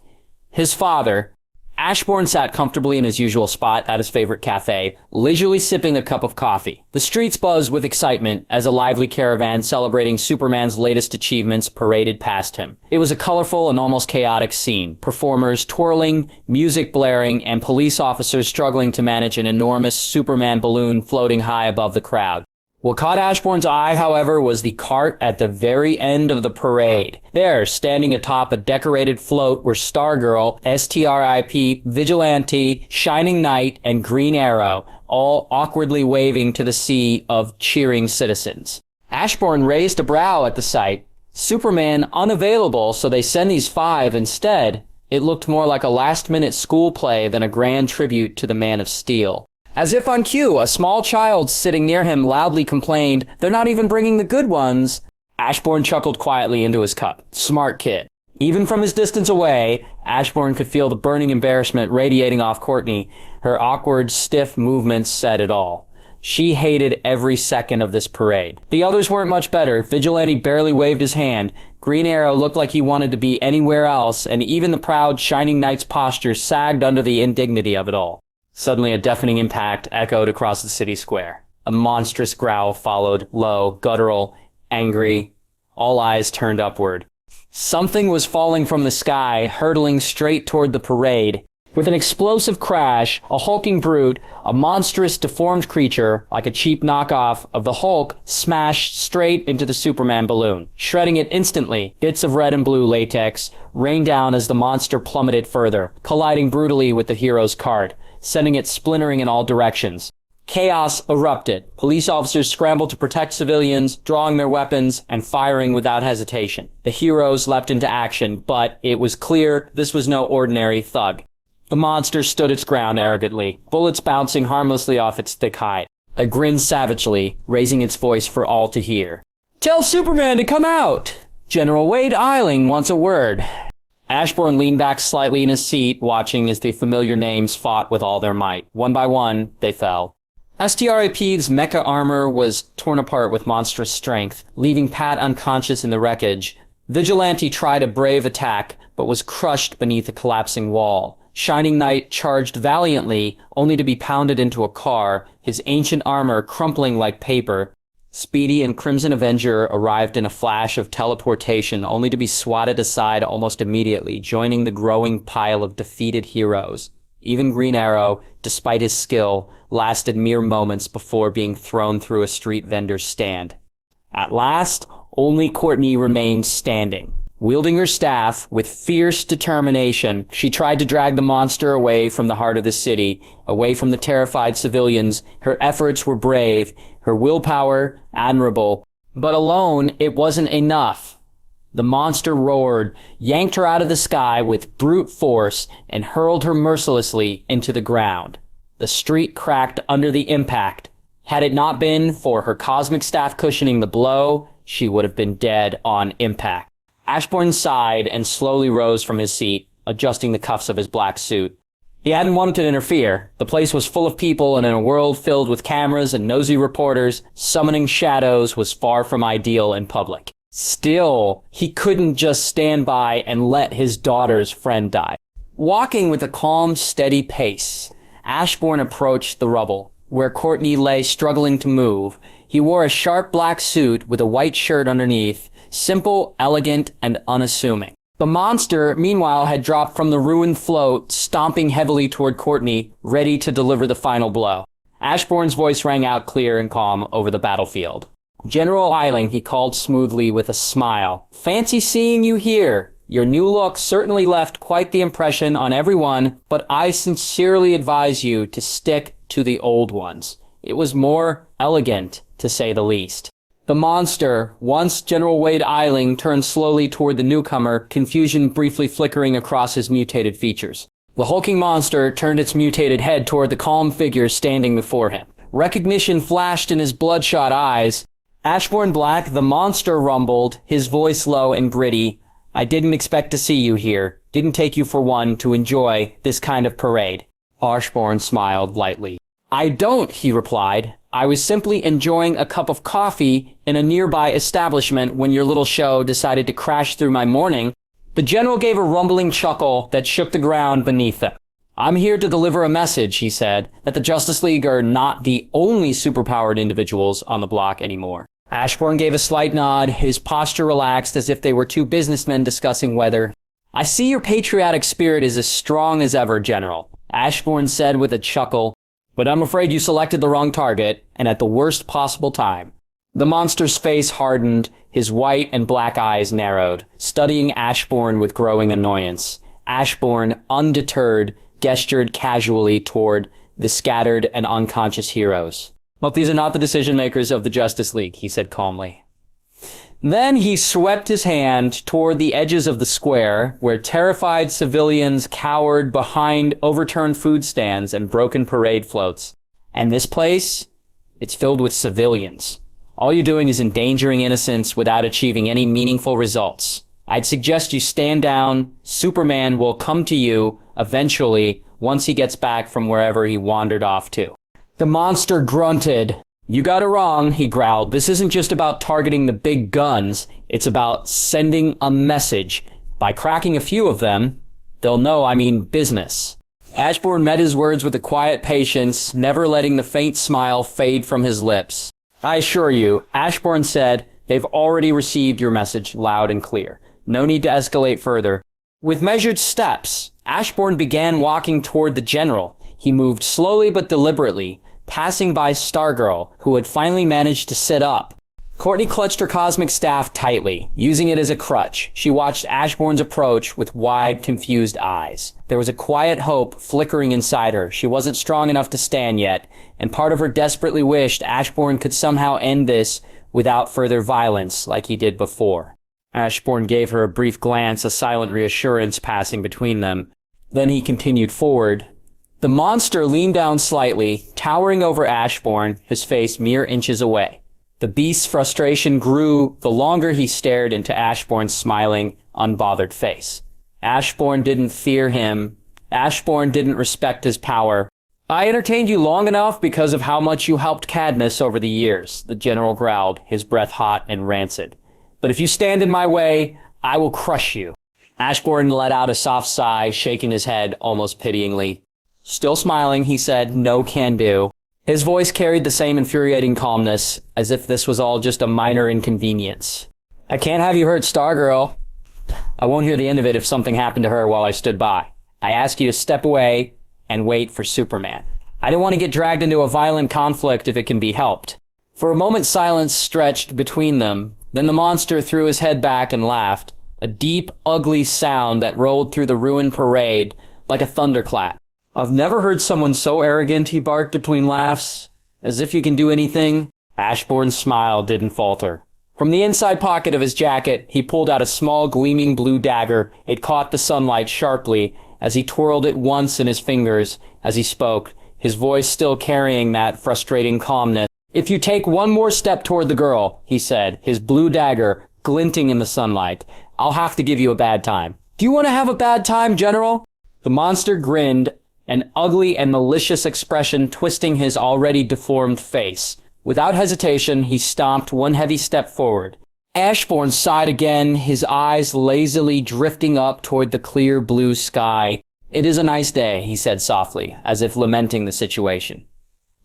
His father, Ashbourne, sat comfortably in his usual spot at his favorite cafe, leisurely sipping a cup of coffee. The streets buzzed with excitement as a lively caravan celebrating Superman's latest achievements paraded past him. It was a colorful and almost chaotic scene. Performers twirling, music blaring, and police officers struggling to manage an enormous Superman balloon floating high above the crowd. What caught Ashbourne's eye, however, was the cart at the very end of the parade. There, standing atop a decorated float, were Stargirl, STRIP, Vigilante, Shining Knight, and Green Arrow, all awkwardly waving to the sea of cheering citizens. Ashbourne raised a brow at the sight. Superman unavailable, so they send these 5 instead. It looked more like a last-minute school play than a grand tribute to the Man of Steel. As if on cue, a small child sitting near him loudly complained, "They're not even bringing the good ones." Ashbourne chuckled quietly into his cup. Smart kid. Even from his distance away, Ashbourne could feel the burning embarrassment radiating off Courtney. Her awkward, stiff movements said it all. She hated every second of this parade. The others weren't much better. Vigilante barely waved his hand. Green Arrow looked like he wanted to be anywhere else, and even the proud Shining Knight's posture sagged under the indignity of it all. Suddenly a deafening impact echoed across the city square. A monstrous growl followed, low, guttural, angry. All eyes turned upward. Something was falling from the sky, hurtling straight toward the parade. With an explosive crash, a hulking brute, a monstrous deformed creature, like a cheap knockoff of the Hulk, smashed straight into the Superman balloon, shredding it instantly. Bits of red and blue latex rained down as the monster plummeted further, colliding brutally with the hero's cart, sending it splintering in all directions. Chaos erupted. Police officers scrambled to protect civilians, drawing their weapons and firing without hesitation. The heroes leapt into action, but it was clear this was no ordinary thug. The monster stood its ground arrogantly, bullets bouncing harmlessly off its thick hide. It grinned savagely, raising its voice for all to hear. "Tell Superman to come out! General Wade Eiling wants a word." Ashbourne leaned back slightly in his seat, watching as the familiar names fought with all their might. One by one, they fell. STRAP's mecha armor was torn apart with monstrous strength, leaving Pat unconscious in the wreckage. Vigilante tried a brave attack, but was crushed beneath a collapsing wall. Shining Knight charged valiantly, only to be pounded into a car, his ancient armor crumpling like paper. Speedy and Crimson Avenger arrived in a flash of teleportation, only to be swatted aside almost immediately, joining the growing pile of defeated heroes. Even Green Arrow, despite his skill, lasted mere moments before being thrown through a street vendor's stand. At last, only Courtney remained standing. Wielding her staff with fierce determination, she tried to drag the monster away from the heart of the city, away from the terrified civilians. Her efforts were brave, her willpower admirable, but alone it wasn't enough. The monster roared, yanked her out of the sky with brute force, and hurled her mercilessly into the ground. The street cracked under the impact. Had it not been for her cosmic staff cushioning the blow, she would have been dead on impact. Ashbourne sighed and slowly rose from his seat, adjusting the cuffs of his black suit. He hadn't wanted to interfere. The place was full of people, and in a world filled with cameras and nosy reporters, summoning shadows was far from ideal in public. Still, he couldn't just stand by and let his daughter's friend die. Walking with a calm, steady pace, Ashbourne approached the rubble, where Courtney lay struggling to move. He wore a sharp black suit with a white shirt underneath, simple, elegant, and unassuming. The monster, meanwhile, had dropped from the ruined float, stomping heavily toward Courtney, ready to deliver the final blow. Ashbourne's voice rang out clear and calm over the battlefield. General Eiling, he called smoothly with a smile. Fancy seeing you here. Your new look certainly left quite the impression on everyone, but I sincerely advise you to stick to the old ones. It was more elegant, to say the least. The monster, once General Wade Eiling, turned slowly toward the newcomer, confusion briefly flickering across his mutated features. The hulking monster turned its mutated head toward the calm figure standing before him. Recognition flashed in his bloodshot eyes. Ashbourne Black, the monster rumbled, his voice low and gritty. I didn't expect to see you here. Didn't take you for one to enjoy this kind of parade. Ashbourne smiled lightly. I don't, he replied. I was simply enjoying a cup of coffee in a nearby establishment when your little show decided to crash through my morning. The general gave a rumbling chuckle that shook the ground beneath them. I'm here to deliver a message, he said, that the Justice League are not the only superpowered individuals on the block anymore. Ashbourne gave a slight nod, his posture relaxed as if they were two businessmen discussing weather. I see your patriotic spirit is as strong as ever, General, Ashbourne said with a chuckle. But I'm afraid you selected the wrong target, and at the worst possible time. The monster's face hardened, his white and black eyes narrowed, studying Ashbourne with growing annoyance. Ashbourne, undeterred, gestured casually toward the scattered and unconscious heroes. Well, these are not the decision-makers of the Justice League, he said calmly. Then he swept his hand toward the edges of the square, where terrified civilians cowered behind overturned food stands and broken parade floats. And this place? It's filled with civilians. All you're doing is endangering innocents without achieving any meaningful results. I'd suggest you stand down. Superman will come to you, eventually, once he gets back from wherever he wandered off to. The monster grunted. You got it wrong, he growled. This isn't just about targeting the big guns. It's about sending a message. By cracking a few of them, they'll know I mean business. Ashbourne met his words with a quiet patience, never letting the faint smile fade from his lips. I assure you, Ashbourne said, they've already received your message loud and clear. No need to escalate further. With measured steps, Ashbourne began walking toward the general. He moved slowly but deliberately, passing by Stargirl, who had finally managed to sit up. Courtney clutched her cosmic staff tightly, using it as a crutch. She watched Ashbourne's approach with wide, confused eyes. There was a quiet hope flickering inside her. She wasn't strong enough to stand yet, and part of her desperately wished Ashbourne could somehow end this without further violence like he did before. Ashbourne gave her a brief glance, a silent reassurance passing between them. Then he continued forward. The monster leaned down slightly, towering over Ashbourne, his face mere inches away. The beast's frustration grew the longer he stared into Ashbourne's smiling, unbothered face. Ashbourne didn't fear him. Ashbourne didn't respect his power. I entertained you long enough because of how much you helped Cadmus over the years, the general growled, his breath hot and rancid. But if you stand in my way, I will crush you. Ashbourne let out a soft sigh, shaking his head almost pityingly. Still smiling, he said, "No can do." His voice carried the same infuriating calmness, as if this was all just a minor inconvenience. "I can't have you hurt Stargirl. I won't hear the end of it if something happened to her while I stood by. I ask you to step away and wait for Superman. I don't want to get dragged into a violent conflict if it can be helped." For a moment silence stretched between them, then the monster threw his head back and laughed, a deep, ugly sound that rolled through the ruined parade like a thunderclap. "I've never heard someone so arrogant," he barked between laughs. "As if you can do anything." Ashbourne's smile didn't falter. From the inside pocket of his jacket, he pulled out a small gleaming blue dagger. It caught the sunlight sharply as he twirled it once in his fingers as he spoke, his voice still carrying that frustrating calmness. "If you take one more step toward the girl," he said, his blue dagger glinting in the sunlight, "I'll have to give you a bad time." "Do you want to have a bad time, General?" The monster grinned, an ugly and malicious expression twisting his already deformed face. Without hesitation, he stomped one heavy step forward. Ashbourne sighed again, his eyes lazily drifting up toward the clear blue sky. "It is a nice day," he said softly, as if lamenting the situation.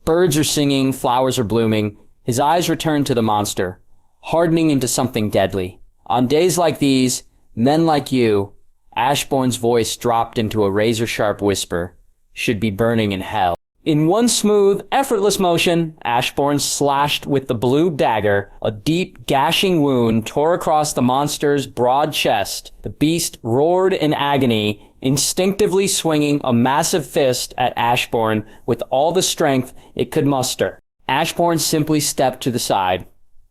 Birds are singing, flowers are blooming. His eyes returned to the monster, hardening into something deadly. "On days like these, men like you," Ashbourne's voice dropped into a razor-sharp whisper, "should be burning in hell." In one smooth, effortless motion, Ashbourne slashed with the blue dagger. A deep, gashing wound tore across the monster's broad chest. The beast roared in agony, instinctively swinging a massive fist at Ashbourne with all the strength it could muster. Ashbourne simply stepped to the side,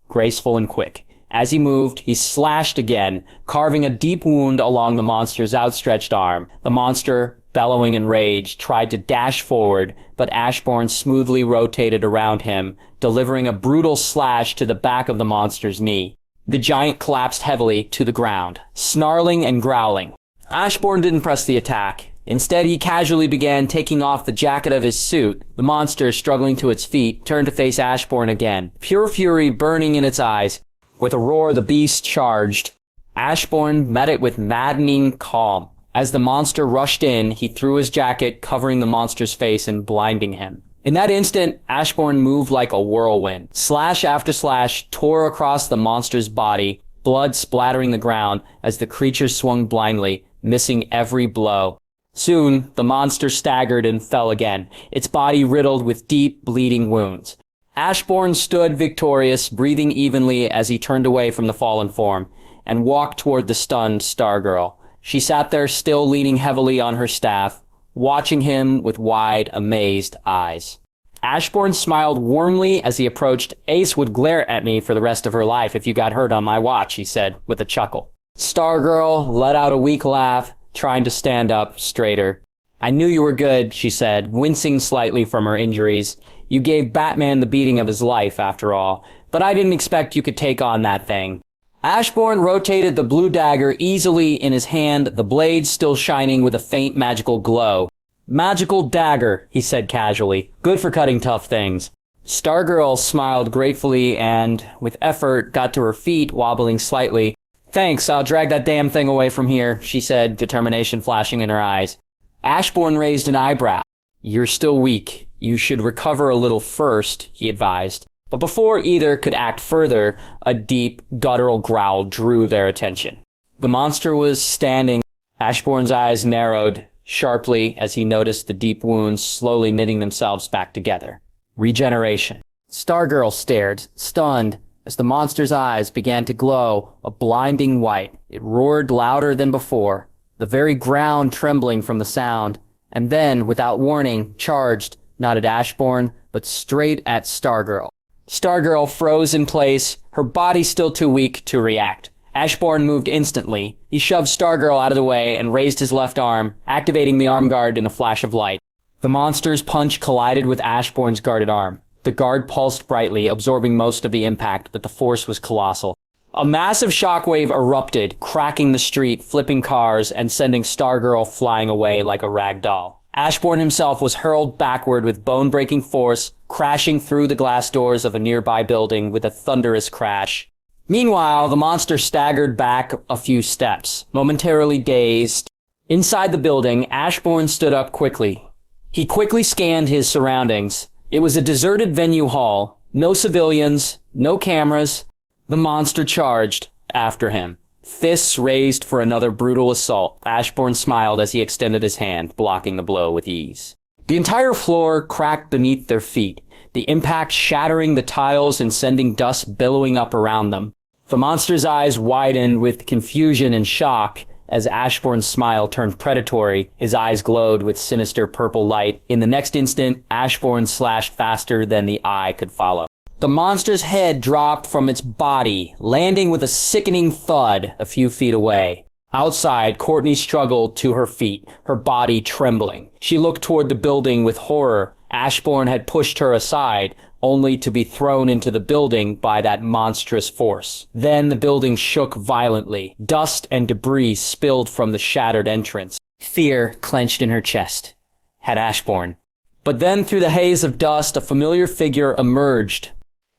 graceful and quick. As he moved, he slashed again, carving a deep wound along the monster's outstretched arm. The monster, bellowing in rage, tried to dash forward, but Ashbourne smoothly rotated around him, delivering a brutal slash to the back of the monster's knee. The giant collapsed heavily to the ground, snarling and growling. Ashbourne didn't press the attack. Instead, he casually began taking off the jacket of his suit. The monster, struggling to its feet, turned to face Ashbourne again, pure fury burning in its eyes. With a roar, the beast charged. Ashbourne met it with maddening calm. As the monster rushed in, he threw his jacket, covering the monster's face and blinding him. In that instant, Ashbourne moved like a whirlwind. Slash after slash tore across the monster's body, blood splattering the ground as the creature swung blindly, missing every blow. Soon, the monster staggered and fell again, its body riddled with deep, bleeding wounds. Ashbourne stood victorious, breathing evenly as he turned away from the fallen form, and walked toward the stunned Stargirl. She sat there still leaning heavily on her staff, watching him with wide, amazed eyes. Ashbourne smiled warmly as he approached. "Ace would glare at me for the rest of her life if you got hurt on my watch," he said with a chuckle. Stargirl let out a weak laugh, trying to stand up straighter. "I knew you were good," she said, wincing slightly from her injuries. "You gave Batman the beating of his life, after all, but I didn't expect you could take on that thing." Ashbourne rotated the blue dagger easily in his hand, the blade still shining with a faint magical glow. "Magical dagger," he said casually. "Good for cutting tough things." Stargirl smiled gratefully and, with effort, got to her feet, wobbling slightly. "Thanks, I'll drag that damn thing away from here," she said, determination flashing in her eyes. Ashbourne raised an eyebrow. "You're still weak. You should recover a little first," he advised. But before either could act further, a deep, guttural growl drew their attention. The monster was standing. Ashbourne's eyes narrowed sharply as he noticed the deep wounds slowly knitting themselves back together. Regeneration. Stargirl stared, stunned, as the monster's eyes began to glow a blinding white. It roared louder than before, the very ground trembling from the sound, and then, without warning, charged, not at Ashbourne, but straight at Stargirl. Stargirl froze in place, her body still too weak to react. Ashbourne moved instantly. He shoved Stargirl out of the way and raised his left arm, activating the arm guard in a flash of light. The monster's punch collided with Ashbourne's guarded arm. The guard pulsed brightly, absorbing most of the impact, but the force was colossal. A massive shockwave erupted, cracking the street, flipping cars, and sending Stargirl flying away like a rag doll. Ashbourne himself was hurled backward with bone-breaking force, crashing through the glass doors of a nearby building with a thunderous crash. Meanwhile, the monster staggered back a few steps, momentarily dazed. Inside the building, Ashbourne stood up quickly. He quickly scanned his surroundings. It was a deserted venue hall. No civilians, no cameras. The monster charged after him, fists raised for another brutal assault. Ashbourne smiled as he extended his hand, blocking the blow with ease. The entire floor cracked beneath their feet, the impact shattering the tiles and sending dust billowing up around them. The monster's eyes widened with confusion and shock. As Ashbourne's smile turned predatory, his eyes glowed with sinister purple light. In the next instant, Ashbourne slashed faster than the eye could follow. The monster's head dropped from its body, landing with a sickening thud a few feet away. Outside, Courtney struggled to her feet, her body trembling. She looked toward the building with horror. Ashbourne had pushed her aside, only to be thrown into the building by that monstrous force. Then the building shook violently. Dust and debris spilled from the shattered entrance. Fear clenched in her chest. Had Ashbourne. But then through the haze of dust, a familiar figure emerged.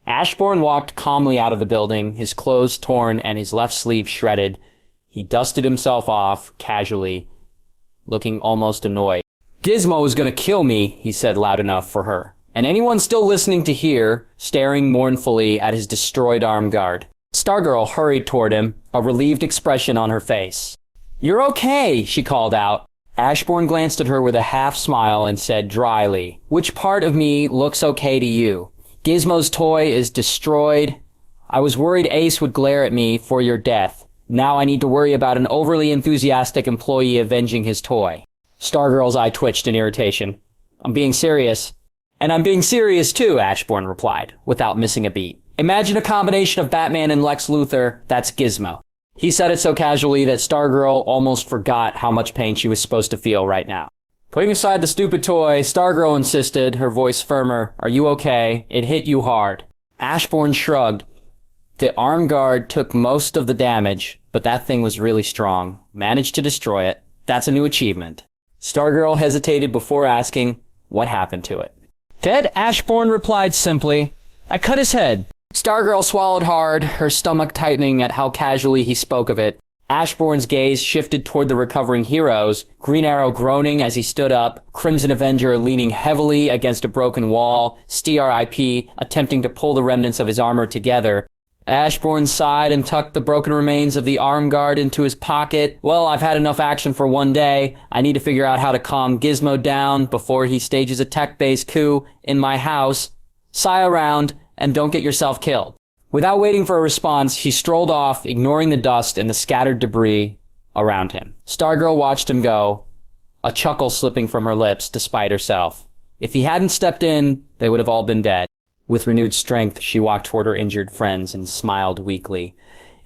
Ashbourne walked calmly out of the building, his clothes torn and his left sleeve shredded. He dusted himself off, casually, looking almost annoyed. "Gizmo is gonna kill me," he said loud enough for her. And anyone still listening to hear, staring mournfully at his destroyed arm guard. Stargirl hurried toward him, a relieved expression on her face. "You're okay," she called out. Ashbourne glanced at her with a half smile and said dryly, "Which part of me looks okay to you? Gizmo's toy is destroyed. I was worried Ace would glare at me for your death. Now I need to worry about an overly enthusiastic employee avenging his toy." Stargirl's eye twitched in irritation. "I'm being serious." "And I'm being serious too," Ashbourne replied, without missing a beat. "Imagine a combination of Batman and Lex Luthor. That's Gizmo." He said it so casually that Stargirl almost forgot how much pain she was supposed to feel right now. Putting aside the stupid toy, Stargirl insisted, her voice firmer. "Are you okay? It hit you hard." Ashbourne shrugged. "The arm guard took most of the damage, but that thing was really strong. Managed to destroy it. That's a new achievement." Stargirl hesitated before asking, "What happened to it?" "Dead," Ashbourne replied simply. "I cut his head." Stargirl swallowed hard, her stomach tightening at how casually he spoke of it. Ashbourne's gaze shifted toward the recovering heroes, Green Arrow groaning as he stood up, Crimson Avenger leaning heavily against a broken wall, STRIP attempting to pull the remnants of his armor together. Ashbourne sighed and tucked the broken remains of the arm guard into his pocket. "Well, I've had enough action for one day. I need to figure out how to calm Gizmo down before he stages a tech-based coup in my house. Sigh around and don't get yourself killed." Without waiting for a response, he strolled off, ignoring the dust and the scattered debris around him. Stargirl watched him go, a chuckle slipping from her lips despite herself. If he hadn't stepped in, they would have all been dead. With renewed strength, she walked toward her injured friends and smiled weakly.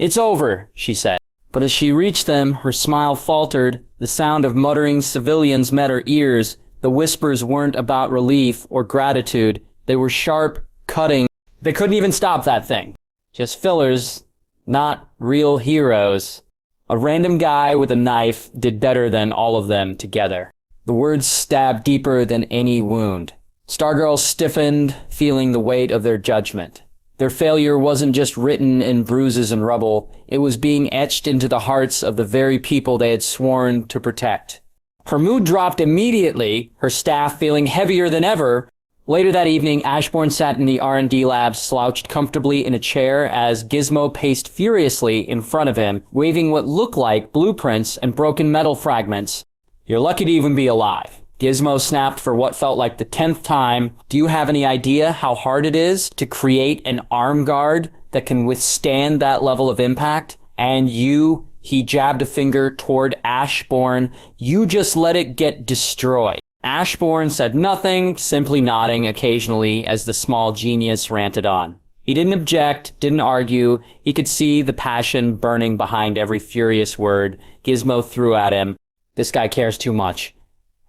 "It's over," she said. But as she reached them, her smile faltered. The sound of muttering civilians met her ears. The whispers weren't about relief or gratitude. They were sharp, cutting. They couldn't even stop that thing. Just fillers, not real heroes. A random guy with a knife did better than all of them together. The words stabbed deeper than any wound. Stargirl stiffened, feeling the weight of their judgment. Their failure wasn't just written in bruises and rubble. It was being etched into the hearts of the very people they had sworn to protect. Her mood dropped immediately, her staff feeling heavier than ever. Later that evening, Ashbourne sat in the R&D lab, slouched comfortably in a chair as Gizmo paced furiously in front of him, waving what looked like blueprints and broken metal fragments. "You're lucky to even be alive." Gizmo snapped for what felt like the 10th time. "Do you have any idea how hard it is to create an arm guard that can withstand that level of impact? And you," he jabbed a finger toward Ashbourne, "you just let it get destroyed." Ashbourne said nothing, simply nodding occasionally as the small genius ranted on. He didn't object, didn't argue. He could see the passion burning behind every furious word Gizmo threw at him. This guy cares too much.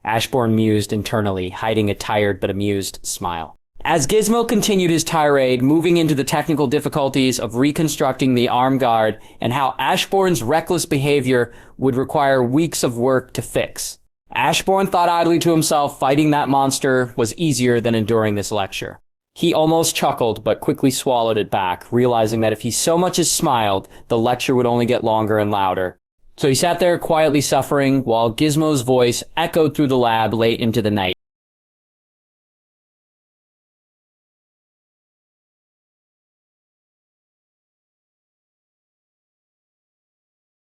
Ashbourne mused internally, hiding a tired but amused smile. As Gizmo continued his tirade, moving into the technical difficulties of reconstructing the arm guard and how Ashbourne's reckless behavior would require weeks of work to fix. Ashbourne thought idly to himself, fighting that monster was easier than enduring this lecture. He almost chuckled, but quickly swallowed it back, realizing that if he so much as smiled, the lecture would only get longer and louder. So he sat there quietly suffering, while Gizmo's voice echoed through the lab late into the night.